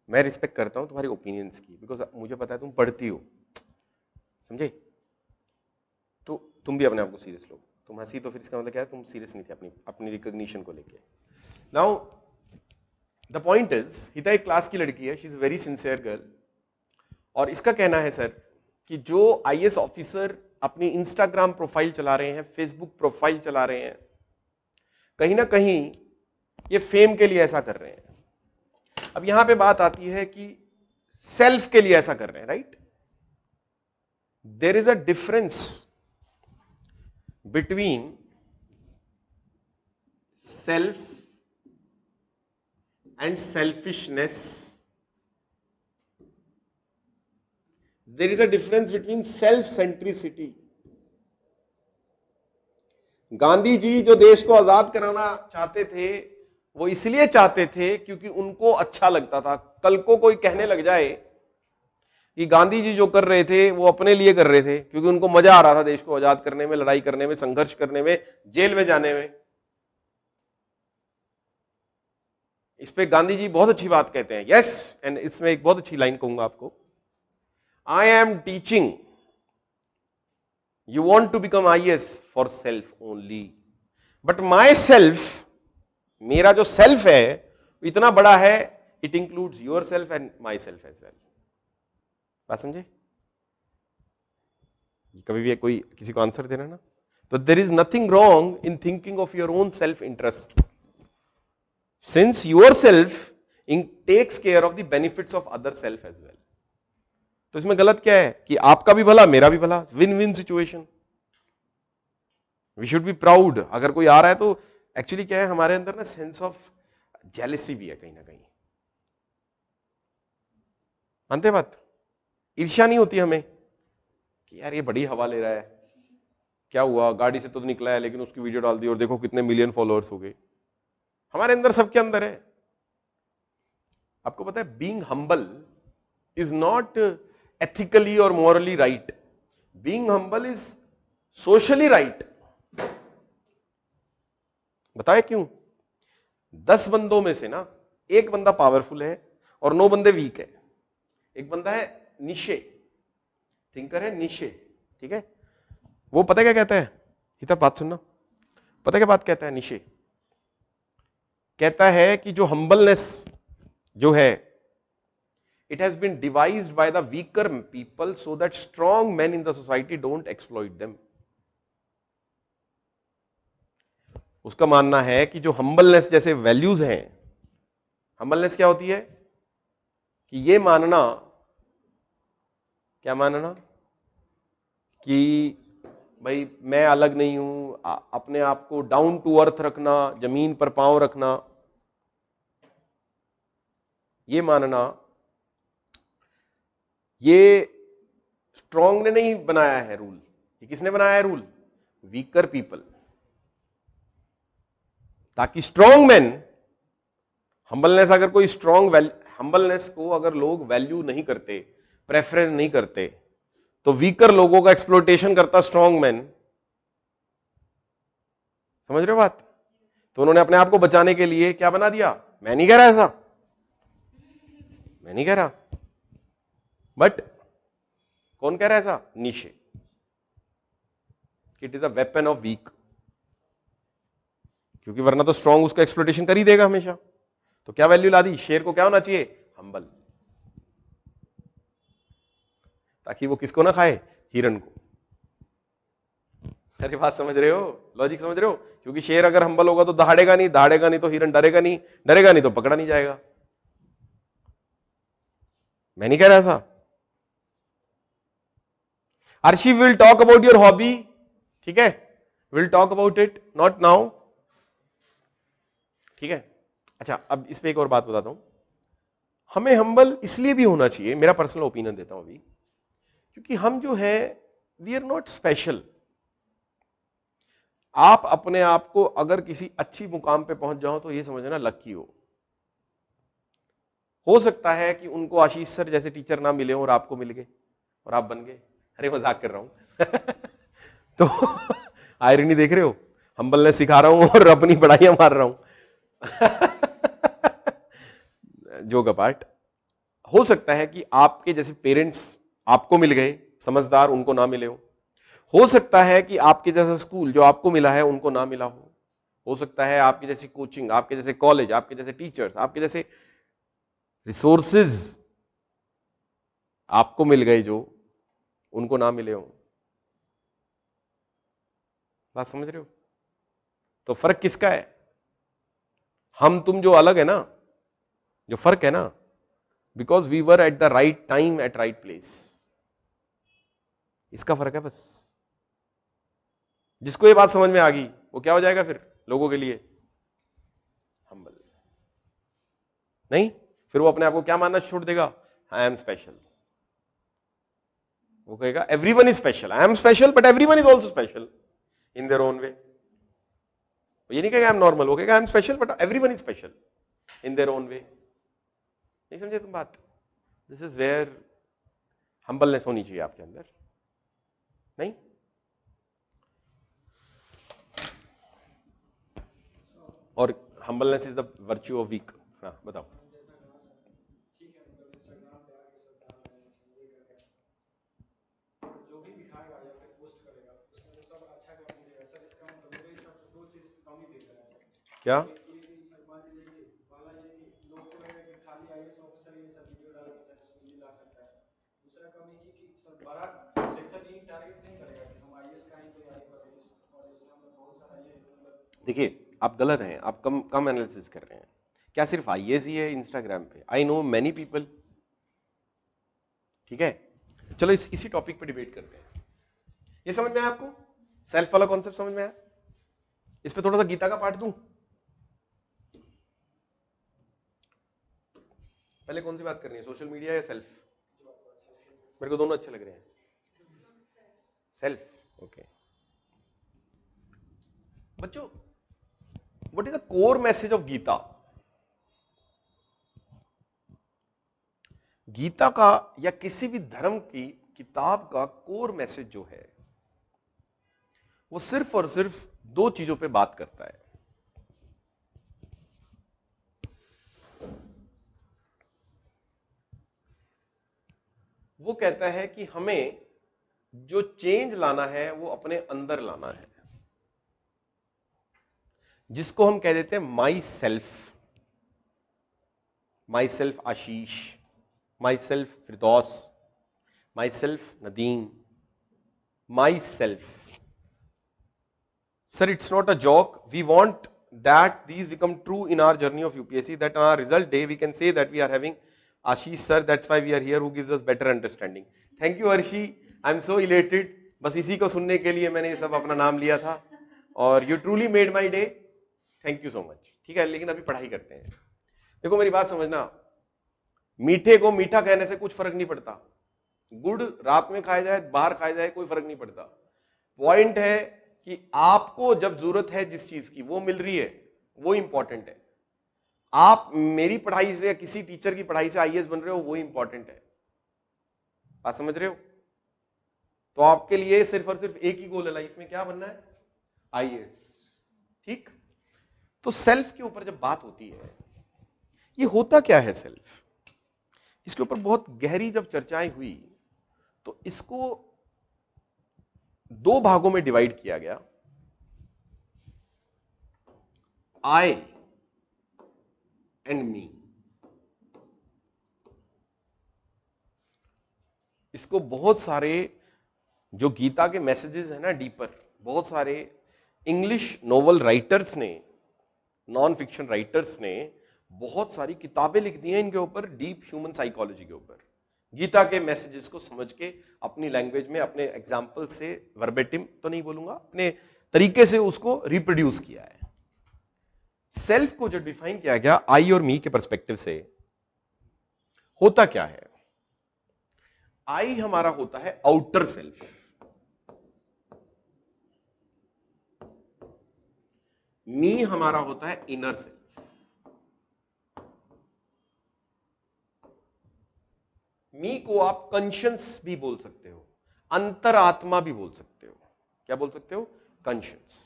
Speaker 1: मैं रिस्पेक्ट करता हूं तुम्हारी ओपिनियंस की, बिकॉज मुझे पता है तुम पढ़ती हो, समझे? तो तुम भी अपने आप को सीरियस लो। तुम हंसी तो फिर इसका मतलब क्या है, तुम सीरियस नहीं थे अपनी अपनी रिकॉग्निशन को लेके। नाउ द पॉइंट इज, हिता एक क्लास की लड़की है, she is very sincere girl, और इसका कहना है सर कि जो आईएएस ऑफिसर अपनी इंस्टाग्राम प्रोफाइल चला रहे हैं, फेसबुक प्रोफाइल चला रहे हैं, कहीं ना कहीं ये फेम के लिए ऐसा कर रहे हैं। अब यहां पे बात आती है कि सेल्फ के लिए ऐसा कर रहे हैं, right? There is a difference between self and selfishness. There is a difference between self-centricity. Gandhi ji जो देश को आजाद कराना चाहते थे, वो इसलिए चाहते थे क्योंकि उनको अच्छा लगता था। कल को कोई कहने लग जाए कि गांधी जी जो कर रहे थे वो अपने लिए कर रहे थे, क्योंकि उनको मजा आ रहा था देश को आजाद करने में, लड़ाई करने में, संघर्ष करने में, जेल में जाने में। इस पे गांधी जी बहुत अच्छी बात कहते हैं, यस, एंड इसमें एक बहुत अच्छी लाइन कहूंगा आपको, I am teaching you want to become IAS for self only, but myself, मेरा जो सेल्फ है इतना बड़ा है, it includes yourself and myself as well. बात समझे? कभी भी कोई किसी को आंसर देना ना, तो there is nothing wrong in thinking of your own self interest, since yourself takes care of the benefits of other self as well. तो इसमें गलत क्या है कि आपका भी भला मेरा भी भला, win win situation. We should be proud. अगर कोई आ रहा है तो एक्चुअली क्या है, हमारे अंदर ना सेंस ऑफ जेलेसी भी है कहीं ना कहीं, मानते बात? ईर्ष्या नहीं होती हमें कि यार ये बड़ी हवा ले रहा है, क्या हुआ, गाड़ी से तो निकला है लेकिन उसकी वीडियो डाल दी और देखो कितने मिलियन फॉलोअर्स हो गए। हमारे अंदर, सबके अंदर है। आपको पता है, being humble is not ethically or morally right. Being humble is socially right. बताए क्यों? 10 बंदों में से ना एक बंदा पावरफुल है और 9 बंदे वीक है। एक बंदा है निशे, थिंकर है निशे, ठीक है? वो पता क्या कहता है, हिता बात सुनना, पता क्या बात कहता है निशे? कहता है कि जो हम्बलनेस जो है, it has been devised by the weaker people so that strong men in the society don't exploit them. उसका मानना है कि जो हम्बलनेस जैसे वैल्यूज हैं, हम्बलनेस क्या होती है कि ये मानना, क्या मानना कि भाई मैं अलग नहीं हूं, अपने आप को डाउन टू अर्थ रखना, जमीन पर पांव रखना, ये मानना, ये स्ट्रॉन्ग ने नहीं बनाया है रूल। ये किसने बनाया है रूल? Weaker people. ताकि स्ट्रॉन्ग मैन, हम्बलनेस, अगर कोई स्ट्रॉन्ग हम्बलनेस को अगर लोग वैल्यू नहीं करते, प्रेफरेंस नहीं करते, तो वीकर लोगों का एक्सप्लोटेशन करता स्ट्रॉन्ग मैन। समझ रहे हो बात? तो उन्होंने अपने आप को बचाने के लिए क्या बना दिया? मैं नहीं कह रहा ऐसा, मैं नहीं कह रहा, बट कौन कह रहा है ऐसा? Nietzsche. It is a weapon of weak, क्योंकि वरना तो स्ट्रॉन्ग उसका एक्सप्लोटेशन कर ही देगा हमेशा। तो क्या वैल्यू ला दी? शेर को क्या होना चाहिए? हम्बल, ताकि वो किसको ना खाए? हिरन को। अरे बात समझ रहे हो? लॉजिक समझ रहे हो? क्योंकि शेर अगर हम्बल होगा तो दहाड़ेगा नहीं, दहाड़ेगा नहीं तो हिरन डरेगा नहीं, डरेगा नहीं तो पकड़ा नहीं जाएगा। मैं नहीं कह रहा ऐसा। Arshi will talk about your hobby, ठीक है? We'll talk about it, not now, ठीक है? अच्छा, अब इस पे एक और बात बताता हूं। हमें हम्बल इसलिए भी होना चाहिए, मेरा पर्सनल ओपिनियन देता हूं अभी, क्योंकि हम जो है वी आर नॉट स्पेशल। आप अपने आप को अगर किसी अच्छी मुकाम पे पहुंच जाओ तो ये समझना लकी हो सकता है कि उनको आशीष सर जैसे टीचर ना मिले और आपको मिल गए और आप बन गए। अरे मजाक कर रहा हूं तो आयरनी देख रहे हो? हम्बलनेस सिखा रहा हूं और अपनी पढ़ाइयां मार रहा हूं। जोक अपार्ट, हो सकता है कि आपके जैसे पेरेंट्स आपको मिल गए समझदार, उनको ना मिले हो सकता है कि आपके जैसा स्कूल जो आपको मिला है उनको ना मिला हो सकता है आपकी जैसी कोचिंग, आपके जैसे कॉलेज, आपके जैसे टीचर्स, आपके जैसे रिसोर्सेज आपको मिल गए जो उनको ना मिले हो। बात समझ रहे हो? तो फर्क किसका है? हम तुम जो अलग है ना, जो फर्क है ना, because we were at the right time at right place, इसका फर्क है बस। जिसको ये बात समझ में आ गई वो क्या हो जाएगा फिर लोगों के लिए? हम्बल। नहीं, फिर वो अपने आप को क्या मानना छोड़ देगा? I am special. वो कहेगा everyone is special, I am special but everyone is also special in their own way. ये नहीं कहेगा आई एम नॉर्मल, वो कहेगा I am special but everyone is special in their own way. नहीं समझे तुम बात? दिस इज वेयर हम्बलनेस होनी चाहिए आपके अंदर। नहीं, और humbleness is the virtue of weak. हाँ बताओ। क्या? देखिए आप गलत हैं, आप कम कम एनालिसिस कर रहे हैं। क्या सिर्फ आईएएस ही है इंस्टाग्राम पे? I know many people. ठीक है, चलो इसी टॉपिक पे डिबेट करते हैं। ये समझ में आया आपको? सेल्फ वाला कॉन्सेप्ट समझ में आया? इस पे थोड़ा सा गीता का पाठ दूं। पहले कौन सी बात करनी है, सोशल मीडिया या सेल्फ? मेरे को दोनों अच्छे लग रहे हैं। Self, okay. बच्चों, what is the core message of Gita? Gita का या किसी भी धर्म की किताब का कोर मैसेज जो है वो सिर्फ और सिर्फ दो चीजों पे बात करता है। वो कहता है कि हमें जो चेंज लाना है वो अपने अंदर लाना है, जिसको हम कह देते हैं myself. Myself Ashish, myself Firdaus, myself Nadeem, myself. Sir, it's not a joke. We want that these become true in our journey of UPSC, that on our result day we can say that we are having Ashish sir, that's why we are here, who gives us better understanding. Thank you Arshi, I'm so elated. बस इसी को सुनने के लिए मैंने ये सब अपना नाम लिया था, और you truly made my day. Thank you so much. ठीक है, लेकिन अभी पढ़ाई करते हैं। देखो मेरी बात समझना, मीठे को मीठा कहने से कुछ फर्क नहीं पड़ता। गुड़ रात में खाया जाए, बाहर खाया जाए, कोई फर्क नहीं पड़ता। पॉइंट है कि आपको जब जरूरत है जिस चीज की वो मिल रही है, वो इंपॉर्टेंट है। आप मेरी पढ़ाई से या किसी टीचर की पढ़ाई से आईएएस बन रहे हो, वो इंपॉर्टेंट है। बात समझ रहे हो? तो आपके लिए सिर्फ और सिर्फ एक ही गोल है लाइफ में, क्या बनना है? आईएएस। ठीक? तो सेल्फ के ऊपर जब बात होती है, ये होता क्या है सेल्फ, इसके ऊपर बहुत गहरी जब चर्चाएं हुई तो इसको दो भागों में डिवाइड किया गया, आई एंड मी। इसको बहुत सारे जो गीता के मैसेजेस है ना डीपर, बहुत सारे इंग्लिश नोवेल राइटर्स ने, नॉन फिक्शन राइटर्स ने बहुत सारी किताबें लिख दी हैं इनके ऊपर, डीप ह्यूमन साइकोलॉजी के ऊपर। गीता के मैसेजेस को समझ के अपनी लैंग्वेज में, अपने एग्जाम्पल से, वर्बेटिम तो नहीं बोलूंगा, अपने तरीके से उसको रिप्रोड्यूस किया है। सेल्फ को जो डिफाइन किया गया आई और मी के पर्सपेक्टिव से, होता क्या है? आई हमारा होता है आउटर सेल्फ, मी हमारा होता है इनर सेल्फ। मी को आप कॉन्शियस भी बोल सकते हो, अंतरात्मा भी बोल सकते हो। क्या बोल सकते हो? कॉन्शियस।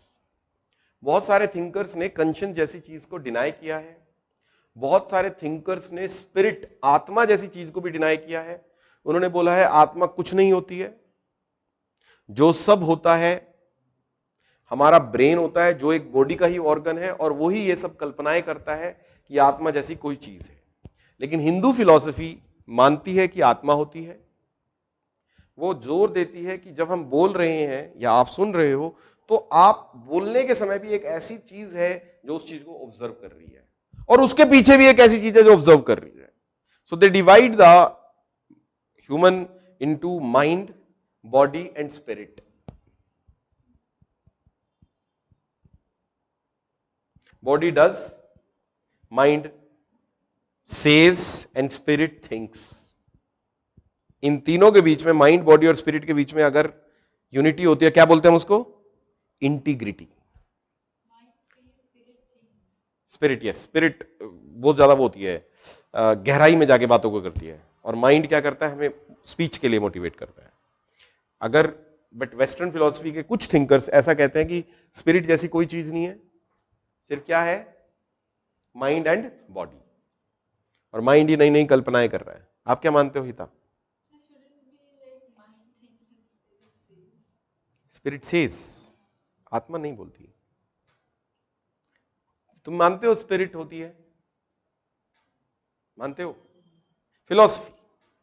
Speaker 1: बहुत सारे थिंकर्स ने कंशन जैसी चीज को डिनाई किया है, बहुत सारे थिंकर्स ने स्पिरिट, आत्मा जैसी चीज को भी डिनाई किया है। उन्होंने बोला है आत्मा कुछ नहीं होती है, जो सब होता है हमारा ब्रेन होता है, जो एक बॉडी का ही ऑर्गन है, और वही ये सब कल्पनाएं करता है कि आत्मा जैसी कोई चीज है। लेकिन हिंदू फिलॉसफी मानती है कि आत्मा होती है। वो जोर देती है कि जब हम बोल रहे हैं या आप सुन रहे हो, तो आप बोलने के समय भी एक ऐसी चीज है जो उस चीज को ऑब्जर्व कर रही है, और उसके पीछे भी एक ऐसी चीज है जो ऑब्जर्व कर रही है। So they divide the human into mind, body and spirit. Body does, mind says and spirit thinks. इन तीनों के बीच में, माइंड, बॉडी और स्पिरिट के बीच में अगर यूनिटी होती है, क्या बोलते हैं हम उसको? इंटीग्रिटी। स्पिरिट, यस, स्पिरिट बहुत ज्यादा वो होती है, गहराई में जाके बातों को करती है, और माइंड क्या करता है? हमें स्पीच के लिए मोटिवेट करता है। अगर बट वेस्टर्न फिलॉसफी के कुछ थिंकर्स ऐसा कहते हैं कि स्पिरिट जैसी कोई चीज नहीं है, सिर्फ क्या है? माइंड एंड बॉडी, और माइंड ही नई नई कल्पनाएं कर रहा है। आप क्या मानते हो हिता? स्पिरिट सेज, आत्मा नहीं बोलती। तुम मानते हो स्पिरिट होती है? मानते हो? Philosophy,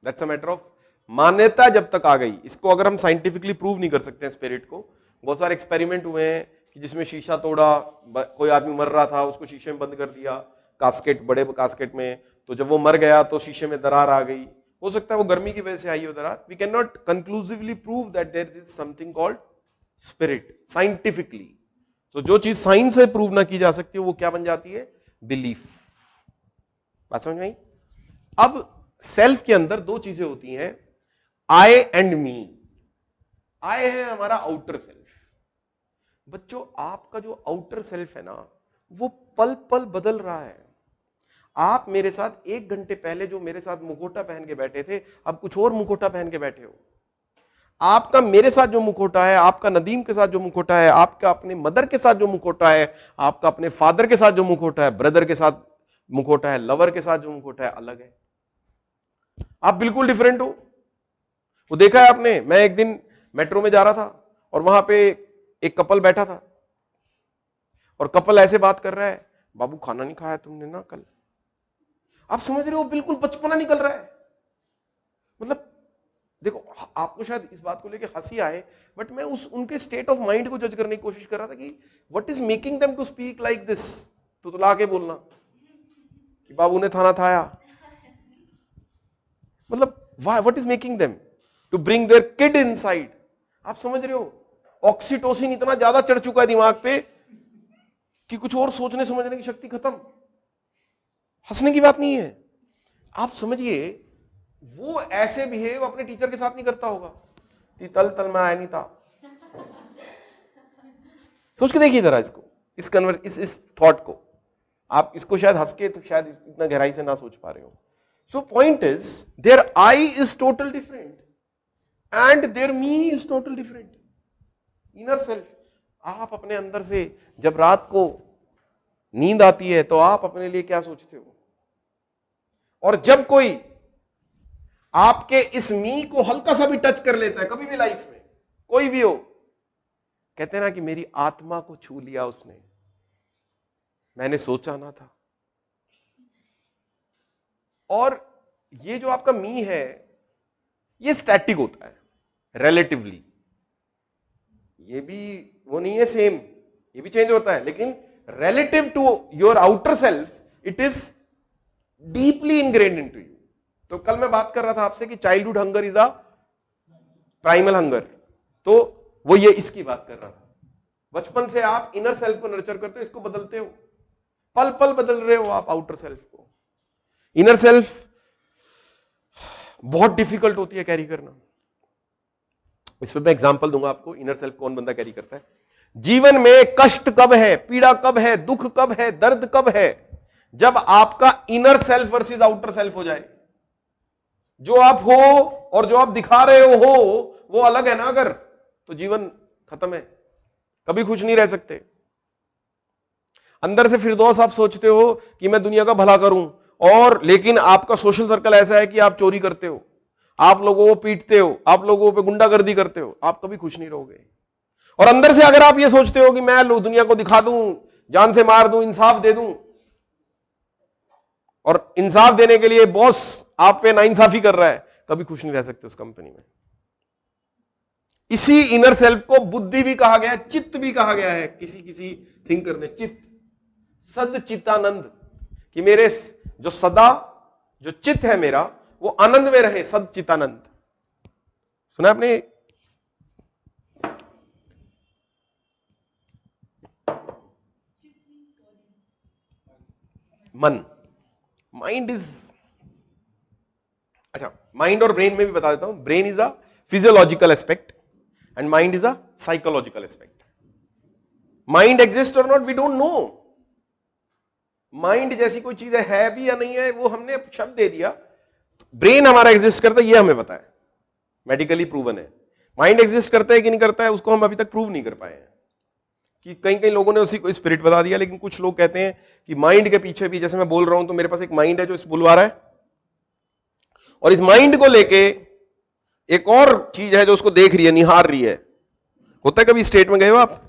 Speaker 1: that's a matter of मान्यता जब तक आ गई। इसको अगर हम साइंटिफिकली प्रूव नहीं कर सकते हैं स्पिरिट को। बहुत सारे एक्सपेरिमेंट हुए हैं कि जिसमें शीशा तोड़ा, कोई आदमी मर रहा था, उसको शीशे में बंद कर दिया, कास्केट, बड़े कास्केट में, तो जब वो मर गया तो शीशे में दरार आ गई। हो सकता है वो गर्मी की वजह से आई हो दरार। We can not conclusively prove that there is something called spirit scientifically. तो जो चीज साइंस से प्रूव ना की जा सकती है, वो क्या बन जाती है? बिलीफ। बात समझ में आई? अब सेल्फ के अंदर दो चीजें होती हैं, आई एंड मी। आई है हमारा आउटर सेल्फ। बच्चों, आपका जो आउटर सेल्फ है ना, वो पल पल बदल रहा है। आप मेरे साथ 1 घंटे पहले जो मेरे साथ मुखौटा पहन के बैठे थे, अब कुछ और मुखौटा पहन के बैठे हो। आपका मेरे साथ जो मुखौटा है, आपका नदीम के साथ जो मुखौटा है, आपका अपने मदर के साथ जो मुखौटा है, आपका अपने फादर के साथ जो मुखौटा है, ब्रदर के साथ मुखौटा है, लवर के साथ जो मुखौटा है, अलग है। आप बिल्कुल डिफरेंट हो। वो देखा है आपने? मैं एक दिन मेट्रो में जा रहा था और वहां पे एक कपल बैठा था, और कपल ऐसे बात कर रहा है, बाबू खाना नहीं खाया तुमने ना कल। आप समझ रहे हो, बिल्कुल बचपना निकल रहा है। मतलब देखो, आपको शायद इस बात को लेके हंसी आए, बट मैं उनके स्टेट ऑफ माइंड को जज करने की कोशिश कर रहा था कि what is making them to speak like this. तो ला के बोलना कि बाबू ने खाना खाया, मतलब what is making them to bring their kid inside. आप समझ रहे हो, ऑक्सीटोसिन इतना ज्यादा चढ़ चुका है दिमाग पे कि कुछ और सोचने समझने की शक्ति खत्म। हंसने की बात नहीं है। आप समझिए, वो ऐसे बिहेव अपने टीचर के साथ नहीं करता होगा कि तल तल में आया नहीं था। सोच के देखिए जरा इसको, इस थॉट को। आप इसको शायद हंस के तो शायद इतना गहराई से ना सोच पा रहे हो। So point is, there I is total different and there me is total different. Inner self. आप अपने अंदर से जब रात को नींद आती है तो आप अपने लिए क्या सोचते हो, और जब कोई आपके इस मी को हल्का सा भी टच कर लेता है, कभी भी लाइफ में, कोई भी हो, कहते हैं ना कि मेरी आत्मा को छू लिया उसने, मैंने सोचा ना था। और ये जो आपका मी है, ये स्टैटिक होता है रिलेटिवली। ये भी वो नहीं है सेम, ये भी चेंज होता है, लेकिन relative to your outer self it is deeply ingrained into you। तो कल मैं बात कर रहा था आपसे कि childhood hunger is a primal hunger, तो वो ये इसकी बात कर रहा था। बचपन से आप इनर सेल्फ को नर्चर करते हो, इसको बदलते हो, पल पल बदल रहे हो आप आउटर सेल्फ को। इनर सेल्फ बहुत डिफिकल्ट होती है कैरी करना। इस पर मैं एग्जांपल दूंगा आपको, इनर सेल्फ कौन बंदा कैरी करता है। जीवन में कष्ट कब है, पीड़ा कब है, दुख कब है, दर्द कब है? जब आपका inner self versus outer self हो जाए। जो आप हो और जो आप दिखा रहे हो वो अलग है ना, अगर तो जीवन खत्म है, कभी खुश नहीं रह सकते। अंदर से फिरदौस आप सोचते हो कि मैं दुनिया का भला करूं, और लेकिन आपका सोशल सर्कल ऐसा है कि आप चोरी करते हो, आप लोगों को पीटते हो, आप लोगों पे गुंडागर्दी करते हो, आप कभी खुश नहीं रहोगे। और अंदर से अगर आप ये सोचते हो कि मैं दुनिया को दिखा दूं, जान से मार दूं, इंसाफ दे दूं, और इंसाफ देने के लिए बॉस आप पे नाइंसाफी कर रहा है, कभी खुश नहीं रह सकते उस कंपनी में। इसी इनर सेल्फ को बुद्धि भी कहा गया है, चित्त भी कहा गया है, किसी किसी थिंकर ने चित्त, सद चित्तानंद, कि मेरे जो सदा जो चित्त है मेरा वो आनंद में रहे, सद चित्तानंद। सुना आपने? मन, माइंड इज, अच्छा माइंड और ब्रेन में भी बता देता हूं। Brain is a physiological aspect and mind is a psychological aspect. Mind exist और not we don't know. Mind जैसी कोई चीज है भी या नहीं है, वो हमने शब्द दे दिया। ब्रेन हमारा एग्जिस्ट करता है ये हमें पता है, मेडिकली प्रूवन है। माइंड एग्जिस्ट करता है कि नहीं करता है उसको हम अभी तक प्रूव नहीं कर पाए हैं, कि कई कई लोगों ने उसी को स्पिरिट बता दिया, लेकिन कुछ लोग कहते हैं कि माइंड के पीछे भी, जैसे मैं बोल रहा हूं तो मेरे पास एक माइंड है जो इस बुलवा रहा है, और इस माइंड को लेके एक और चीज है जो उसको देख रही है, निहार रही है। होता है कभी स्टेट में गए हो आप,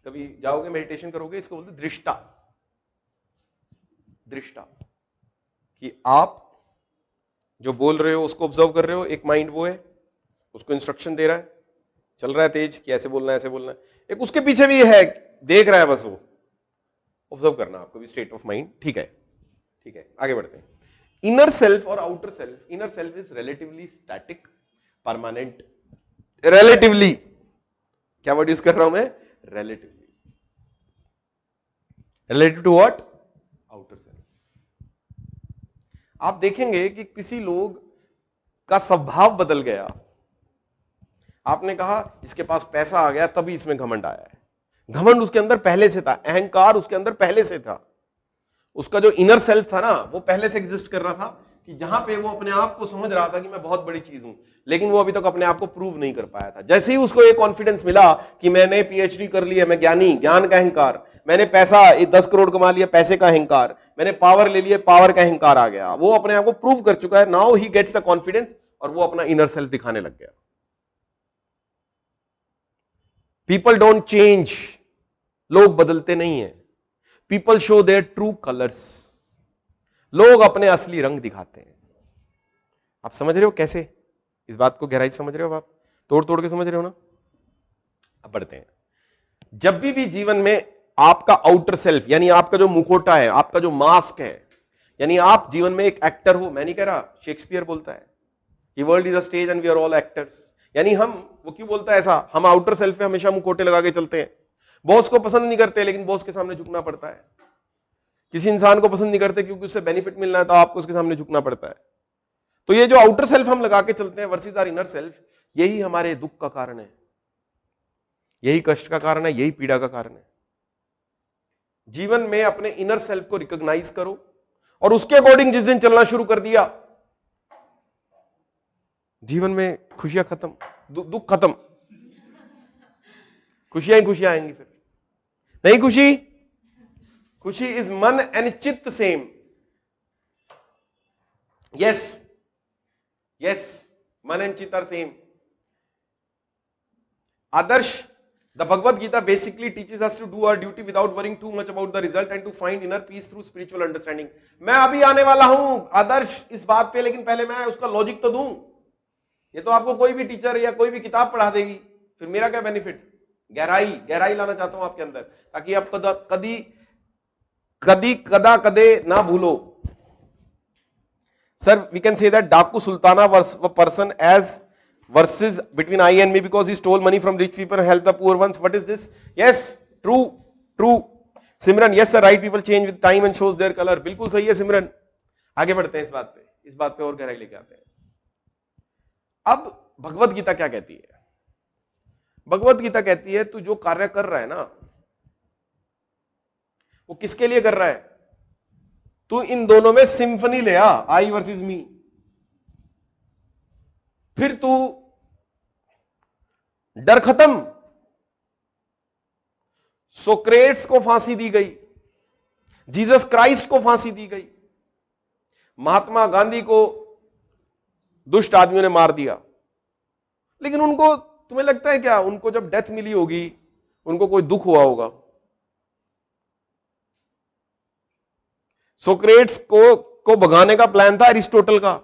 Speaker 1: कभी जाओगे मेडिटेशन करोगे, इसको बोलते दृष्टा। दृष्टा कि आप जो बोल रहे हो उसको ऑब्जर्व कर रहे हो, एक माइंड वो है, उसको इंस्ट्रक्शन दे रहा है, चल रहा है तेज कि ऐसे बोलना है ऐसे बोलना है, एक उसके पीछे भी है देख रहा है, बस वो ऑब्जर्व करना आपको भी स्टेट ऑफ माइंड। ठीक है, ठीक है, आगे बढ़ते हैं। इनर सेल्फ और outer self. Inner self is relatively static, permanent. Relatively क्या वर्ड यूज कर रहा हूं मैं? Relatively. Relative to what? Outer self. आप देखेंगे कि किसी लोग का स्वभाव बदल गया। आपने कहा इसके पास पैसा आ गया तभी इसमें घमंड आया है। घमंड उसके अंदर पहले से था, अहंकार उसके अंदर पहले से था। उसका जो इनर सेल्फ था ना, वो पहले से एग्जिस्ट कर रहा था, कि जहां पे वो अपने आप को समझ रहा था कि मैं बहुत बड़ी चीज हूं, लेकिन वो अभी तक अपने आप को प्रूव नहीं कर पाया था। जैसे ही उसको एक कॉन्फिडेंस मिला कि मैंने पीएचडी कर ली है, मैं ज्ञानी, ज्ञान का अहंकार, मैंने पैसा 10 करोड़ कमा लिया, पैसे का अहंकार, मैंने पावर ले लिया, पावर का अहंकार आ गया, वो अपने आप को प्रूव कर चुका है। Now he gets the confidence, और वो अपना इनर सेल्फ दिखाने लग गया। पीपल डोंट चेंज, लोग बदलते नहीं है। People show their true colours, लोग अपने असली रंग दिखाते हैं। आप समझ रहे हो कैसे? इस बात को गहराई से समझ रहे हो आप? तोड़ तोड़ के समझ रहे हो ना? अब बढ़ते हैं। जब भी जीवन में आपका आउटर सेल्फ, यानी आपका जो मुखौटा है, आपका जो मास्क है, यानी आप जीवन में एक एक्टर हो। मैं नहीं कह रहा, शेक्सपियर बोलता है कि world is a stage and we are all actors. यानी हम, वो क्यों बोलता है ऐसा? हम आउटर सेल्फ पे हमेशा मुखौटे लगा के चलते हैं। बॉस को पसंद नहीं करते, लेकिन बॉस के सामने झुकना पड़ता है। किसी इंसान को पसंद नहीं करते क्योंकि उससे बेनिफिट मिलना है, तो आपको उसके सामने झुकना पड़ता है। तो ये जो आउटर सेल्फ हम लगा के चलते हैं वर्सेस आवर इनर सेल्फ, यही हमारे दुख का कारण है, यही कष्ट का कारण है, यही पीड़ा का कारण है। जीवन में अपने इनर सेल्फ को रिकॉग्नाइज करो, और उसके अकॉर्डिंग जिस दिन चलना शुरू कर दिया, जीवन में खुशियां खत्म, दुख खत्म, खुशियां ही खुशियां आएंगी। फिर नहीं खुशी, खुशी is man and chitta same. Yes, yes, man and chitta are same. Adarsh, the Bhagavad Gita basically teaches us to do our duty without worrying too much about the result and to find inner peace through spiritual understanding. मैं अभी आने वाला हूं आदर्श इस बात पे, लेकिन पहले मैं उसका लॉजिक तो दूं। ये तो आपको कोई भी टीचर या कोई भी किताब पढ़ा देगी, फिर मेरा क्या बेनिफिट? गहराई लाना चाहता हूं आपके अंदर, ताकि आप कदा कदे ना भूलो। Sir, we can say that Daku Sultana was a person as versus between I and me because he stole money from rich people and helped the poor ones. What is this? Yes, true, true. Simran, yes, the right people change with time and shows their color. बिल्कुल सही है सिमरन। आगे बढ़ते हैं इस बात पे और गहराई लेके आते हैं। अब भगवत गीता क्या कहती है? भगवत गीता कहती है तू जो कार्य कर रहा है ना, वो किसके लिए कर रहा है? तू इन दोनों में सिंफनी ले आ, आई वर्सेस मी। फिर तू डर खत्म, सोक्रेट्स को फांसी दी गई, जीसस क्राइस्ट को फांसी दी गई, महात्मा गांधी को दुष्ट आदमियों ने मार दिया। लेकिन उनको, तुम्हें लगता है क्या उनको जब डेथ मिली होगी उनको कोई दुख हुआ होगा? सोक्रेट्स को भगाने का प्लान था अरिस्टोटल का,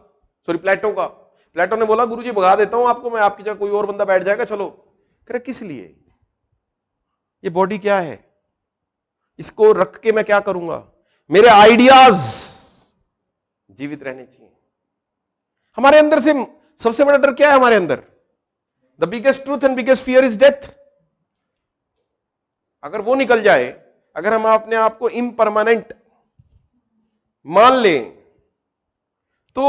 Speaker 1: सॉरी प्लेटो का। प्लेटो ने बोला गुरुजी भगा देता हूं आपको, मैं आपकी जगह कोई और बंदा बैठ जाएगा, चलो। कह रहे किस लिए? ये बॉडी क्या है, इसको रख के मैं क्या करूंगा? मेरे आइडियाज जीवित रहने चाहिए। हमारे अंदर से सबसे बड़ा डर क्या है हमारे अंदर? The biggest truth and biggest fear is death. अगर वो निकल जाए, अगर हम अपने आप को इम्परमानेंट मान लें, तो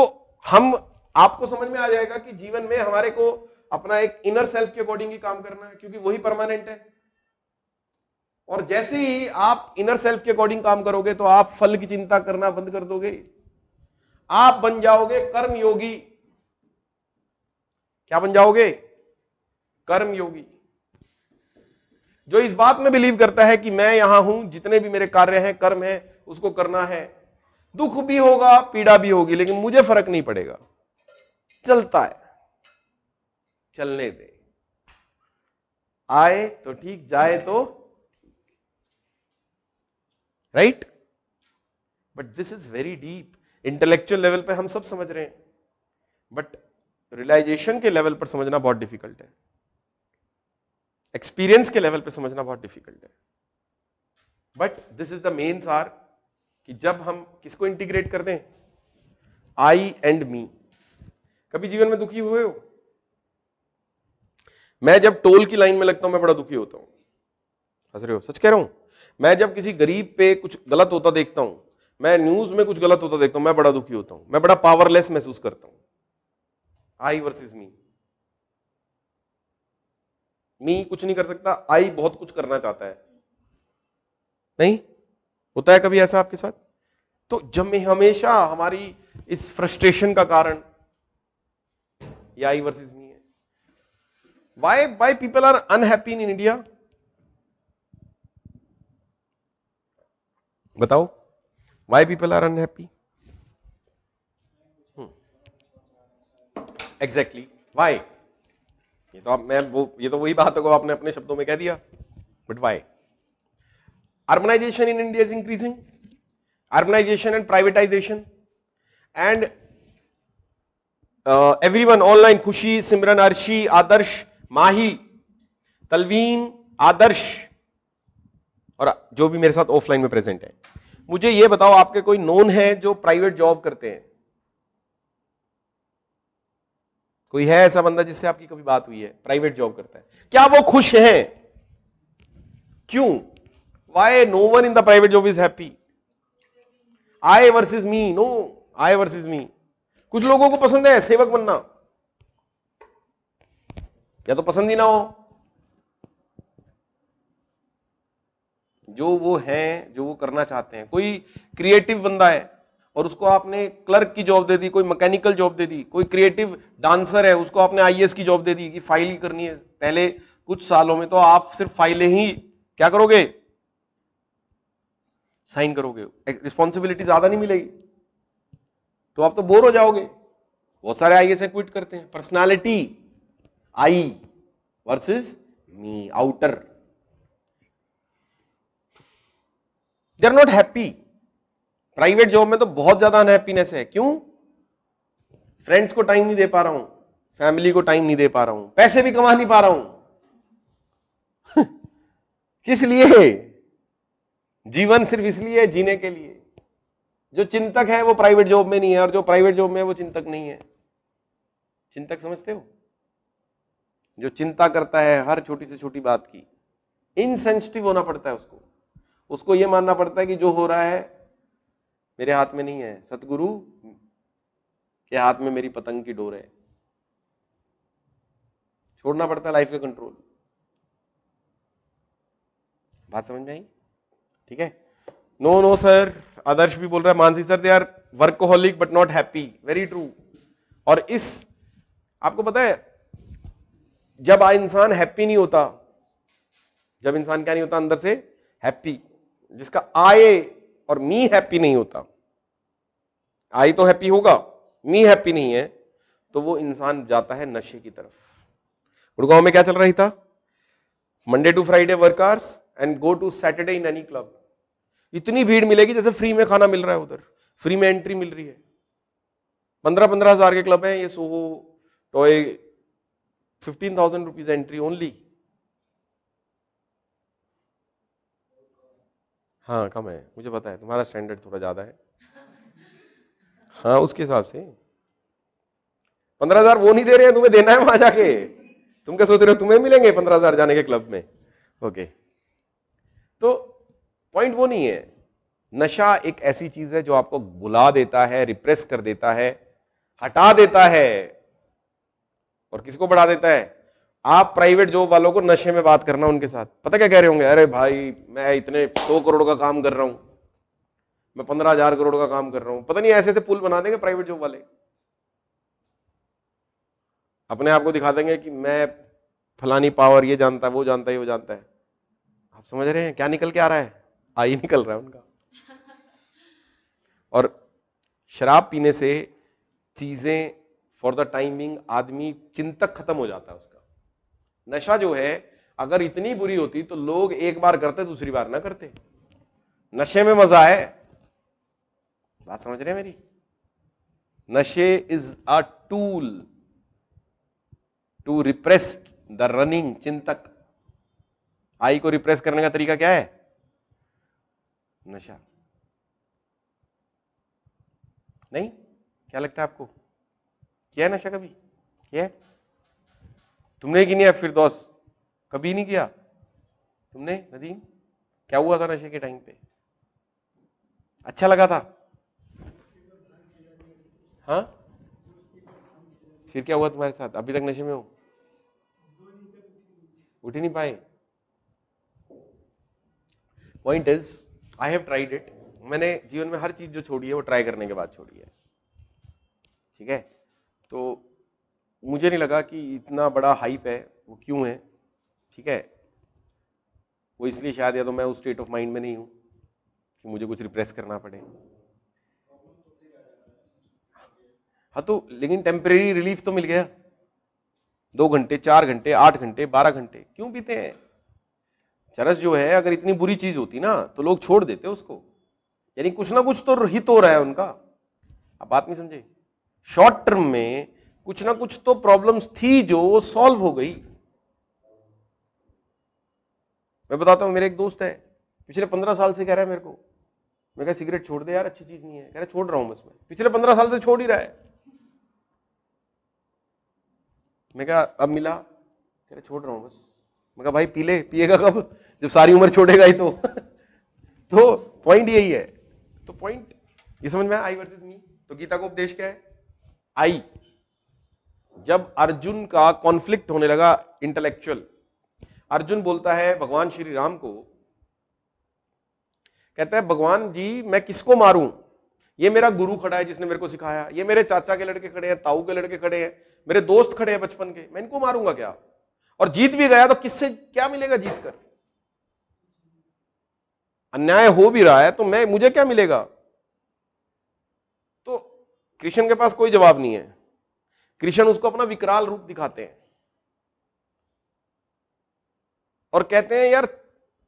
Speaker 1: हम, आपको समझ में आ जाएगा कि जीवन में हमारे को अपना एक इनर सेल्फ के अकॉर्डिंग ही काम करना है, क्योंकि वही परमानेंट है। और जैसे ही आप इनर सेल्फ के अकॉर्डिंग काम करोगे तो आप फल की चिंता करना बंद कर दोगे, आप बन जाओगे कर्म योगी। क्या बन जाओगे? कर्म योगी। जो इस बात में बिलीव करता है कि मैं यहां हूं, जितने भी मेरे कार्य हैं, कर्म है, उसको करना है, दुख भी होगा, पीड़ा भी होगी, लेकिन मुझे फर्क नहीं पड़ेगा, चलता है, चलने दे, आए तो ठीक, जाए तो right. But this is very deep. Intellectual level पे हम सब समझ रहे हैं, बट रियलाइजेशन के लेवल पर समझना बहुत डिफिकल्ट है, एक्सपीरियंस के लेवल पे समझना बहुत डिफिकल्ट है। But this is the main सार कि जब हम किसको इंटीग्रेट कर दें, आई एंड मी। कभी जीवन में दुखी हुए हो? मैं जब टोल की लाइन में लगता हूं मैं बड़ा दुखी होता हूं। हंस रहे हो? सच कह रहा हूं। मैं जब किसी गरीब पे कुछ गलत होता देखता हूं, मैं न्यूज में कुछ गलत होता देखता हूं, मैं बड़ा दुखी होता हूं, मैं बड़ा पावरलेस महसूस करता हूं। आई वर्सेस मी। मी कुछ नहीं कर सकता, आई बहुत कुछ करना चाहता है। नहीं होता है कभी ऐसा आपके साथ? तो जब में हमेशा हमारी इस फ्रस्ट्रेशन का कारण ये आई वर्सेस मी है। Why people are unhappy in India? बताओ, why people are unhappy? Exactly, why? ये तो ये तो वही बात है, आपने अपने शब्दों में कह दिया। But why? Urbanisation in India is increasing, urbanisation and privatisation and everyone online. Khushi, Simran, Arshi, आदर्श, माही, तलवीन, आदर्श और जो भी मेरे साथ ऑफलाइन में प्रेजेंट है, मुझे ये बताओ आपके कोई नोन है जो प्राइवेट जॉब करते हैं? कोई है ऐसा बंदा जिससे आपकी कभी बात हुई है, प्राइवेट जॉब करता है? क्या वो खुश है? क्यों? Why no one in the private job is happy? I versus me? No, I versus me. कुछ लोगों को पसंद है सेवक बनना, या तो पसंद ही ना हो। जो वो हैं, जो वो करना चाहते हैं। कोई क्रिएटिव बंदा है और उसको आपने क्लर्क की जॉब दे दी, कोई मैकेनिकल जॉब दे दी। कोई क्रिएटिव डांसर है, उसको आपने आईएएस की जॉब दे दी कि फाइल ही करनी है। पहले कुछ सालों में तो आप सिर्फ फाइलें ही क्या करोगे, साइन करोगे, रिस्पॉन्सिबिलिटी ज्यादा नहीं मिलेगी, तो आप तो बोर हो जाओगे। बहुत सारे आईएएस क्विट करते हैं। Personality, I versus me, outer, they are not happy. Private job में तो बहुत ज्यादा अनहैप्पीनेस है। क्यों? फ्रेंड्स को टाइम नहीं दे पा रहा हूं, फैमिली को टाइम नहीं दे पा रहा हूं, पैसे भी कमा नहीं पा रहा हूं। किस लिए? जीवन सिर्फ इसलिए जीने के लिए। जो चिंतक है वो प्राइवेट जॉब में नहीं है, और जो प्राइवेट जॉब में है वो चिंतक नहीं है। चिंतक समझते हो? जो चिंता करता है हर छोटी से छोटी बात की, इनसेंसिटिव होना पड़ता है उसको यह मानना पड़ता है कि जो हो रहा है मेरे हाथ में नहीं है, सतगुरु के हाथ में मेरी पतंग की डोर है। छोड़ना पड़ता है लाइफ का कंट्रोल। बात समझ में आई? ठीक है। नो नो सर, आदर्श भी बोल रहा है, Mansi sir they are workaholic but not happy. Very true. और इस, आपको पता है, जब इंसान हैप्पी नहीं होता, जब इंसान क्या नहीं होता अंदर से, हैप्पी, जिसका आई और मी हैप्पी नहीं होता, आई तो हैप्पी होगा, मी हैप्पी नहीं है, तो वो इंसान जाता है नशे की तरफ। गुड़गांव में क्या चल रही था, Monday to Friday work hours and go to Saturday in any club. इतनी भीड़ मिलेगी जैसे फ्री में खाना मिल रहा है, उधर फ्री में एंट्री मिल रही है। 15-15 हजार के क्लब हैं ये, Soho toy, 15,000 rupees entry only. हाँ कम है, मुझे पता है तुम्हारा स्टैंडर्ड थोड़ा ज्यादा है। हाँ उसके हिसाब से 15,000 वो नहीं दे रहे हैं, तुम्हें देना है वहां जाके। तुम क्या सोच रहे हो तुम्हें मिलेंगे 15,000 जाने के क्लब में? ओके, तो पॉइंट वो नहीं है। नशा एक ऐसी चीज है जो आपको बुला देता है, रिप्रेस कर देता है, हटा देता है, और किसको बढ़ा देता है? आप प्राइवेट जॉब वालों को नशे में बात करना उनके साथ, पता क्या कह रहे होंगे, अरे भाई मैं इतने 100 करोड़ का काम कर रहा हूं, मैं 15,000 करोड़ का काम कर रहा हूं। पता नहीं ऐसे ऐसे पुल बना देंगे प्राइवेट जॉब वाले, अपने आप को दिखा देंगे कि मैं फलानी पावर, ये जानता है, वो जानता है, वो जानता है। आप समझ रहे हैं क्या निकल के आ रहा है? आई निकल रहा है उनका। और शराब पीने से चीजें फॉर द टाइमिंग, आदमी चिंतक खत्म हो जाता है उसका। नशा जो है अगर इतनी बुरी होती तो लोग एक बार करते दूसरी बार ना करते। नशे में मजा है, बात समझ रहे हैं मेरी? नशे is a tool to repress the running chintak. आई को रिप्रेस करने का तरीका क्या है? नशा। नहीं, क्या लगता है आपको? किया है नशा कभी? किया है? तुमने कि नहीं है फिरदौस? कभी नहीं किया तुमने? नदीम, क्या हुआ था नशे के टाइम पे? अच्छा लगा था? हाँ, फिर क्या हुआ तुम्हारे साथ? अभी तक नशे में हो? उठ ही नहीं पाए? Point is I have tried it. मैंने जीवन में हर चीज जो छोड़ी है वो ट्राई करने के बाद छोड़ी है, ठीक है? तो मुझे नहीं लगा कि इतना बड़ा हाइप है, वो क्यों है, ठीक है? वो इसलिए शायद, या तो मैं उस स्टेट ऑफ माइंड में नहीं हूं कि मुझे कुछ रिप्रेस करना पड़े। हाँ तो लेकिन टेम्परेरी रिलीफ तो मिल गया। 2 घंटे, 4 घंटे, 8 घंटे, 12 घंटे क्यों पीते हैं? चरस जो है अगर इतनी बुरी चीज होती ना तो लोग छोड़ देते उसको, यानी कुछ ना कुछ तो हित हो रहा है उनका। आप बात नहीं समझे? शॉर्ट टर्म में कुछ ना कुछ तो प्रॉब्लम्स थी जो सॉल्व हो गई। मैं बताता हूं, मेरे एक दोस्त है, पिछले 15 साल से कह रहा है मेरे को, मैं कहा सिगरेट छोड़ दे यार, अच्छी चीज नहीं है। कह रहा छोड़ रहा हूं बस, मैं पिछले 15 साल से छोड़ ही रहा है। मैं कहा अब मिला? कह रहा छोड़ रहा हूं बस। मैं कहा भाई पी ले, पिएगा कब? जब सारी उम्र छोड़ेगा ही तो। तो पॉइंट यही है। तो पॉइंट ये समझ में आई वर्सेस मी। तो गीता का उपदेश क्या है? आई। जब अर्जुन का कॉन्फ्लिक्ट होने लगा इंटेलेक्चुअल, अर्जुन बोलता है भगवान श्री राम को, कहता है भगवान जी मैं किसको मारूं? ये मेरा गुरु खड़ा है जिसने मेरे को सिखाया, ये मेरे चाचा के लड़के खड़े हैं, ताऊ के लड़के खड़े हैं, मेरे दोस्त खड़े हैं बचपन के, मैं इनको मारूंगा क्या? और जीत भी गया तो किससे क्या मिलेगा जीत कर? अन्याय हो भी रहा है तो मुझे क्या मिलेगा? तो कृष्ण के पास कोई जवाब नहीं है। कृष्ण उसको अपना विकराल रूप दिखाते हैं और कहते हैं यार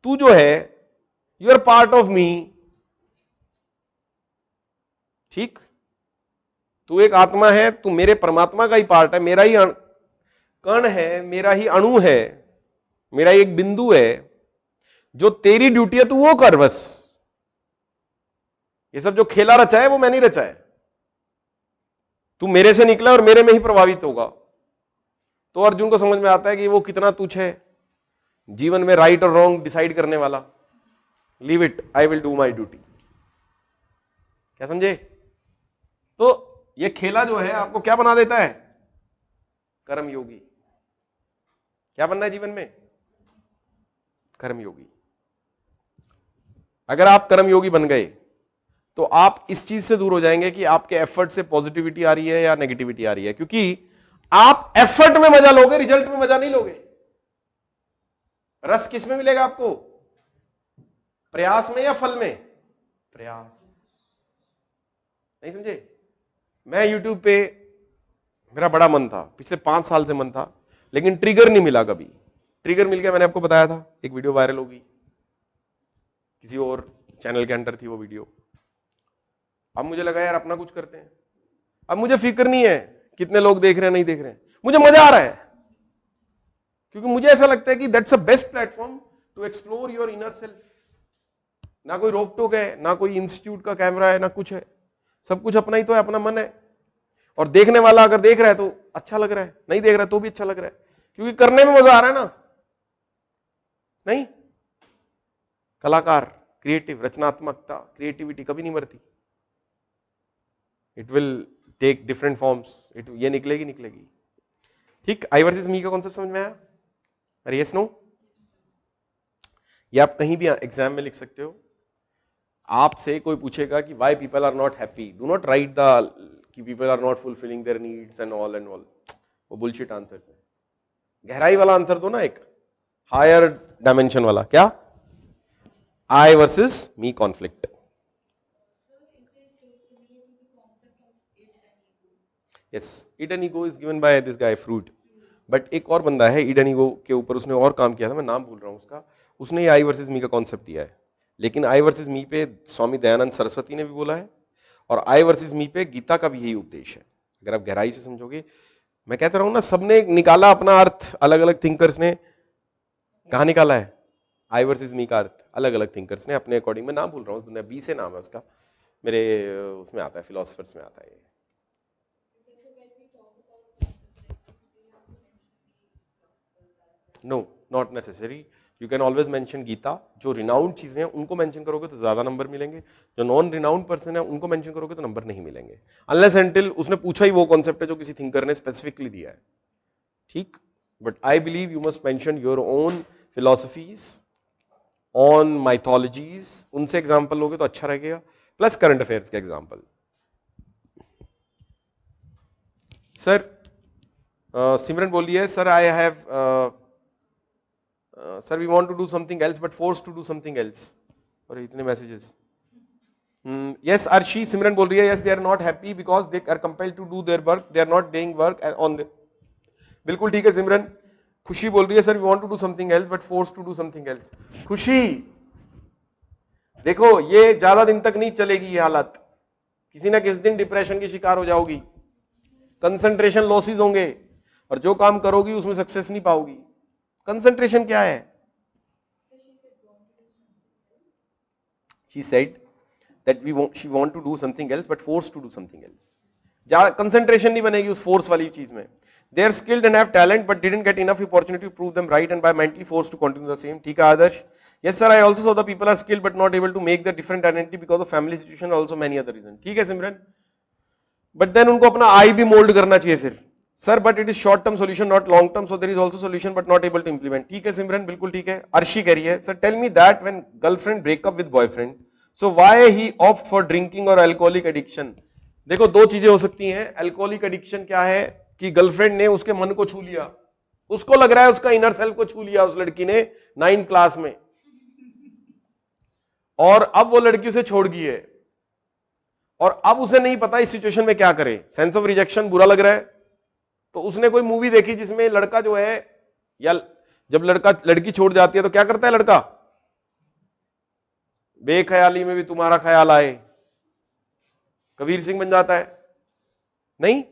Speaker 1: तू जो है, you are part of me, ठीक? तू एक आत्मा है, तू मेरे परमात्मा का ही पार्ट है, मेरा ही कण है, मेरा ही अणु है, मेरा एक बिंदु है। जो तेरी ड्यूटी है तू वो कर बस। ये सब जो खेला रचा है वो मैं नहीं रचा है। तू मेरे से निकला और मेरे में ही प्रभावित होगा। तो अर्जुन को समझ में आता है कि वो कितना तुच्छ है, जीवन में राइट और रॉन्ग डिसाइड करने वाला। Leave it, I will do my duty. क्या समझे? तो ये खेला जो है आपको क्या बना देता है? कर्मयोगी। क्या बनना है जीवन में? कर्मयोगी। अगर आप कर्मयोगी बन गए तो आप इस चीज से दूर हो जाएंगे कि आपके एफर्ट से पॉजिटिविटी आ रही है या नेगेटिविटी आ रही है, क्योंकि आप एफर्ट में मजा लोगे, रिजल्ट में मजा नहीं लोगे। रस किस में मिलेगा आपको? प्रयास में या फल में? प्रयास। नहीं समझे? मैं YouTube पे, मेरा बड़ा मन था, पिछले 5 साल से मन था, लेकिन ट्रिगर नहीं मिला कभी। ट्रिगर मिल गया, मैंने आपको बताया था, एक वीडियो वायरल होगी, किसी और चैनल के अंडर थी वो वीडियो। अब मुझे लगा यार अपना कुछ करते हैं। अब मुझे फिक्र नहीं है कितने लोग देख रहे हैं नहीं देख रहे हैं, मुझे मजा आ रहा है, क्योंकि मुझे ऐसा लगता है कि that's a best platform to explore your inner self. ना कोई रोक टोक है, ना कोई इंस्टीट्यूट का कैमरा है, ना कुछ है, सब कुछ अपना ही तो है, अपना मन है। और देखने वाला अगर देख रहा है तो अच्छा लग रहा है, नहीं देख रहा है तो भी अच्छा लग रहा है, क्योंकि करने में मजा आ रहा है ना। नहीं, कलाकार, क्रिएटिव, रचनात्मकता, क्रिएटिविटी कभी नहीं मरती। It will take different forms, ये निकलेगी निकलेगी। ठीक, आई वर्सेस मी का कॉन्सेप्ट समझ में आया? अरे यस नो? ये आप कहीं भी एग्जाम में लिख सकते हो। आपसे कोई पूछेगा कि why people are not happy, do not write the कि people are not fulfilling their needs and all, वो बुलशिट आंसर्स है। गहराई वाला आंसर दो ना, एक हायर डायमेंशन वाला। क्या? I versus me conflict. Yes, id and ego is given by this guy Freud. But एक और बंदा है ईड एंड ईगो के ऊपर, उसने और काम किया था, मैं नाम भूल रहा हूं उसका, उसने ये आई वर्सेस मी का कॉन्सेप्ट दिया है। लेकिन आई वर्सेस मी पे स्वामी दयानंद सरस्वती ने भी बोला है, और आई वर्सेस मी पे गीता का भी यही उपदेश है। अगर आप गहराई से समझोगे, मैं कहता रहा हूं ना, सबने निकाला अपना अर्थ, अलग अलग थिंकर्स ने कहां निकाला है आई वर्सेस मी का अर्थ, अलग अलग थिंकर्स ने अपने अकॉर्डिंग। मैं नाम भूल रहा हूं, बी से नाम है उसका, मेरे उसमें आता है, फिलोसफर्स में आता है। No, not necessary, you can always mention Gita. जो रिनाउंड चीजें हैं उनको मेंशन करोगे तो ज्यादा नंबर मिलेंगे, जो नॉन रिनाउंड पर्सन है उनको मेंशन करोगे तो नंबर नहीं मिलेंगे, अनलेस एंटिल उसने पूछा ही वो कॉन्सेप्ट है जो किसी थिंकर ने स्पेसिफिकली दिया है। ठीक, but I believe you must mention your own philosophies on mythologies, उनसे एग्जाम्पल लोगे तो अच्छा रहेगा, प्लस करंट अफेयर्स के एग्जाम्पल। सर सिमरन बोलिए, sir I have sir we want to do something else but force to do something else. और इतने मैसेजेस। यस अर्शी, सिमरन बोल रही है, yes they are not happy because they are compelled to do their work, they are not doing work on their. बिल्कुल ठीक है सिमरन। खुशी बोल रही है, sir we want to do something else but force to do something else. Khushi देखो, ये ज्यादा दिन तक नहीं चलेगी ये हालत, किसी ना किसी दिन डिप्रेशन की शिकार हो जाओगी, कंसंट्रेशन लॉसेस होंगे, और जो काम करोगी उसमें सक्सेस नहीं पाओगी। कंसंट्रेशन क्या है? She said that she want to do something else but forced to do something else. ज्यादा कंसंट्रेशन नहीं बनेगी उस फोर्स वाली चीज में। They are skilled and have talent but didn't get enough opportunity to prove them right and by mentally forced to continue the same. ठीक है आदर्श? Yes sir, I also saw the people are skilled but not able to make the different identity because of family situation and also many other reasons. ठीक है सिमरन? But then उनको अपना आई भी मोल्ड करना चाहिए फिर। Sir but it is short term solution not long term, so there is also solution but not able to implement. ठीक है सिमरन, बिल्कुल ठीक है। अर्शी कह रही है, sir tell me that when girlfriend breakup with boyfriend so why he opt for drinking और अल्कोहलिक एडिक्शन। देखो दो चीजें हो सकती हैं। अल्कोहलिक एडिक्शन क्या है कि गर्लफ्रेंड ने उसके मन को छू लिया, उसको लग रहा है उसका इनर सेल्फ को छू लिया उस लड़की ने 9th क्लास में, और अब वो लड़की उसे छोड़ गई है, और अब उसे नहीं पता इस सिचुएशन में क्या करे। सेंस ऑफ रिजेक्शन, बुरा लग रहा है, तो उसने कोई मूवी देखी जिसमें लड़का जो है, या जब लड़की छोड़ जाती है तो क्या करता है लड़का? बेख्याली में भी तुम्हारा ख्याल आए, कबीर सिंह बन जाता है। नहीं,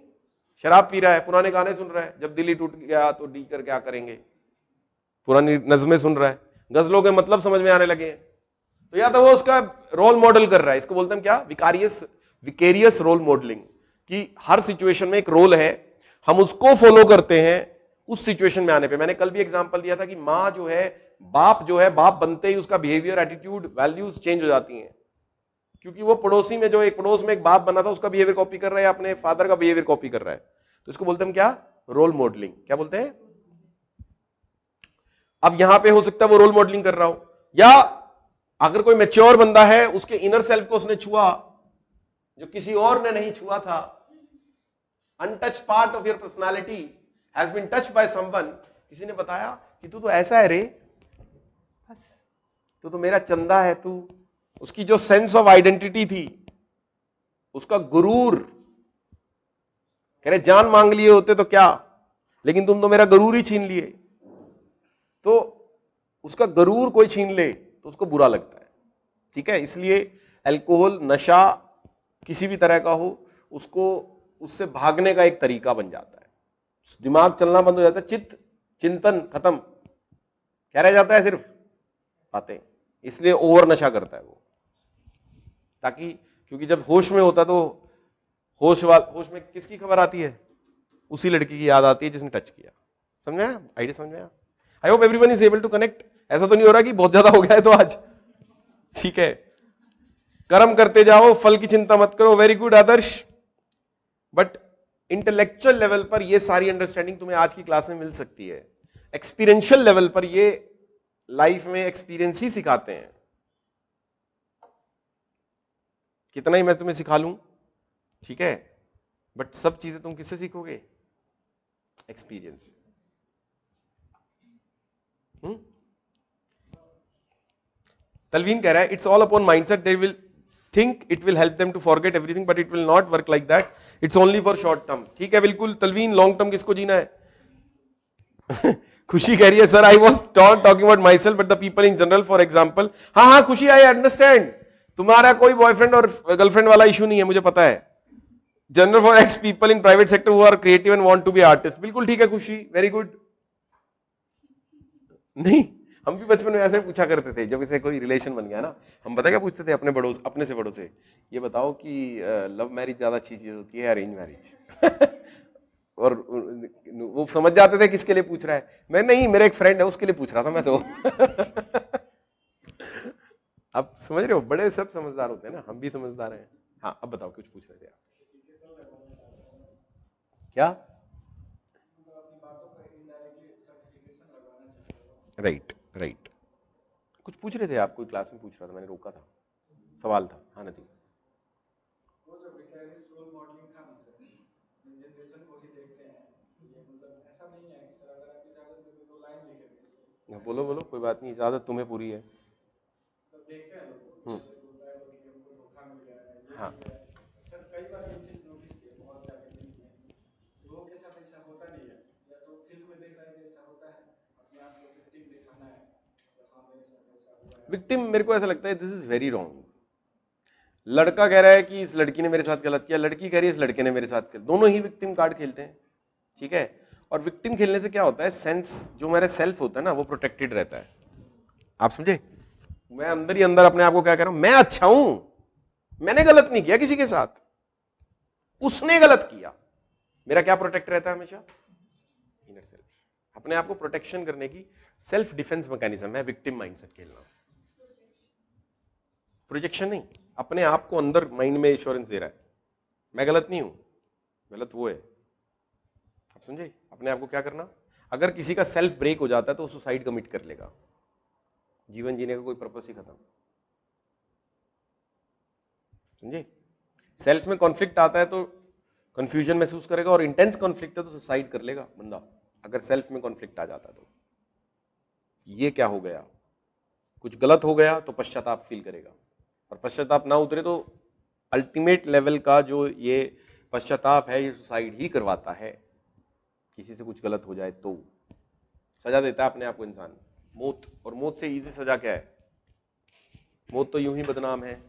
Speaker 1: शराब पी रहा है, पुराने गाने सुन रहा है, जब दिल ही टूट गया तो डी कर क्या करेंगे, पुरानी नज़में सुन रहा है, गजलों के मतलब समझ में आने लगे हैं, तो या तो वो उसका रोल मॉडल कर रहा है। इसको बोलते हैं क्या? विकेरियस रोल मॉडलिंग, कि हर सिचुएशन में एक रोल है, हम उसको फॉलो करते हैं उस सिचुएशन में आने पे। मैंने कल भी एग्जांपल दिया था कि मां जो है, बाप बनते ही उसका बिहेवियर, एटीट्यूड, वैल्यूज चेंज हो जाती हैं, क्योंकि वो पड़ोसी में जो एक पड़ोस में एक बाप बना था उसका बिहेवियर कॉपी कर रहा है, अपने फादर का बिहेवियर कॉपी कर रहा है, तो इसको बोलते हैं क्या? Role modelling. क्या बोलते हैं? अब यहां पे हो सकता है वो रोल मॉडलिंग कर रहा हो, या अगर कोई मैच्योर बंदा है, उसके इनर सेल्फ को उसने छुआ जो किसी और ने नहीं छुआ था, untouched part of your personality has been touched by someone, किसी ने बताया कि तू तो ऐसा है रे, बस तो मेरा चंदा है तू। उसकी जो सेंस ऑफ आइडेंटिटी थी, उसका गुरूर, कह रहे जान मांग लिए होते तो क्या, लेकिन तुम तो मेरा गरूर ही छीन लिए। तो उसका गरूर कोई छीन ले तो उसको बुरा लगता है, ठीक है। इसलिए अल्कोहल, नशा किसी भी तरह का हो, उसको उससे भागने का एक तरीका बन जाता है। दिमाग चलना बंद हो जाता है, चित्त चिंतन खत्म, क्या रह जाता है, सिर्फ बातें। इसलिए ओवर नशा करता है वो, ताकि, क्योंकि जब होश में होता है तो होश में किसकी खबर आती है, उसी लड़की की याद आती है जिसने टच किया। समझ आया आइडिया, समझ में आया? I hope everyone is able to connect. ऐसा तो नहीं हो रहा कि बहुत ज्यादा हो गया है तो आज, ठीक है। कर्म करते जाओ, फल की चिंता मत करो, very good Adarsh. But intellectual level पर ये सारी अंडरस्टैंडिंग तुम्हें आज की क्लास में मिल सकती है। एक्सपीरियंशियल लेवल पर ये लाइफ में एक्सपीरियंस ही सिखाते हैं। कितना ही मैं तुम्हें सिखा लूं, ठीक है, बट सब चीजें तुम किससे सीखोगे? एक्सपीरियंस। तलवीन कह रहा है it's all upon mindset, they will think it will help them to forget everything but it will not work like that, it's only for short term. ठीक है बिल्कुल तलवीन, लॉन्ग टर्म किसको जीना है? खुशी कह रही है sir I was not talking about my self but the people in general, for example. हाँ हाँ खुशी, आई अंडरस्टैंड, तुम्हारा कोई बॉयफ्रेंड और गर्लफ्रेंड वाला इशू नहीं है, मुझे पता है। General for X people in private sector who are creative and want to be artist. बिल्कुल ठीक है खुशी, वेरी गुड। नहीं, हम भी बचपन में ऐसे पूछा करते थे, जब इसे कोई रिलेशन बन गया ना, हम पता क्या पूछते थे अपने बड़ों, अपने से बड़ों से, ये बताओ कि लव मैरिज ज्यादा अच्छी चीज होती है अरेंज मैरिज? और वो समझ जाते थे किसके लिए पूछ रहा है। मैं नहीं, मेरा एक फ्रेंड है उसके लिए पूछ रहा था मैं तो। अब समझ रहे हो, बड़े सब समझदार होते हैं ना, हम भी समझदार हैं। हाँ अब बताओ, कुछ पूछ रहे थे आप? क्या? राइट राइट, कुछ पूछ रहे थे आप, कोई क्लास में पूछ रहा था, मैंने रोका था, सवाल था। हाँ नदी,
Speaker 2: वो जो विकारियस रोल मॉडलिंग था ना सर, जनरेशन को ही देखते हैं, ये मतलब ऐसा नहीं है कि सर अगर आप इजाजत दे तो लाइन लिखेंगे।
Speaker 1: बोलो बोलो, कोई बात नहीं, इजाजत तुम्हें पूरी है।
Speaker 2: तो देखते हैं लोग जैसे बोलता है कि हमको धोखा मिल गया है, ये
Speaker 1: हाँ
Speaker 2: मिल गया है। सर कई बार ये चीज नोटिस किया बहुत ज्यादा दिन में, लोगों के साथ ऐसा होता नहीं है, या तो फिल्म में देख रहा है कि ऐसा होता है, अपने आप को विक्टिम दिखाना है, तो हाँ मेरे साथ ऐसा हुआ है।
Speaker 1: विक्टिम, मेरे को ऐसा लगता है दिस इज वेरी रॉन्ग। लड़का कह रहा है कि इस लड़की ने मेरे साथ गलत किया, लड़की कह रही है इस लड़के ने मेरे साथ किया, दोनों ही विक्टिम कार्ड खेलते हैं, ठीक है। और विक्टिम खेलने से क्या होता है, सेंस जो मेरा सेल्फ होता है ना वो प्रोटेक्टेड रहता है। आप समझे? मैं अंदर ही अंदर अपने आप को क्या कह रहा हूं, मैं अच्छा हूं, मैंने गलत नहीं किया किसी के साथ, उसने गलत किया। मेरा क्या प्रोटेक्ट रहता है हमेशा? Inner self. अपने आप को प्रोटेक्शन करने की सेल्फ डिफेंस मैकेनिज्म है विक्टिम माइंडसेट खेलना। प्रोजेक्शन नहीं, अपने आप को अंदर माइंड में एश्योरेंस दे रहा है, मैं गलत नहीं हूं, गलत वो है। आप समझे? अपने आप को क्या करना, अगर किसी का सेल्फ ब्रेक हो जाता है तो सुसाइड कमिट कर लेगा, जीवन जीने का कोई पर्पस ही खत्म। समझे? सेल्फ में कॉन्फ्लिक्ट आता है तो कंफ्यूजन महसूस करेगा, और इंटेंस कॉन्फ्लिक्ट है तो सुसाइड कर लेगा बंदा, अगर सेल्फ में कॉन्फ्लिक्ट आ जाता है तो। ये क्या हो गया, कुछ गलत हो गया तो पश्चाताप फील करेगा, और पश्चाताप ना उतरे तो अल्टीमेट लेवल का जो ये पश्चाताप है ये सुसाइड ही करवाता है। किसी से कुछ गलत हो जाए तो सजा देता है अपने आप को इंसान, मौत। और मौत से इजी सजा क्या है? मौत तो यूं ही बदनाम है।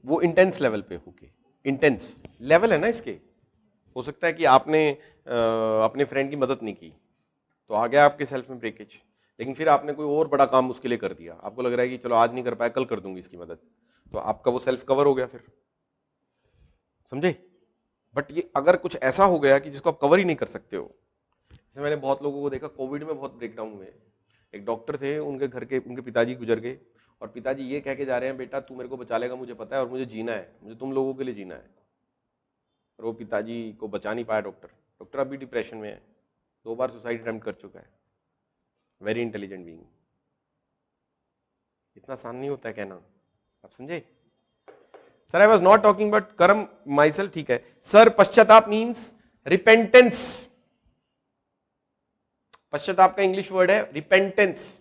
Speaker 1: वो इंटेंस लेवल पे होके, इंटेंस लेवल है ना इसके। हो सकता है कि आपने अपने फ्रेंड की मदद नहीं की तो आ गया आपके सेल्फ में ब्रेकेज, लेकिन फिर आपने कोई और बड़ा काम उसके लिए कर दिया, आपको लग रहा है कि चलो आज नहीं कर पाया कल कर दूंगी इसकी मदद, तो आपका वो सेल्फ कवर हो गया फिर। समझे? बट ये अगर कुछ ऐसा हो गया कि जिसको आप कवर ही नहीं कर सकते हो, जैसे मैंने बहुत लोगों को देखा कोविड में बहुत ब्रेकडाउन हुए। एक डॉक्टर थे, उनके घर के उनके पिताजी गुजर गए, और पिताजी ये कह के जा रहे हैं बेटा तू मेरे को बचा लेगा, मुझे पता है, और मुझे जीना है, मुझे तुम लोगों के लिए जीना है। और वो पिताजी को बचा नहीं पाया डॉक्टर, डॉक्टर अभी डिप्रेशन में है, 2 बार सुसाइड अटेम्प्ट कर चुका है, वेरी इंटेलिजेंट बीइंग। इतना आसान नहीं होता है कहना, आप समझे? Sir I was not talking but कर्म माई सेल्फ, ठीक है सर। पश्चाताप मीन्स रिपेंटेंस। पश्चाताप का इंग्लिश वर्ड है रिपेंटेंस।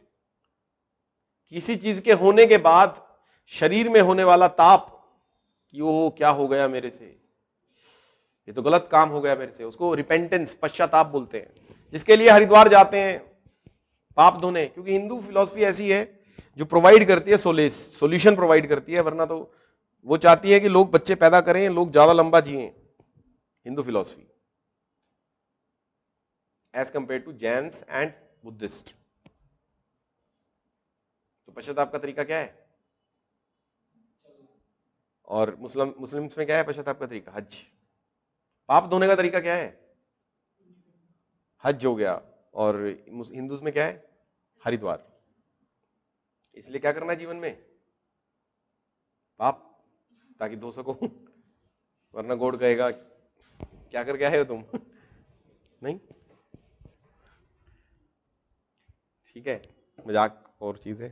Speaker 1: किसी चीज के होने के बाद शरीर में होने वाला ताप कि वो क्या हो गया मेरे से, ये तो गलत काम हो गया मेरे से, उसको रिपेंटेंस पश्चाताप बोलते हैं। जिसके लिए हरिद्वार जाते हैं पाप धोने, क्योंकि हिंदू फिलॉसफी ऐसी है जो प्रोवाइड करती है सोल्यूशन प्रोवाइड करती है, वरना तो वो चाहती है कि लोग बच्चे पैदा करें, लोग ज्यादा लंबा जिए। Hindu philosophy as compare to Jains and Buddhist. तो पश्चाताप का तरीका क्या है? और मुस्लिम्स में क्या है पश्चाताप का तरीका? हज। पाप धोने का तरीका क्या है? हज हो गया। और हिंदूज में क्या है? हरिद्वार। इसलिए क्या करना है जीवन में? पाप, ताकि धो सको, वरना गॉड कहेगा क्या करके आए हो तुम। नहीं, ठीक है, मजाक और चीज है,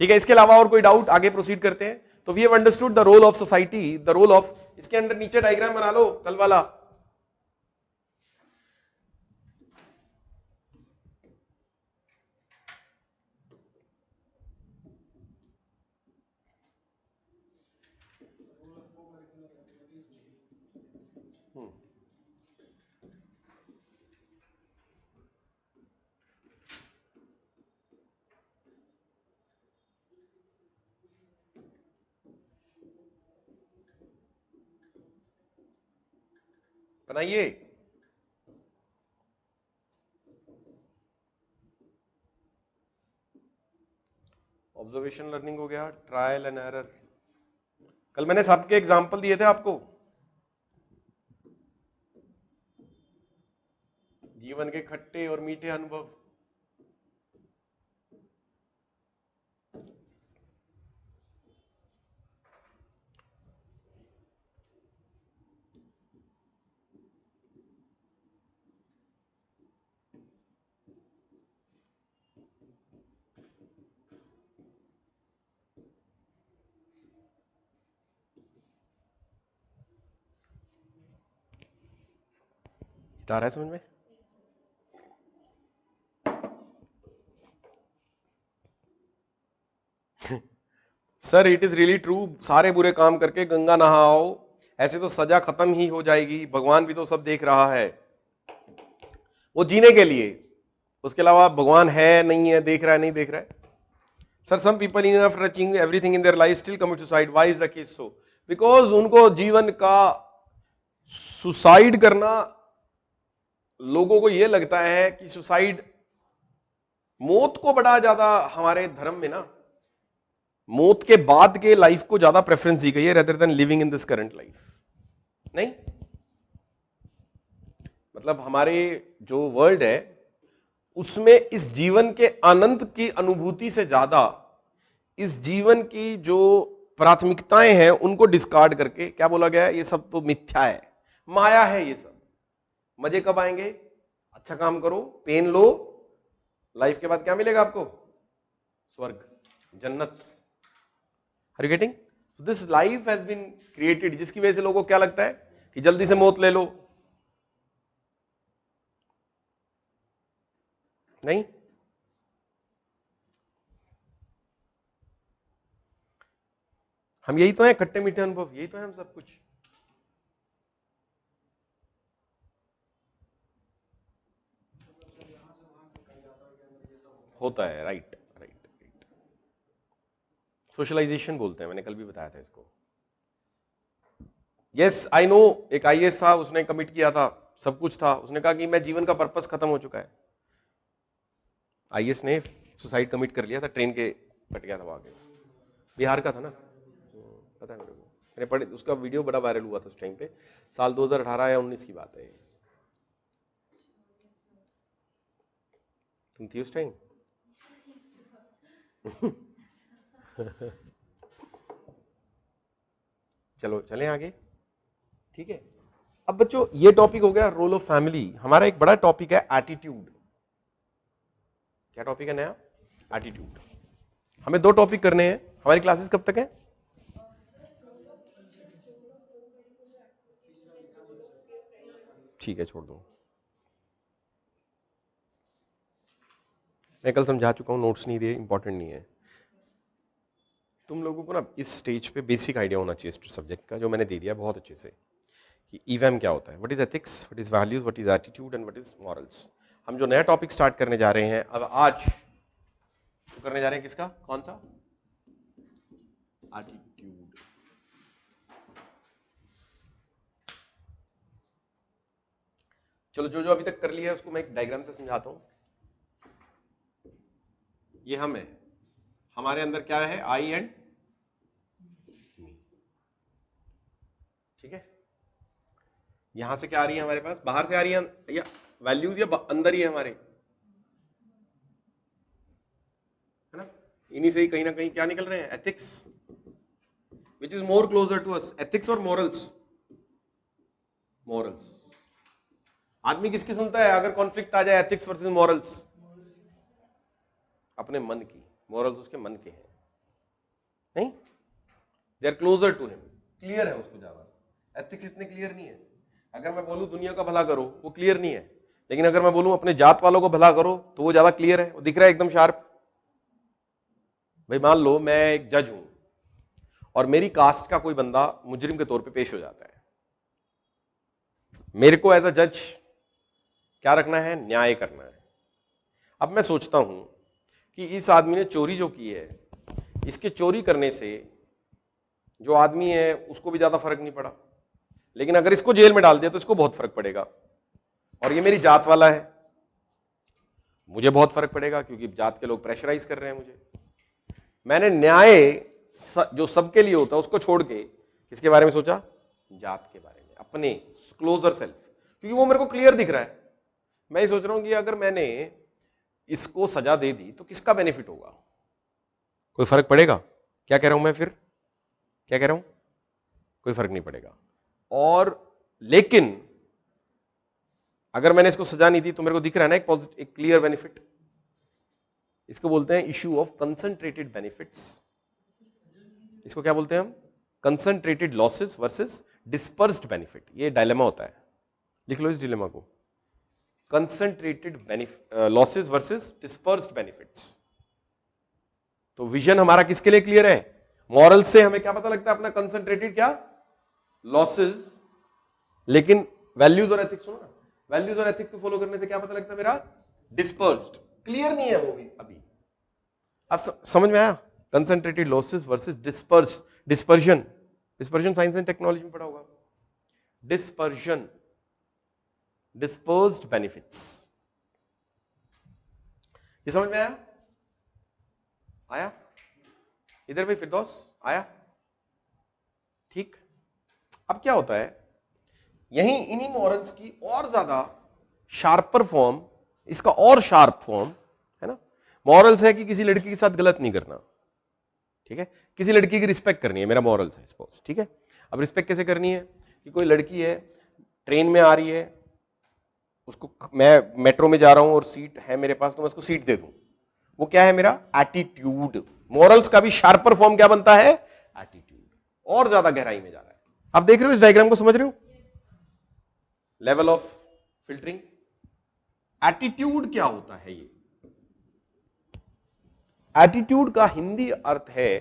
Speaker 1: ठीक है। इसके अलावा और कोई डाउट? आगे प्रोसीड करते हैं। तो we have understood the role of society, the role of, इसके अंदर नीचे डायग्राम बना लो कल वाला। बनाइए। ऑब्जर्वेशन लर्निंग हो गया, ट्रायल एंड एरर। कल मैंने सबके एग्जाम्पल दिए थे आपको, जीवन के खट्टे और मीठे अनुभव। आ रहा है समझ में? Sir it is really true, सारे बुरे काम करके गंगा नहाओ, ऐसे तो सजा खत्म ही हो जाएगी, भगवान भी तो सब देख रहा है। वो जीने के लिए, उसके अलावा भगवान है नहीं है, देख रहा है नहीं देख रहा है। Sir some people in after achieving everything in their life still commit suicide, why is the case so? Because उनको जीवन का सुसाइड करना, लोगों को यह लगता है कि सुसाइड, मौत को बड़ा ज्यादा हमारे धर्म में ना, मौत के बाद के लाइफ को ज्यादा प्रेफरेंस दी गई है rather than living in this current life. नहीं, मतलब हमारे जो वर्ल्ड है उसमें इस जीवन के आनंद की अनुभूति से ज्यादा इस जीवन की जो प्राथमिकताएं हैं उनको डिस्कार्ड करके क्या बोला गया है? ये सब तो मिथ्या है, माया है ये सब। मजे कब आएंगे? अच्छा काम करो, पेन लो, लाइफ के बाद क्या मिलेगा आपको? स्वर्ग, जन्नत। Are you getting? This life has been created, जिसकी वजह से लोगों को क्या लगता है कि जल्दी से मौत ले लो। नहीं, हम यही तो है, खट्टे मीठे अनुभव, यही तो है हम सब कुछ। होता है, राइट राइट राइट। सोशलाइजेशन बोलते हैं, मैंने कल भी बताया था इसको। यस आई नो, एक आईएएस था, उसने कमिट किया था, सब कुछ था, उसने कहा कि मैं जीवन का पर्पस खत्म हो चुका है। आईएएस ने सुसाइड कमिट कर लिया था, ट्रेन के कट गया था वहां के, बिहार का था ना, पता है मेरे को, मैंने पढ़े, उसका वीडियो बड़ा वायरल हुआ था उस टाइम पे, साल 2018 या 19 की बात है। तुम थी उस टाइम? चलो चलें आगे, ठीक है। अब बच्चों ये टॉपिक हो गया रोल ऑफ फैमिली। हमारा एक बड़ा टॉपिक है एटीट्यूड। क्या टॉपिक है नया? एटीट्यूड। हमें 2 टॉपिक करने हैं। हमारी क्लासेस कब तक है? ठीक है, छोड़ दो। मैं कल समझा चुका हूं, नोट्स नहीं दिए, इंपॉर्टेंट नहीं है। तुम लोगों को ना इस स्टेज पे बेसिक आइडिया होना चाहिए इस सब्जेक्ट का, जो मैंने दे दिया बहुत अच्छे से, कि ईवीएम क्या होता है, what is ethics, what is values, what is attitude and what is morals. हम जो नया टॉपिक स्टार्ट करने जा रहे हैं अब आज, तो करने जा रहे हैं किसका, कौन सा, एटीट्यूड। चलो जो जो अभी तक कर लिया है उसको मैं एक डायग्राम से समझाता हूं। ये हम है, हमारे अंदर क्या है, आई एंड मी, ठीक है। यहां से क्या आ रही है हमारे पास, बाहर से आ रही है या वैल्यूज, या अंदर ही है हमारे, है ना। इन्हीं से ही कहीं ना कहीं क्या निकल रहे हैं, ethics, which is more closer to us, ethics और मॉरल्स। मॉरल्स आदमी किसकी सुनता है अगर कॉन्फ्लिक्ट आ जाए, एथिक्स वर्सेस मॉरल्स, अपने मन की। मॉरल्स उसके मन के हैं, नहीं, they are closer to him, clear है उसको ज्यादा। एथिक्स इतने क्लियर नहीं है। अगर मैं बोलूं दुनिया का भला करो, वो क्लियर नहीं है, लेकिन अगर मैं बोलूं अपने जात वालों को भला करो, तो वो ज्यादा क्लियर है, वो दिख रहा है एकदम शार्प। भाई मान लो मैं एक जज हूं और मेरी कास्ट का कोई बंदा मुजरिम के तौर पे पेश हो जाता है, मेरे को एज अ जज क्या रखना है, न्याय करना है। अब मैं सोचता हूं कि इस आदमी ने चोरी जो की है, इसके चोरी करने से जो आदमी है उसको भी ज्यादा फर्क नहीं पड़ा, लेकिन अगर इसको जेल में डाल दिया तो इसको बहुत फर्क पड़ेगा, और ये मेरी जात वाला है, मुझे बहुत फर्क पड़ेगा क्योंकि जात के लोग प्रेशराइज कर रहे हैं मुझे। मैंने न्याय जो सबके लिए होता है उसको छोड़ के किसके बारे में सोचा, जात के बारे में, अपने क्लोजर सेल्फ, क्योंकि वो मेरे को क्लियर दिख रहा है। मैं ये सोच रहा हूं कि अगर मैंने इसको सजा दे दी तो किसका बेनिफिट होगा, कोई फर्क पड़ेगा, क्या कह रहा हूं मैं, फिर क्या कह रहा हूं, कोई फर्क नहीं पड़ेगा। और लेकिन अगर मैंने इसको सजा नहीं दी तो मेरे को दिख रहा है ना एक क्लियर बेनिफिट, इसको बोलते हैं इश्यू ऑफ कंसंट्रेटेड बेनिफिट्स। इसको क्या बोलते हैं हम, concentrated losses versus dispersed benefit. ये डायलेमा होता है, लिख लो इस डिलेमा को, concentrated losses versus dispersed benefits. तो विजन हमारा किसके लिए क्लियर है, मॉरल से हमें क्या पता लगता है अपना, कंसंट्रेटेड क्या, लॉसेस, लेकिन वैल्यूज और एथिक्स सुनो ना, वैल्यूज और एथिक्स को फॉलो करने से क्या पता लगता है मेरा, डिस्पर्स्ड। क्लियर नहीं है वो भी अभी, अब समझ में आया, concentrated losses versus dispersion. Dispersion science and technology में पढ़ा होगा, डिस्पर्जन, डिस्पर्स्ड बेनिफिट्स। ये समझ में आया, आया इधर भी फिरदौस आया, ठीक। अब क्या होता है, यही इन्हीं मॉरल्स की और ज्यादा शार्पर फॉर्म, इसका और शार्प फॉर्म है ना। मॉरल्स है कि किसी लड़की के साथ गलत नहीं करना, ठीक है, किसी लड़की की रिस्पेक्ट करनी है, मेरा मॉरल्स है सपोज, ठीक है। अब रिस्पेक्ट कैसे करनी है, कि कोई लड़की है ट्रेन में आ रही है, उसको, मैं मेट्रो में जा रहा हूं और सीट है मेरे पास, तो मैं उसको सीट दे दूं, वो क्या है मेरा एटीट्यूड। मॉरल्स का भी शार्पर फॉर्म क्या बनता है, एटीट्यूड, और ज्यादा गहराई में जा रहा है। आप देख रहे हो इस डायग्राम को, समझ रहे हो, लेवल ऑफ फिल्टरिंग। एटीट्यूड क्या होता है, ये एटीट्यूड का हिंदी अर्थ है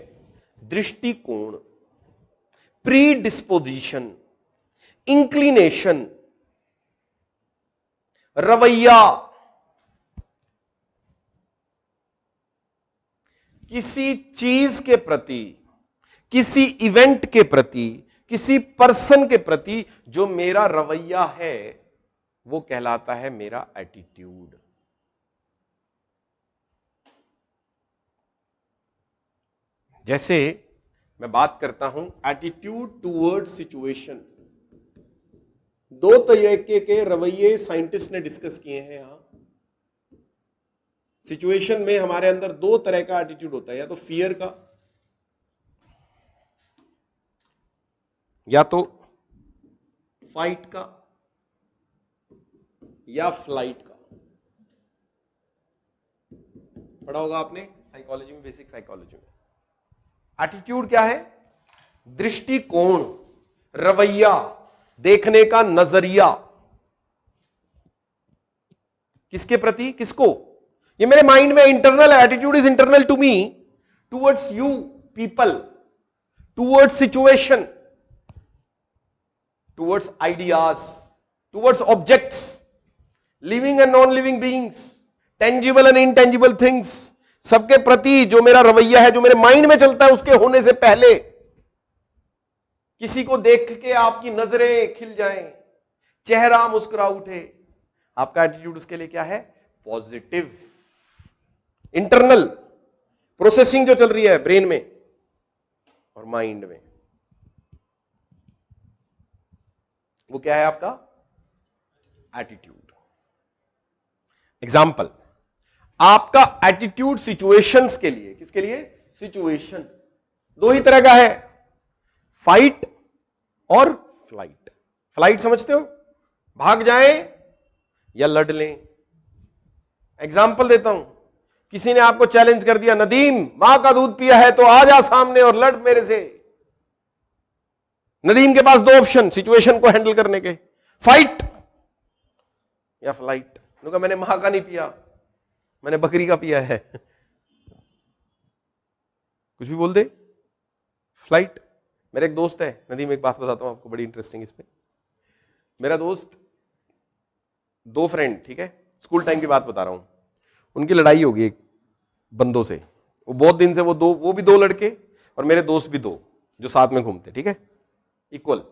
Speaker 1: दृष्टिकोण, प्री डिस्पोजिशन, इंक्लिनेशन, रवैया, किसी चीज के प्रति, किसी इवेंट के प्रति, किसी पर्सन के प्रति जो मेरा रवैया है वो कहलाता है मेरा एटीट्यूड। जैसे मैं बात करता हूं एटीट्यूड टूवर्ड सिचुएशन, दो तरीके के रवैये साइंटिस्ट ने डिस्कस किए हैं यहां। सिचुएशन में हमारे अंदर दो तरह का एटीट्यूड होता है, या तो फियर का, या तो फाइट का, या फ्लाइट का। पढ़ा होगा आपने साइकोलॉजी में, बेसिक साइकोलॉजी में। एटीट्यूड क्या है, दृष्टिकोण, रवैया, देखने का नजरिया। किसके प्रति, किसको? ये मेरे माइंड में internal attitude is internal to me, towards you people, towards situation, towards ideas, towards objects, living and non living beings, tangible and intangible things, सबके प्रति जो मेरा रवैया है, जो मेरे माइंड में चलता है उसके होने से पहले। किसी को देख के आपकी नजरें खिल जाएं, चेहरा मुस्कुरा उठे, आपका एटीट्यूड उसके लिए क्या है? पॉजिटिव। इंटरनल प्रोसेसिंग जो चल रही है ब्रेन में और माइंड में, वो क्या है? आपका एटीट्यूड। एग्जाम्पल, आपका एटीट्यूड सिचुएशंस के लिए, किसके लिए? सिचुएशन। दो ही तरह का है, फाइट और फ्लाइट। फ्लाइट समझते हो? भाग जाएं या लड़ लें। एग्जाम्पल देता हूं, किसी ने आपको चैलेंज कर दिया, नदीम मां का दूध पिया है तो आ जा सामने और लड़ मेरे से। नदीम के पास दो ऑप्शन सिचुएशन को हैंडल करने के, फाइट या फ्लाइट। उन्होंने कहा मैंने मां का नहीं पिया, मैंने बकरी का पिया है। कुछ भी बोल दे, फ्लाइट। मेरा एक दोस्त है नदीम, एक बात बताता हूं आपको बड़ी इंटरेस्टिंग। इसमें मेरा दोस्त, दो फ्रेंड, ठीक है, स्कूल टाइम की बात बता रहा हूं, उनकी लड़ाई होगी एक बंदों से। वो बहुत दिन से वो भी दो लड़के और मेरे दोस्त भी दो जो साथ में घूमते, ठीक है, इक्वल।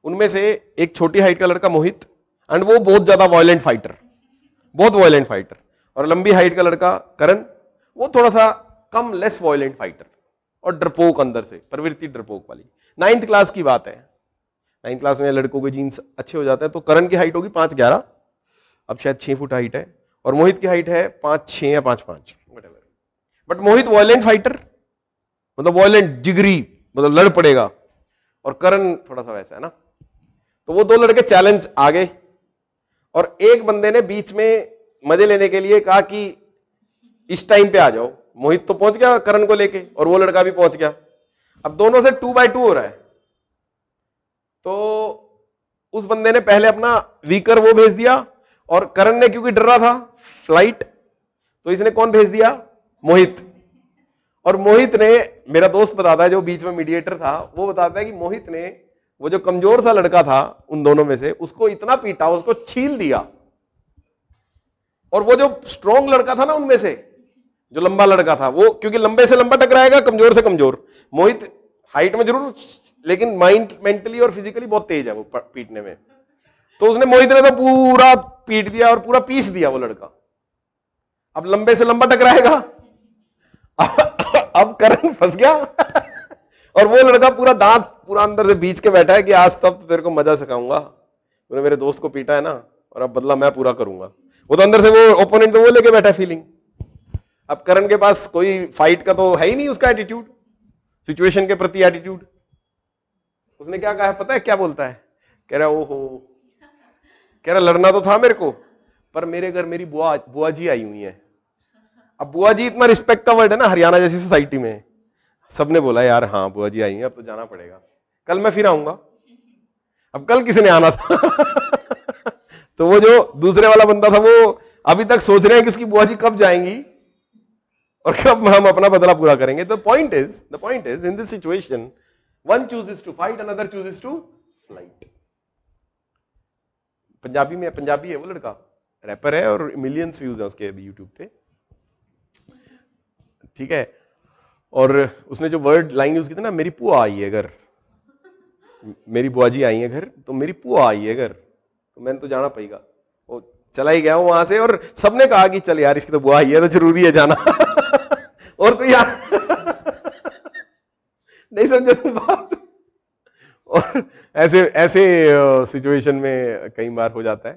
Speaker 1: उनमें से एक छोटी हाइट का लड़का मोहित, एंड वो बहुत ज्यादा वायलेंट फाइटर, बहुत वायलेंट फाइटर, और लंबी हाइट का लड़का करण, वो थोड़ा सा कम, लेस वायलेंट फाइटर और डरपोक, अंदर से प्रवृत्ति डरपोक वाली। 9th क्लास की बात है। 9th क्लास में लड़कों के जीन्स अच्छे हो जाते हैं, तो करण की हाइट होगी 5'11", अब शायद 6 फुट हाइट है, और मोहित की हाइट है 5'6" या 5'5", बट मोहित वायलेंट फाइटर, मतलब वायलेंट, जिगरी, मतलब लड़ पड़ेगा, और करण थोड़ा सा वैसा है ना। तो वो दो लड़के चैलेंज आ गए, और एक बंदे ने बीच में मजे लेने के लिए कहा कि इस टाइम पे आ जाओ। मोहित तो पहुंच गया करण को लेके, और वो लड़का भी पहुंच गया। अब दोनों से 2x2 हो रहा है। तो उस बंदे ने पहले अपना वीकर वो भेज दिया, और करण ने क्योंकि डर रहा था फ्लाइट, तो इसने कौन भेज दिया? मोहित। और मोहित ने, मेरा दोस्त बताता है जो बीच में मीडिएटर था, वो बताता है कि मोहित ने वो जो कमजोर सा लड़का था उन दोनों में से, उसको इतना पीटा, उसको छील दिया, और वो जो स्ट्रॉन्ग लड़का था ना उनमें से, जो लंबा लड़का था, वो क्योंकि लंबे से लंबा टकराएगा, कमजोर से कमजोर। मोहित हाइट में जरूर, लेकिन माइंड, मेंटली और फिजिकली बहुत तेज है वो पीटने में। तो उसने, मोहित ने तो पूरा पीट दिया और पूरा पीस दिया वो लड़का। अब लंबे से लंबा टकराएगा, अब करण फंस गया, और वो लड़का पूरा दांत पूरा अंदर से बीच के बैठा है कि आज तब तेरे को मजा सिखाऊंगा, तूने मेरे दोस्त को पीटा है ना, और अब बदला मैं पूरा करूंगा। वो तो अंदर से, वो ओपोनेंट तो वो लेके बैठा है फीलिंग। अब करण के पास कोई फाइट का तो है ही नहीं उसका एटीट्यूड, सिचुएशन के प्रति एटीट्यूड। उसने क्या कहा पता है? क्या बोलता है? कह रहा ओहो, कह रहा लड़ना तो था मेरे को, पर मेरे घर मेरी बुआ जी आई हुई है। अब बुआ जी इतना रिस्पेक्ट का वर्ड है ना हरियाणा जैसी सोसाइटी में, सबने बोला यार हाँ बुआ जी आई हैं, अब तो जाना पड़ेगा, कल मैं फिर आऊंगा। अब कल किसी ने आना था तो वो जो दूसरे वाला बंदा था, वो अभी तक सोच रहे हैं कि उसकी बुआ जी कब जाएंगी और कब हम अपना बदला पूरा करेंगे। The point is in this situation one chooses to fight, another chooses to flight. Punjabi है वो लड़का, रैपर है, और मिलियंस व्यूज है उसके अभी यूट्यूब पे, ठीक है। और उसने जो वर्ड लाइन यूज की थी ना, मेरी पुआ आई है घर, मेरी बुआ जी आई है घर, तो मेरी पुआ आई है घर, तो मैंने तो जाना पड़ेगा। वो चला ही गया हूं वहां से, और सबने कहा कि चल यार इसकी तो बुआ आई है तो जरूरी है जाना और कोई नहीं समझे तुम बात। और ऐसे सिचुएशन में कई बार हो जाता है।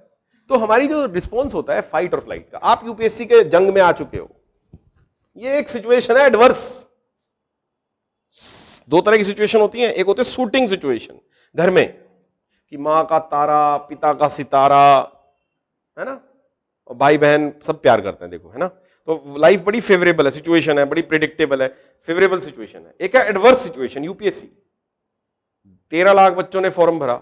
Speaker 1: तो हमारी जो रिस्पॉन्स होता है फाइट और फ्लाइट का, आप यूपीएससी के जंग में आ चुके हो, ये एक सिचुएशन है एडवर्स। दो तरह की सिचुएशन होती है, एक होती है शूटिंग सिचुएशन घर में, कि मां का तारा, पिता का सितारा, है ना, और भाई बहन सब प्यार करते हैं, देखो, है ना। तो लाइफ बड़ी फेवरेबल है, सिचुएशन है, बड़ी प्रेडिक्टेबल है, फेवरेबल सिचुएशन है। एक है एडवर्स सिचुएशन, यूपीएससी, 13 लाख बच्चों ने फॉर्म भरा,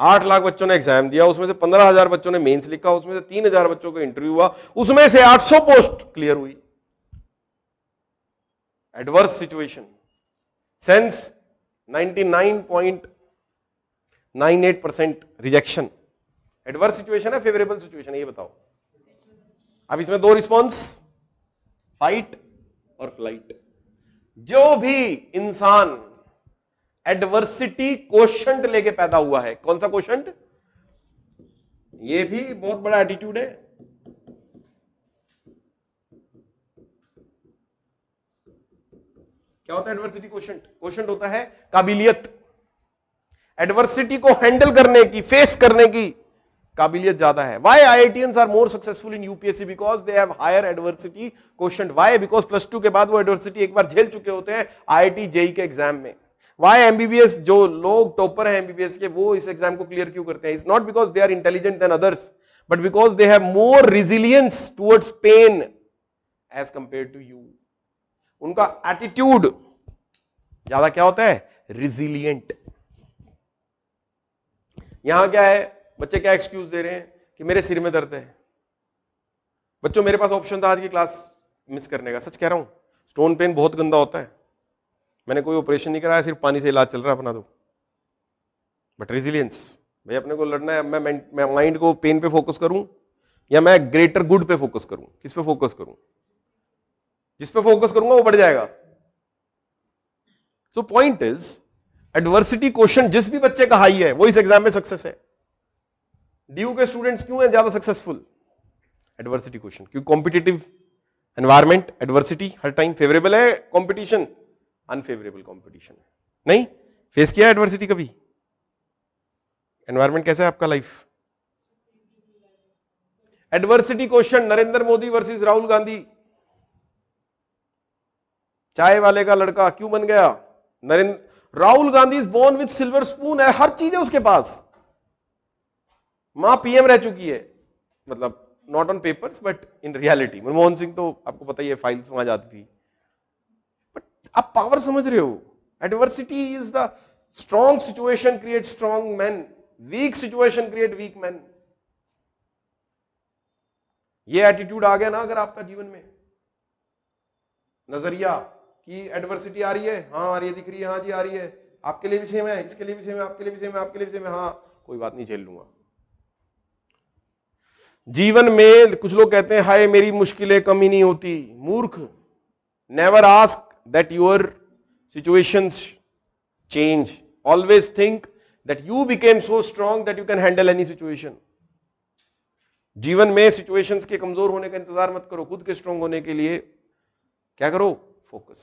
Speaker 1: 8 लाख बच्चों ने एग्जाम दिया, उसमें से 15,000 बच्चों ने मेंस लिखा, उसमें से 3,000 बच्चों को इंटरव्यू हुआ, उसमें से 800 पोस्ट क्लियर हुई। Adverse situation sense 99.98% rejection. Adverse situation है फेवरेबल सिचुएशन है, ये बताओ। अब इसमें दो रिस्पॉन्स, फाइट और फ्लाइट। जो भी इंसान एडवर्सिटी कोशंट लेके पैदा हुआ है, कौन सा कोशंट? ये भी बहुत बड़ा एटीट्यूड है। क्या होता है एडवर्सिटी कोशंट? कोशंट होता है काबिलियत, एडवर्सिटी को हैंडल करने की, फेस करने की काबिलियत ज्यादा है। Why IITians are more successful in UPSC? Because they have higher adversity quotient. Why? Because +2 के बाद वो एडवर्सिटी एक बार झेल चुके होते हैं IIT JEE के एग्जाम में। Why MBBS, जो लोग टॉपर हैं MBBS के, वो इस एग्जाम को क्लियर क्यों करते हैं? It's not because they are intelligent than others, but because they have more resilience towards pain as compared to you. उनका एटीट्यूड ज्यादा क्या होता है? रिजिलियंट। यहां क्या है, बच्चे क्या एक्सक्यूज दे रहे हैं कि मेरे सिर में दर्द है। बच्चों मेरे पास ऑप्शन था आज की क्लास मिस करने का, सच कह रहा हूं। स्टोन पेन बहुत गंदा होता है, मैंने कोई ऑपरेशन नहीं कराया, सिर्फ पानी से इलाज चल रहा है अपना। तो बट रेजिलियंस, भाई अपने को लड़ना है। मैं माइंड को पेन पे फोकस करूं या मैं ग्रेटर गुड पे फोकस करूं? किस पे फोकस करूं? जिस पे फोकस करूंगा वो बढ़ जाएगा। सो पॉइंट इज, एडवर्सिटी क्वेश्चन जिस भी बच्चे का हाई है वो इस एग्जाम में सक्सेस है। डीयू के स्टूडेंट्स क्यों हैं ज्यादा सक्सेसफुल? एडवर्सिटी क्वेश्चन, क्योंकि कॉम्पिटिटिव एनवायरमेंट, एडवर्सिटी हर टाइम फेवरेबल है, कंपटीशन अनफेवरेबल कंपटीशन है। नहीं फेस किया एडवर्सिटी कभी? एनवायरमेंट कैसा है आपका life? Adversity question, Narendra Modi versus Rahul Gandhi. चाय वाले का लड़का क्यों बन गया Rahul Gandhi is born with silver spoon है, हर चीज है उसके पास। मां पीएम रह चुकी है, मतलब not on papers but in reality. Manmohan Singh तो आपको पता ही है, फाइल्स वहां जाती थी। बट आप पावर समझ रहे हो? Adversity is the strong situation create strong man, weak situation create weak man. ये एटीट्यूड आ गया ना अगर आपका जीवन में, नजरिया कि एडवर्सिटी आ रही है, हाँ आ रही है, दिख रही है, हाँ जी आ रही है, आपके लिए भी सेम है, इसके लिए भी सेम है, आपके लिए भी सेम है, आपके लिए भी सेम है, हाँ कोई बात नहीं झेल लूंगा। जीवन में कुछ लोग कहते हैं हाय मेरी मुश्किलें कम ही नहीं होती। मूर्ख, never ask that your situations change, always think that you became so strong that you can handle any situation. जीवन में सिचुएशंस के कमजोर होने का इंतजार मत करो, खुद के स्ट्रांग होने के लिए क्या करो? Focus,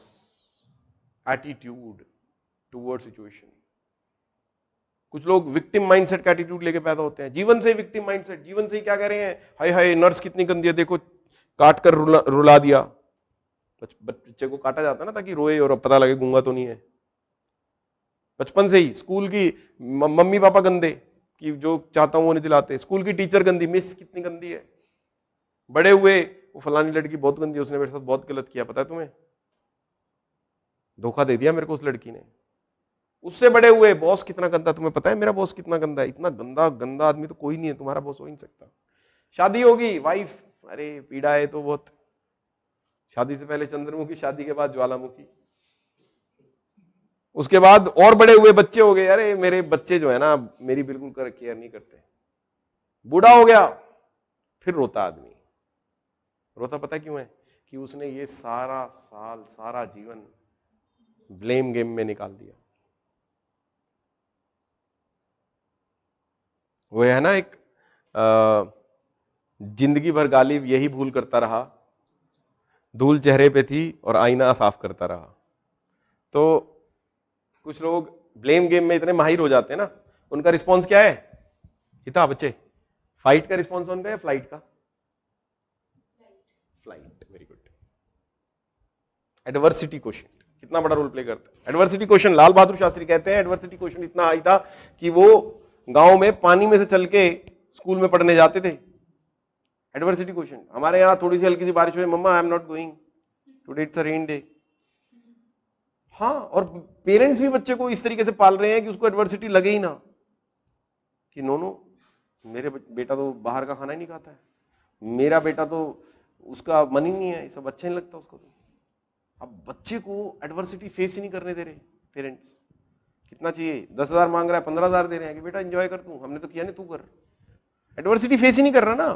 Speaker 1: attitude toward situation. कुछ लोग विक्टिम माइंडसेट का एटीट्यूड लेके पैदा होते हैं, जीवन से विक्टिम माइंडसेट। जीवन से ही क्या कह रहे हैं, हाय हाय नर्स कितनी गंदी है, देखो काट कर रुला दिया। बच्चे को काटा जाता है ना ताकि रोए और पता लगे गूंगा तो नहीं है। बचपन से ही स्कूल की मम्मी पापा गंदे, कि जो चाहता हूं वो नहीं दिलाते। स्कूल की टीचर गंदी, मिस कितनी गंदी है। बड़े हुए वो फलानी लड़की बहुत गंदी है, उसने मेरे साथ बहुत गलत किया, पता है तुम्हें, धोखा दे दिया मेरे को उस लड़की ने। उससे बड़े हुए बॉस कितना गंदा, तुम्हें पता है मेरा बॉस कितना गंदा है, इतना गंदा गंदा आदमी तो कोई नहीं है, तुम्हारा बॉस हो ही नहीं सकता। शादी होगी, वाइफ, अरे पीड़ा है तो बहुत। शादी से पहले चंद्रमुखी, शादी के बाद ज्वालामुखी। उसके बाद और बड़े हुए बच्चे हो गए, अरे मेरे बच्चे जो है ना मेरी बिल्कुल केयर नहीं करते। बूढ़ा हो गया, फिर रोता आदमी। रोता पता क्यों है? कि उसने ये सारा साल, सारा जीवन ब्लेम गेम में निकाल दिया। वो है ना एक जिंदगी भर गालिब यही भूल करता रहा, धूल चेहरे पे थी और आईना साफ करता रहा। तो कुछ लोग ब्लेम गेम में इतने माहिर हो जाते हैं ना, उनका रिस्पॉन्स क्या है? हिता बच्चे, फाइट का रिस्पॉन्स उनका है, फ्लाइट का? Flight, very good. Adversity question कितना बड़ा रोल प्ले करता है। एडवर्सिटी क्वेश्चन, लाल बहादुर शास्त्री कहते हैं एडवर्सिटी क्वेश्चन इतना हाई था कि वो गांव में पानी में से चल के स्कूल में पढ़ने जाते थे। एडवर्सिटी क्वेश्चन, हमारे यहाँ थोड़ी सी हल्की सी बारिश हुई, mamma I am not going today, it's a rain day. हाँ, और पेरेंट्स भी बच्चे को इस तरीके से पाल रहे हैं कि उसको एडवर्सिटी लगे ही ना, कि नो मेरे बेटा तो बाहर का खाना ही नहीं खाता है, मेरा बेटा तो उसका मन ही नहीं है, ये सब अच्छा नहीं लगता उसको। तो अब बच्चे को एडवर्सिटी फेस ही नहीं करने दे रहे पेरेंट्स। कितना चाहिए, 10,000 मांग रहा है, 15,000 दे रहे हैं कि बेटा एंजॉय कर, तू हमने तो किया नहीं, तू कर। एडवर्सिटी फेस ही नहीं कर रहा ना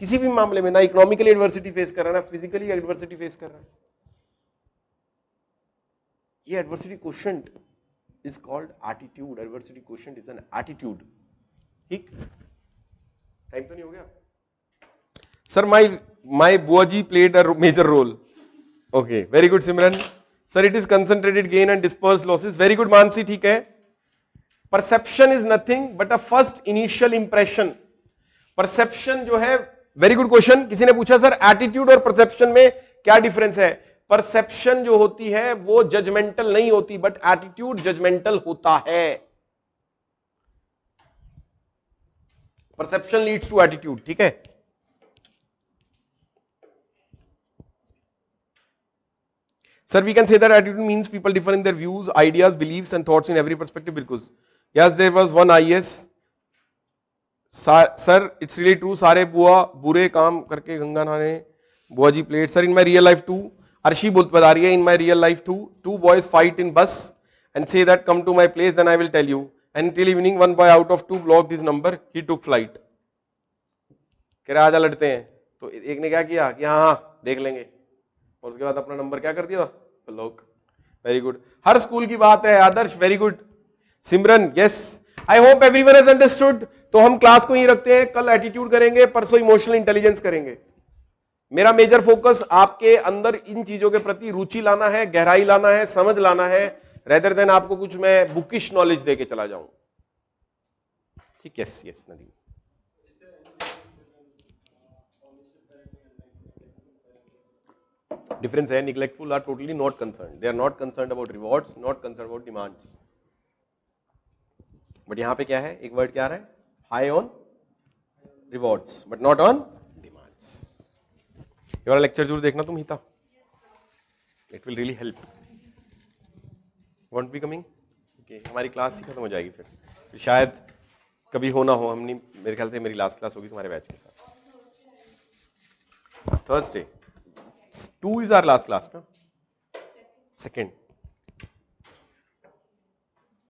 Speaker 1: किसी भी मामले में, ना इकोनॉमिकली एडवर्सिटी फेस कर रहा है, ना फिजिकली एडवर्सिटी फेस कर रहा है। ये adversity quotient is called attitude. Adversity quotient is an attitude. ठीक, टाइम तो नहीं हो गया? सर माई बुआ जी played a major role. Okay, very good Simran. Sir it is concentrated gain and disperse losses. Very good Mansi, ठीक है। Perception is nothing but a first initial impression. Perception जो है, वेरी गुड क्वेश्चन, किसी ने पूछा सर एटीट्यूड और परसेप्शन में क्या डिफरेंस है। परसेप्शन जो होती है वो जजमेंटल नहीं होती, बट एटीट्यूड जजमेंटल होता है। परसेप्शन लीड्स टू एटीट्यूड, ठीक है। Sir, we can say that attitude means people differ in their views, ideas, beliefs and thoughts in every perspective. Because yes, there was one IS. Sir, it's really true. सारे बुआ बुरे काम करके गंगा नहाने बुआ जी played. Sir, in my real life too. Arshi बता रही है, in my real life too, two boys fight in bus and say that come to my place, then I will tell you. And till evening, one boy out of two blocked his number. He took flight. कह रहा आजा लड़ते हैं, तो एक ने क्या किया कि हाँ देख लेंगे, और उसके बाद अपना नंबर क्या कर दिया, ब्लॉक। Very good. हर स्कूल की बात है Adarsh, very good. Simran, yes, I hope everyone has understood. तो हम क्लास को ही रखते हैं, कल एटीट्यूड करेंगे, परसों इमोशनल इंटेलिजेंस करेंगे। मेरा मेजर फोकस आपके अंदर इन चीजों के प्रति रुचि लाना है, गहराई लाना है, समझ लाना है, रेदर देन आपको कुछ मैं बुकिश नॉलेज देके चला जाऊं। ठीक, यस यस नदीम। डिफरेंस है, neglectful are totally not concern, they are not concern about rewards, not concern about demands. But यहां पे क्या है, एक वर्ड क्या आ रहा है, high on rewards but not on demands. ये वाला लेक्चर जरूर देखना तुम हिता, it will really help. Want be coming? Okay, हमारी क्लास ही खत्म हो जाएगी फिर शायद कभी हो ना हो, हम नहीं, मेरे ख्याल से मेरी लास्ट क्लास होगी तुम्हारे बैच के साथ, Thursday. 2 is our last class, no? Second.